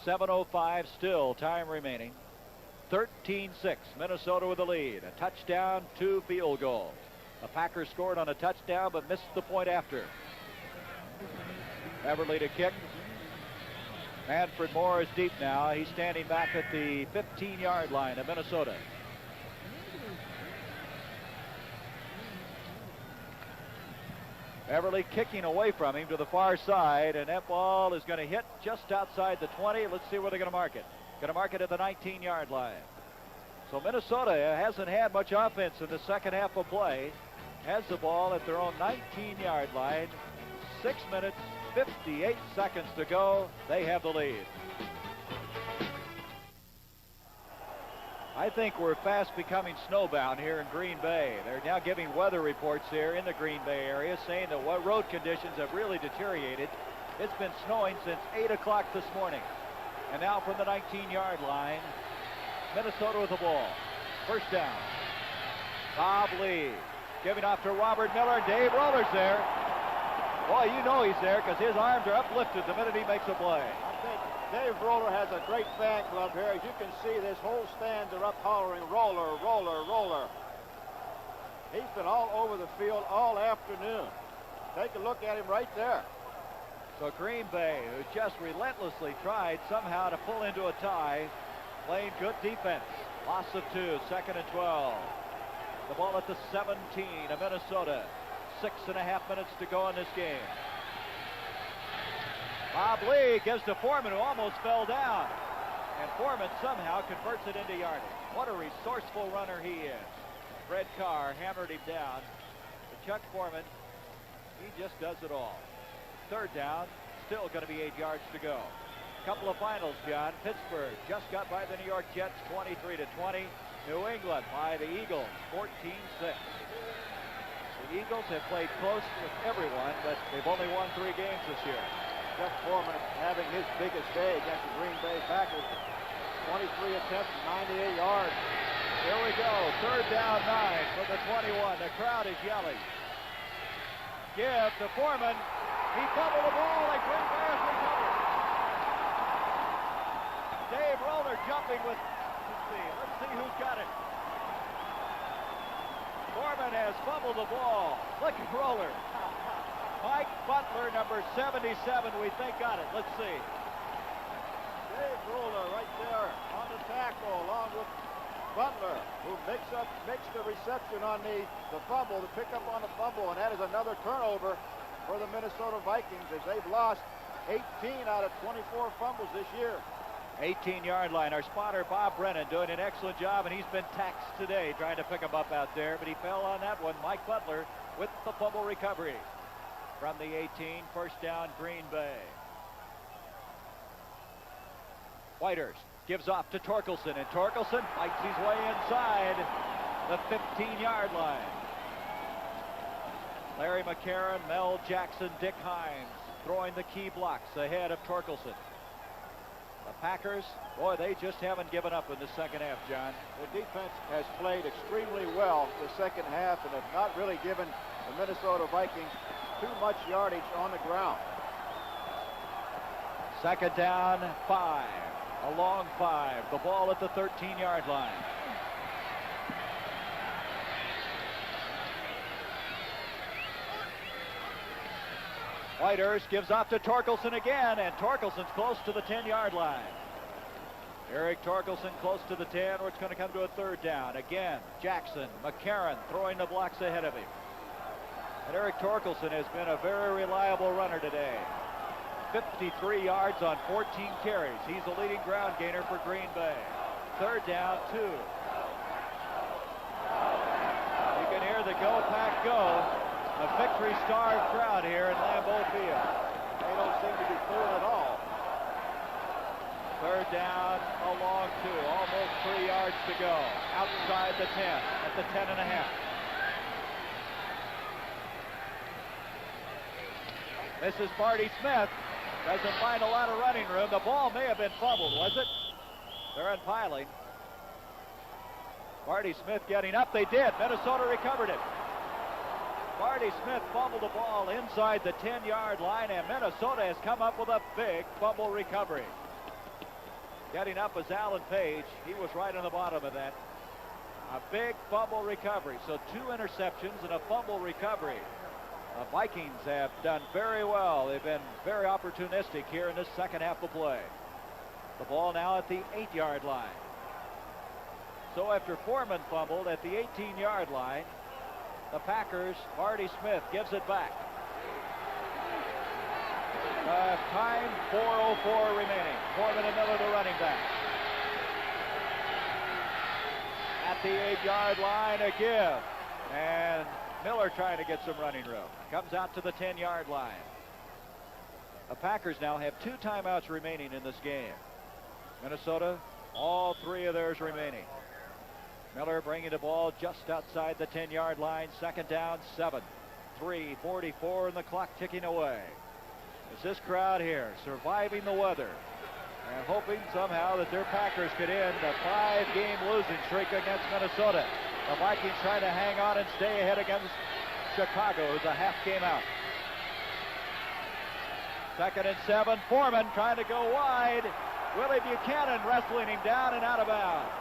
7:05 still, time remaining. 13-6, Minnesota with the lead. A touchdown, 2 field goals. The Packers scored on a touchdown but missed the point after. Everly to kick. Manfred Moore is deep now. He's standing back at the 15-yard line of Minnesota. Everly kicking away from him to the far side, and that ball is going to hit just outside the 20. Let's see where they're going to mark it. Going to mark it at the 19-yard line. So Minnesota hasn't had much offense in the second half of play. Has the ball at their own 19-yard line. 6 minutes 58 seconds to go. They have the lead. I think we're fast becoming snowbound here in Green Bay. They're now giving weather reports here in the Green Bay area saying that what road conditions have really deteriorated. It's been snowing since 8 o'clock this morning. And now from the 19-yard line, Minnesota with the ball. First down. Bob Lee giving off to Robert Miller. Dave Roller's there. Boy, you know he's there because his arms are uplifted the minute he makes a play. I think Dave Roller has a great fan club here. As you can see, this whole stands are up hollering, Roller, Roller, Roller. He's been all over the field all afternoon. Take a look at him right there. So Green Bay, who just relentlessly tried somehow to pull into a tie, playing good defense. Loss of 2, second and 12. The ball at the 17 of Minnesota. 6.5 minutes to go in this game. Bob Lee gives to Foreman, who almost fell down. And Foreman somehow converts it into yardage. What a resourceful runner he is. Fred Carr hammered him down. But Chuck Foreman, he just does it all. Third down, still going to be 8 yards to go. Couple of finals, John. Pittsburgh just got by the New York Jets 23-20. New England by the Eagles 14-6. The Eagles have played close with everyone, but they've only won 3 games this year. Jeff Foreman having his biggest day against the Green Bay Packers. 23 attempts, 98 yards. Here we go. Third down, 9 from the 21. The crowd is yelling. Give to Foreman. He fumbled the ball and Green Bay has recovered. Dave Roller jumping with, let's see who's got it. Foreman has fumbled the ball. Look at Roller. Mike Butler, number 77, we think got it. Let's see. Dave Roller right there on the tackle along with Butler, who makes the reception on the fumble, the pickup on the fumble, and that is another turnover for the Minnesota Vikings as they've lost 18 out of 24 fumbles this year. 18-yard line. Our spotter, Bob Brennan, doing an excellent job, and he's been taxed today trying to pick him up out there, but he fell on that one. Mike Butler with the fumble recovery. From the 18, first down, Green Bay. Whitehurst gives off to Torkelson, and Torkelson fights his way inside the 15-yard line. Larry McCarron, Mel Jackson, Dick Hines throwing the key blocks ahead of Torkelson. The Packers, boy, they just haven't given up in the second half, John. The defense has played extremely well the second half and have not really given the Minnesota Vikings too much yardage on the ground. Second down, 5. A long 5. The ball at the 13-yard line. Whitehurst gives off to Torkelson again, and Torkelson's close to the 10-yard line. Eric Torkelson close to the 10, where it's going to come to a third down. Again, Jackson, McCarron throwing the blocks ahead of him. And Eric Torkelson has been a very reliable runner today. 53 yards on 14 carries. He's the leading ground gainer for Green Bay. Third down, 2. You can hear the Go Pack Go. A victory-starved crowd here in Lambeau Field. They don't seem to be full at all. Third down, a long 2. Almost 3 yards to go. Outside the 10, at the 10.5. This is Marty Smith. Doesn't find a lot of running room. The ball may have been fumbled, was it? They're unpiling. Marty Smith getting up. They did. Minnesota recovered it. Marty Smith fumbled the ball inside the 10-yard line, and Minnesota has come up with a big fumble recovery. Getting up was Alan Page. He was right on the bottom of that. A big fumble recovery. So 2 interceptions and a fumble recovery. The Vikings have done very well. They've been very opportunistic here in this second half of play. The ball now at the 8-yard line. So after Foreman fumbled at the 18-yard line, the Packers, Marty Smith gives it back. Time, 4:04 remaining. Foreman and Miller, the running back. At the 8-yard line, a give. And Miller trying to get some running room. Comes out to the 10-yard line. The Packers now have 2 timeouts remaining in this game. Minnesota, all 3 of theirs remaining. Miller bringing the ball just outside the 10-yard line. Second down, 7. 3:44 and the clock ticking away. It's this crowd here surviving the weather and hoping somehow that their Packers could end a 5-game losing streak against Minnesota. The Vikings trying to hang on and stay ahead against Chicago, who's a half game out. Second and 7. Foreman trying to go wide. Willie Buchanan wrestling him down and out of bounds.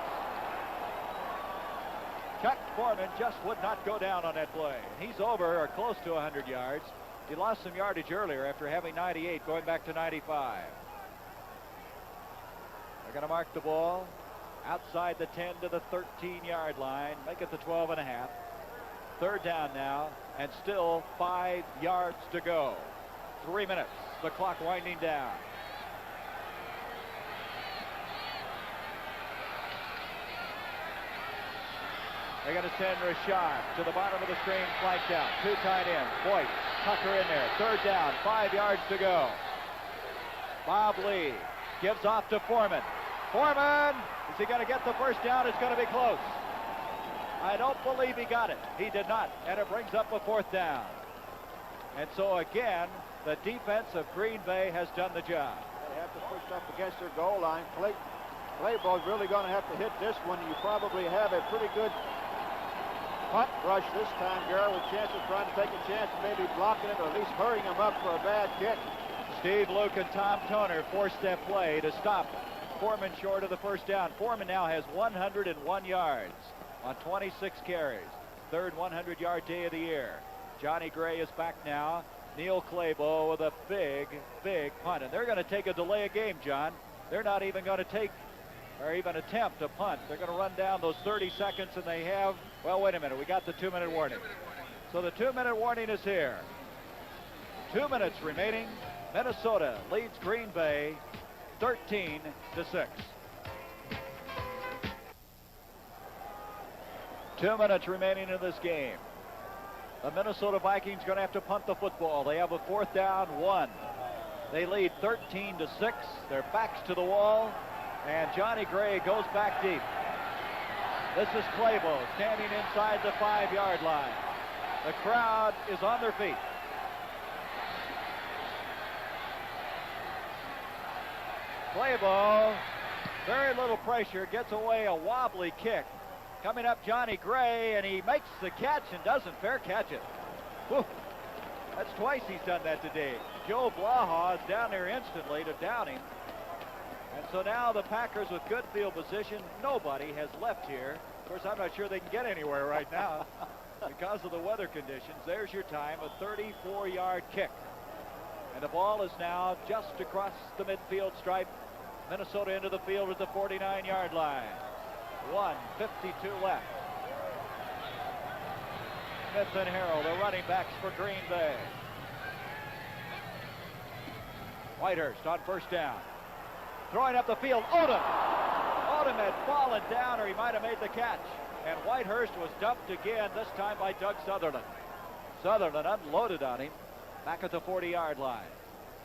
Chuck Foreman just would not go down on that play. He's over or close to 100 yards. He lost some yardage earlier after having 98, going back to 95. They're going to mark the ball outside the 10 to the 13-yard line, make it the 12 and a half. Third down now, and still 5 yards to go. 3 minutes, the clock winding down. They're going to send Rashad to the bottom of the screen, flanked out. 2 tight ends. Boyd, Tucker in there. Third down, 5 yards to go. Bob Lee gives off to Foreman. Foreman, is he going to get the first down? It's going to be close. I don't believe he got it. He did not, and it brings up a 4th down. And so again, the defense of Green Bay has done the job. They have to push up against their goal line. Clayball's really going to have to hit this one. You probably have a pretty good punt rush this time, Garrett, with chances trying to take a chance and maybe blocking it or at least hurrying him up for a bad kick. Steve Luke and Tom Toner forced that play to stop Foreman short of the first down. Foreman now has 101 yards on 26 carries. Third 100-yard day of the year. Johnny Gray is back now. Neil Clayball with a big, big punt. And they're going to take a delay of game, John. They're not even going to take or even attempt a punt. They're going to run down those 30 seconds, and they have, well, wait a minute. We got the 2-minute warning. So the 2-minute warning is here. 2 minutes remaining. Minnesota leads Green Bay 13-6. Two minutes remaining in this game. The Minnesota Vikings going to have to punt the football. They have a 4th down, 1. They lead 13-6. Their backs to the wall, and Johnny Gray goes back deep. This is Clayball standing inside the 5-yard line. The crowd is on their feet. Clayball, very little pressure, gets away a wobbly kick. Coming up, Johnny Gray, and he makes the catch and doesn't fair catch it. Whew. That's twice he's done that today. Joe Blaha is down there instantly to down him. And so now the Packers with good field position. Nobody has left here. Of course, I'm not sure they can get anywhere right now because of the weather conditions. There's your time, a 34-yard kick. And the ball is now just across the midfield stripe. Minnesota into the field at the 49-yard line. 1:52 left. Smith and Harrell, the running backs for Green Bay. Whitehurst on first down. Throwing up the field, Odom. Odom had fallen down, or he might have made the catch. And Whitehurst was dumped again, this time by Doug Sutherland. Sutherland unloaded on him back at the 40-yard line.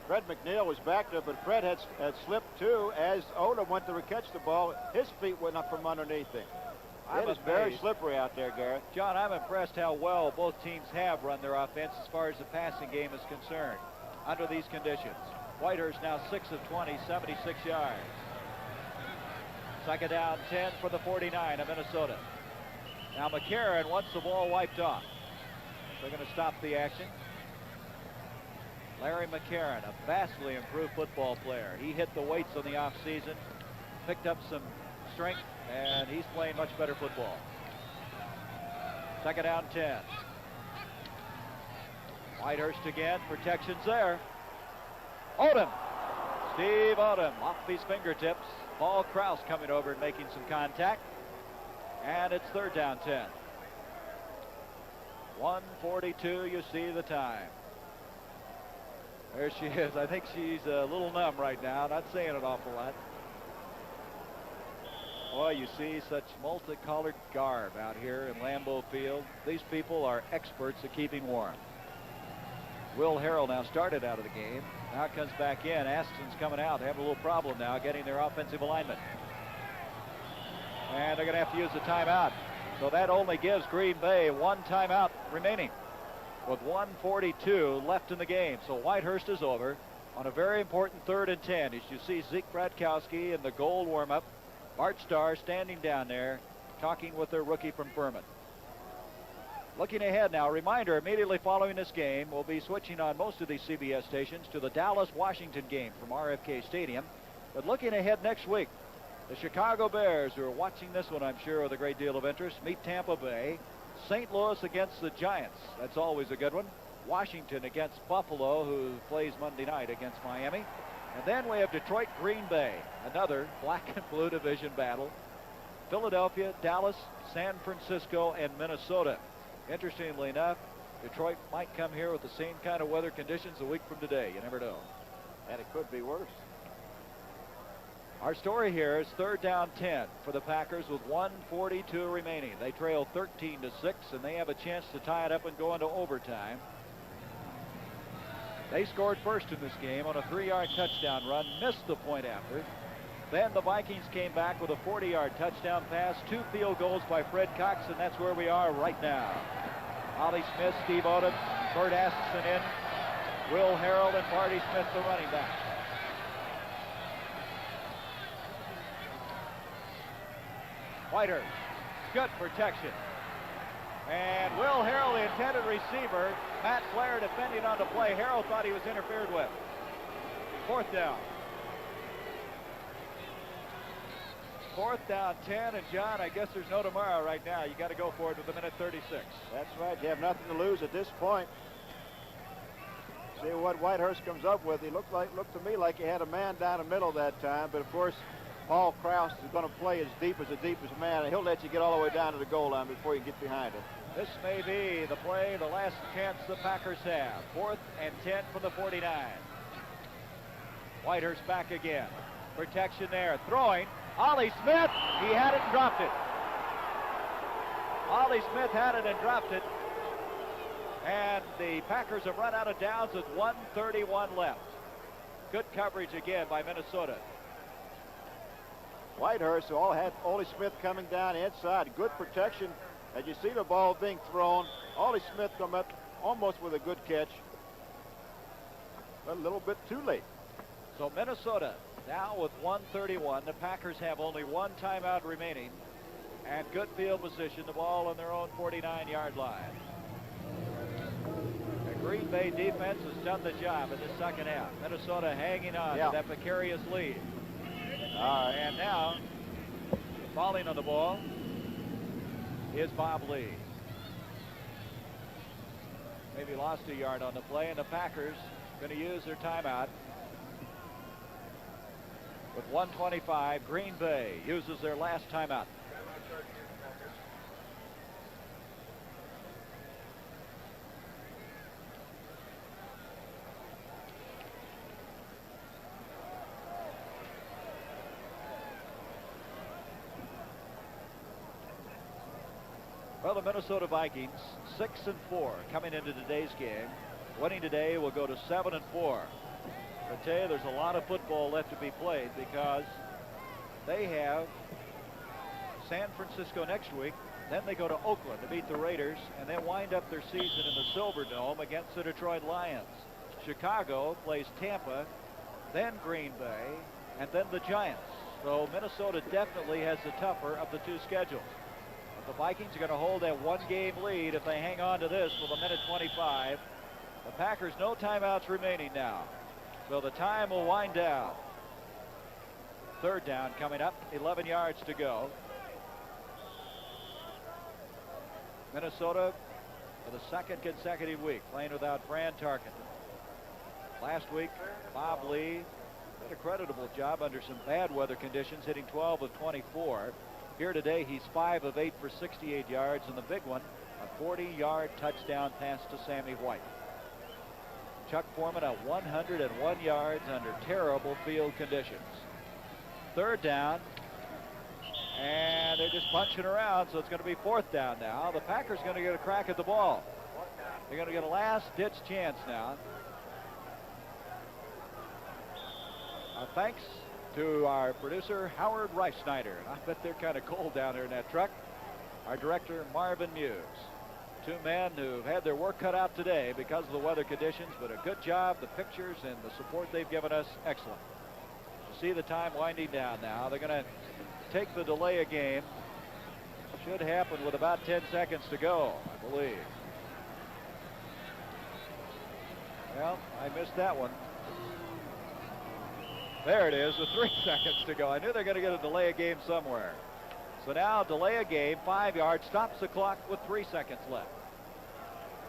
Fred McNeil was back there, but Fred had slipped too as Odom went to catch the ball. His feet went up from underneath him. It is very slippery out there, Garrett. John, I'm impressed how well both teams have run their offense as far as the passing game is concerned under these conditions. Whitehurst now 6 of 20, 76 yards. Second down, 10 for the 49 of Minnesota. Now McCarron wants the ball wiped off. They're going to stop the action. Larry McCarron, a vastly improved football player. He hit the weights on the offseason, picked up some strength, and he's playing much better football. Second down, 10. Whitehurst again, protection's there. Odom, Steve Odom off his fingertips. Paul Krause coming over and making some contact. And it's third down, 10. 1:42, you see the time. There she is. I think she's a little numb right now, not saying an awful lot. Boy, you see such multicolored garb out here in Lambeau Field. These people are experts at keeping warm. Will Harrell now started out of the game. Now it comes back in. Aston's coming out. They have a little problem now getting their offensive alignment. And they're going to have to use the timeout. So that only gives Green Bay one timeout remaining with 1:42 left in the game. So Whitehurst is over on a very important 3rd and 10. As you see Zeke Bratkowski in the goal warm-up. Bart Starr standing down there talking with their rookie from Furman. Looking ahead now, a reminder, immediately following this game, we'll be switching on most of these CBS stations to the Dallas-Washington game from RFK Stadium. But looking ahead next week, the Chicago Bears, who are watching this one, I'm sure, with a great deal of interest, meet Tampa Bay. St. Louis against the Giants. That's always a good one. Washington against Buffalo, who plays Monday night against Miami. And then we have Detroit, Green Bay, another black and blue division battle. Philadelphia, Dallas, San Francisco, and Minnesota. Interestingly enough, Detroit might come here with the same kind of weather conditions a week from today. You never know. And it could be worse. Our story here is 3rd down 10 for the Packers with 1:42 remaining. They trail 13-6, and they have a chance to tie it up and go into overtime. They scored first in this game on a 3-yard touchdown run, missed the point after. Then the Vikings came back with a 40-yard touchdown pass, 2 field goals by Fred Cox, and that's where we are right now. Ollie Smith, Steve Odom, Bert Askeson in, Will Harrell, and Marty Smith, the running back. Whitehurst, good protection. And Will Harrell, the intended receiver. Matt Blair defending on the play. Harrell thought he was interfered with. 4th down. 4th down 10, and John, I guess there's no tomorrow right now. You got to go for it with 1:36. That's right. You have nothing to lose at this point. See what Whitehurst comes up with. He looked to me like he had a man down the middle that time, but of course, Paul Krause is going to play as deep as the deepest man, and he'll let you get all the way down to the goal line before you get behind him. This may be the play, the last chance the Packers have. 4th and 10 from the 49. Whitehurst back again. Protection there. Throwing. Ollie Smith. He had it and dropped it. Ollie Smith had it and dropped it. And the Packers have run out of downs with 1:31 left. Good coverage again by Minnesota. Whitehurst all had Ollie Smith coming down inside. Good protection. As you see the ball being thrown, Ollie Smith come up almost with a good catch. But a little bit too late. So Minnesota now with 1:31. The Packers have only one timeout remaining. And good field position. The ball on their own 49-yard line. The Green Bay defense has done the job in the second half. Minnesota hanging on to that precarious lead. And now, falling on the ball is Bob Lee. Maybe lost a yard on the play, and the Packers going to use their timeout. With 1:25, Green Bay uses their last timeout. Well, the Minnesota Vikings, 6-4 coming into today's game. Winning today will go to 7-4. I tell you, there's a lot of football left to be played because they have San Francisco next week. Then they go to Oakland to beat the Raiders and then wind up their season in the Silverdome against the Detroit Lions. Chicago plays Tampa, then Green Bay, and then the Giants. So Minnesota definitely has the tougher of the two schedules. The Vikings are going to hold that one-game lead if they hang on to this with 1:25. The Packers, no timeouts remaining now. So the time will wind down. 3rd down coming up, 11 yards to go. Minnesota for the 2nd consecutive week playing without Fran Tarkenton. Last week, Bob Lee did a creditable job under some bad weather conditions, hitting 12 of 24. Here today, he's 5 of 8 for 68 yards, and the big one, a 40-yard touchdown pass to Sammy White. Chuck Foreman at 101 yards under terrible field conditions. 3rd down, and they're just punching around, so it's going to be 4th down now. The Packers going to get a crack at the ball. They're going to get a last-ditch chance now. Thanks to our producer, Howard Reifsnyder. I bet they're kind of cold down there in that truck. Our director, Marvin Muse. Two men who've had their work cut out today because of the weather conditions, but a good job. The pictures and the support they've given us, excellent. You see the time winding down now. They're going to take the delay a game. Should happen with about 10 seconds to go, I believe. Well, I missed that one. There it is, with 3 seconds to go. I knew they're going to get a delay a game somewhere. So now delay a game, 5 yards, stops the clock with 3 seconds left.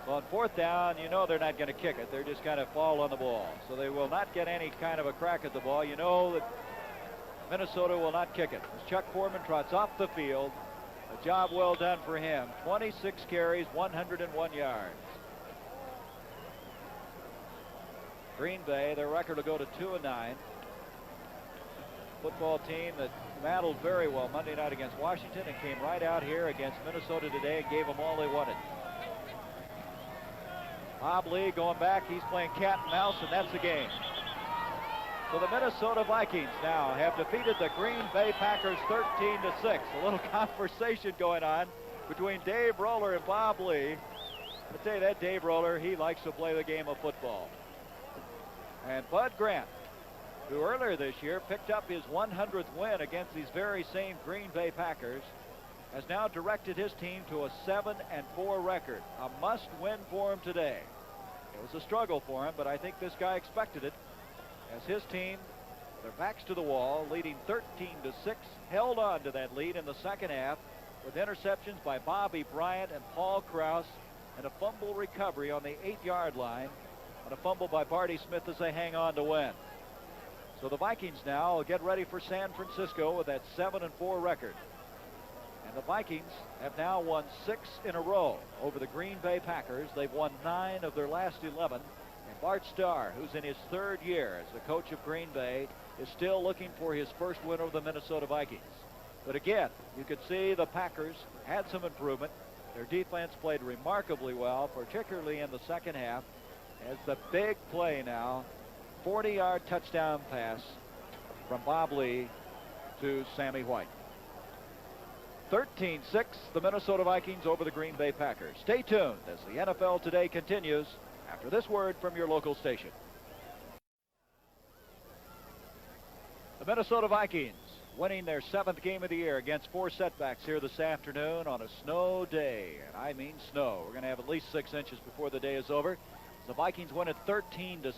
So on fourth down, you know they're not going to kick it. They're just kind of fall on the ball. So they will not get any kind of a crack at the ball. You know that Minnesota will not kick it. As Chuck Foreman trots off the field, a job well done for him. 26 carries, 101 yards. Green Bay, their record will go to 2-9. Football team that battled very well Monday night against Washington and came right out here against Minnesota today and gave them all they wanted. Bob Lee going back. He's playing cat and mouse, and that's the game. So the Minnesota Vikings now have defeated the Green Bay Packers 13-6. A little conversation going on between Dave Roller and Bob Lee. I tell you that Dave Roller, he likes to play the game of football. And Bud Grant, who earlier this year picked up his 100th win against these very same Green Bay Packers, has now directed his team to a 7-4 record. A must-win for him today. It was a struggle for him, but I think this guy expected it, as his team, their backs to the wall, leading 13-6, held on to that lead in the second half with interceptions by Bobby Bryant and Paul Krause and a fumble recovery on the 8-yard line and a fumble by Barty Smith as they hang on to win. So the Vikings now will get ready for San Francisco with that 7-4 record. And the Vikings have now won 6 in a row over the Green Bay Packers. They've won 9 of their last 11. And Bart Starr, who's in his 3rd year as the coach of Green Bay, is still looking for his first win over the Minnesota Vikings. But again, you could see the Packers had some improvement. Their defense played remarkably well, particularly in the second half, as the big play now, 40-yard touchdown pass from Bob Lee to Sammy White. 13-6, the Minnesota Vikings over the Green Bay Packers. Stay tuned as the NFL Today continues after this word from your local station. The Minnesota Vikings winning their 7th game of the year against 4 setbacks here this afternoon on a snow day. And I mean snow. We're going to have at least 6 inches before the day is over. The Vikings win it 13-6.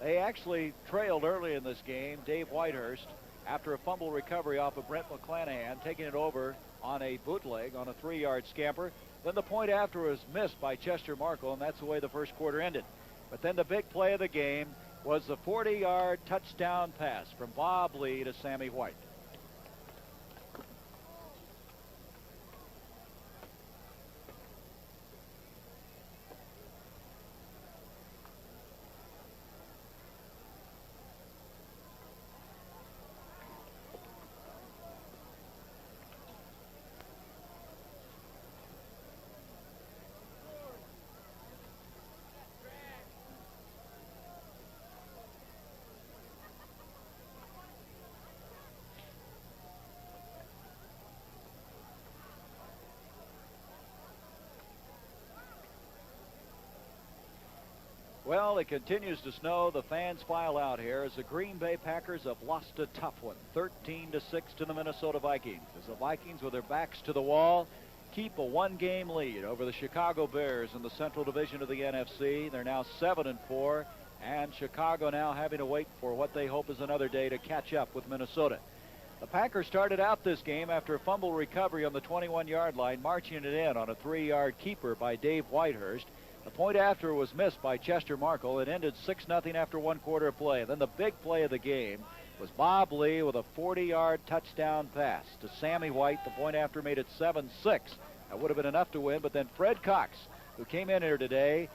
They actually trailed early in this game. Dave Whitehurst, after a fumble recovery off of Brent McClanahan, taking it over on a bootleg on a 3-yard scamper. Then the point after was missed by Chester Markle, and that's the way the first quarter ended. But then the big play of the game was the 40-yard touchdown pass from Bob Lee to Sammy White. Well, it continues to snow. The fans file out here as the Green Bay Packers have lost a tough one, 13-6 to the Minnesota Vikings. As the Vikings, with their backs to the wall, keep a 1-game lead over the Chicago Bears in the Central Division of the NFC. They're now 7-4, and Chicago now having to wait for what they hope is another day to catch up with Minnesota. The Packers started out this game after a fumble recovery on the 21-yard line, marching it in on a 3-yard keeper by Dave Whitehurst. The point after was missed by Chester Markle. It ended 6-0 after 1 quarter of play. Then the big play of the game was Bob Lee with a 40-yard touchdown pass to Sammy White. The point after made it 7-6. That would have been enough to win, but then Fred Cox, who came in here today,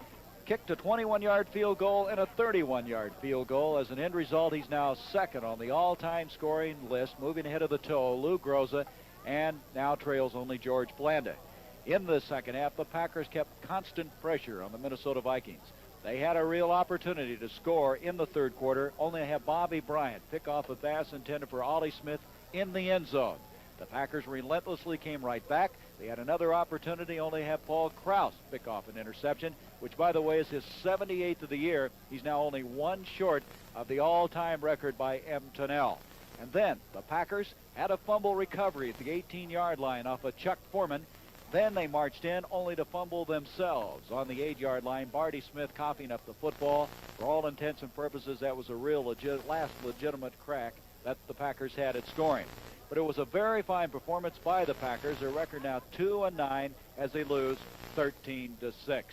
kicked a 21-yard field goal and a 31-yard field goal. As an end result, he's now second on the all-time scoring list, moving ahead of the toe, Lou Groza, and now trails only George Blanda. In the second half, the Packers kept constant pressure on the Minnesota Vikings. They had a real opportunity to score in the third quarter, only to have Bobby Bryant pick off a pass intended for Ollie Smith in the end zone. The Packers relentlessly came right back. They had another opportunity, only to have Paul Krause pick off an interception, which, by the way, is his 78th of the year. He's now only one short of the all-time record by M. Tunnell. And then the Packers had a fumble recovery at the 18-yard line off of Chuck Foreman. Then they marched in only to fumble themselves on the 8-yard line. Barty Smith coughing up the football. For all intents and purposes, that was a real last legitimate crack that the Packers had at scoring. But it was a very fine performance by the Packers. Their record now 2-9 as they lose 13-6.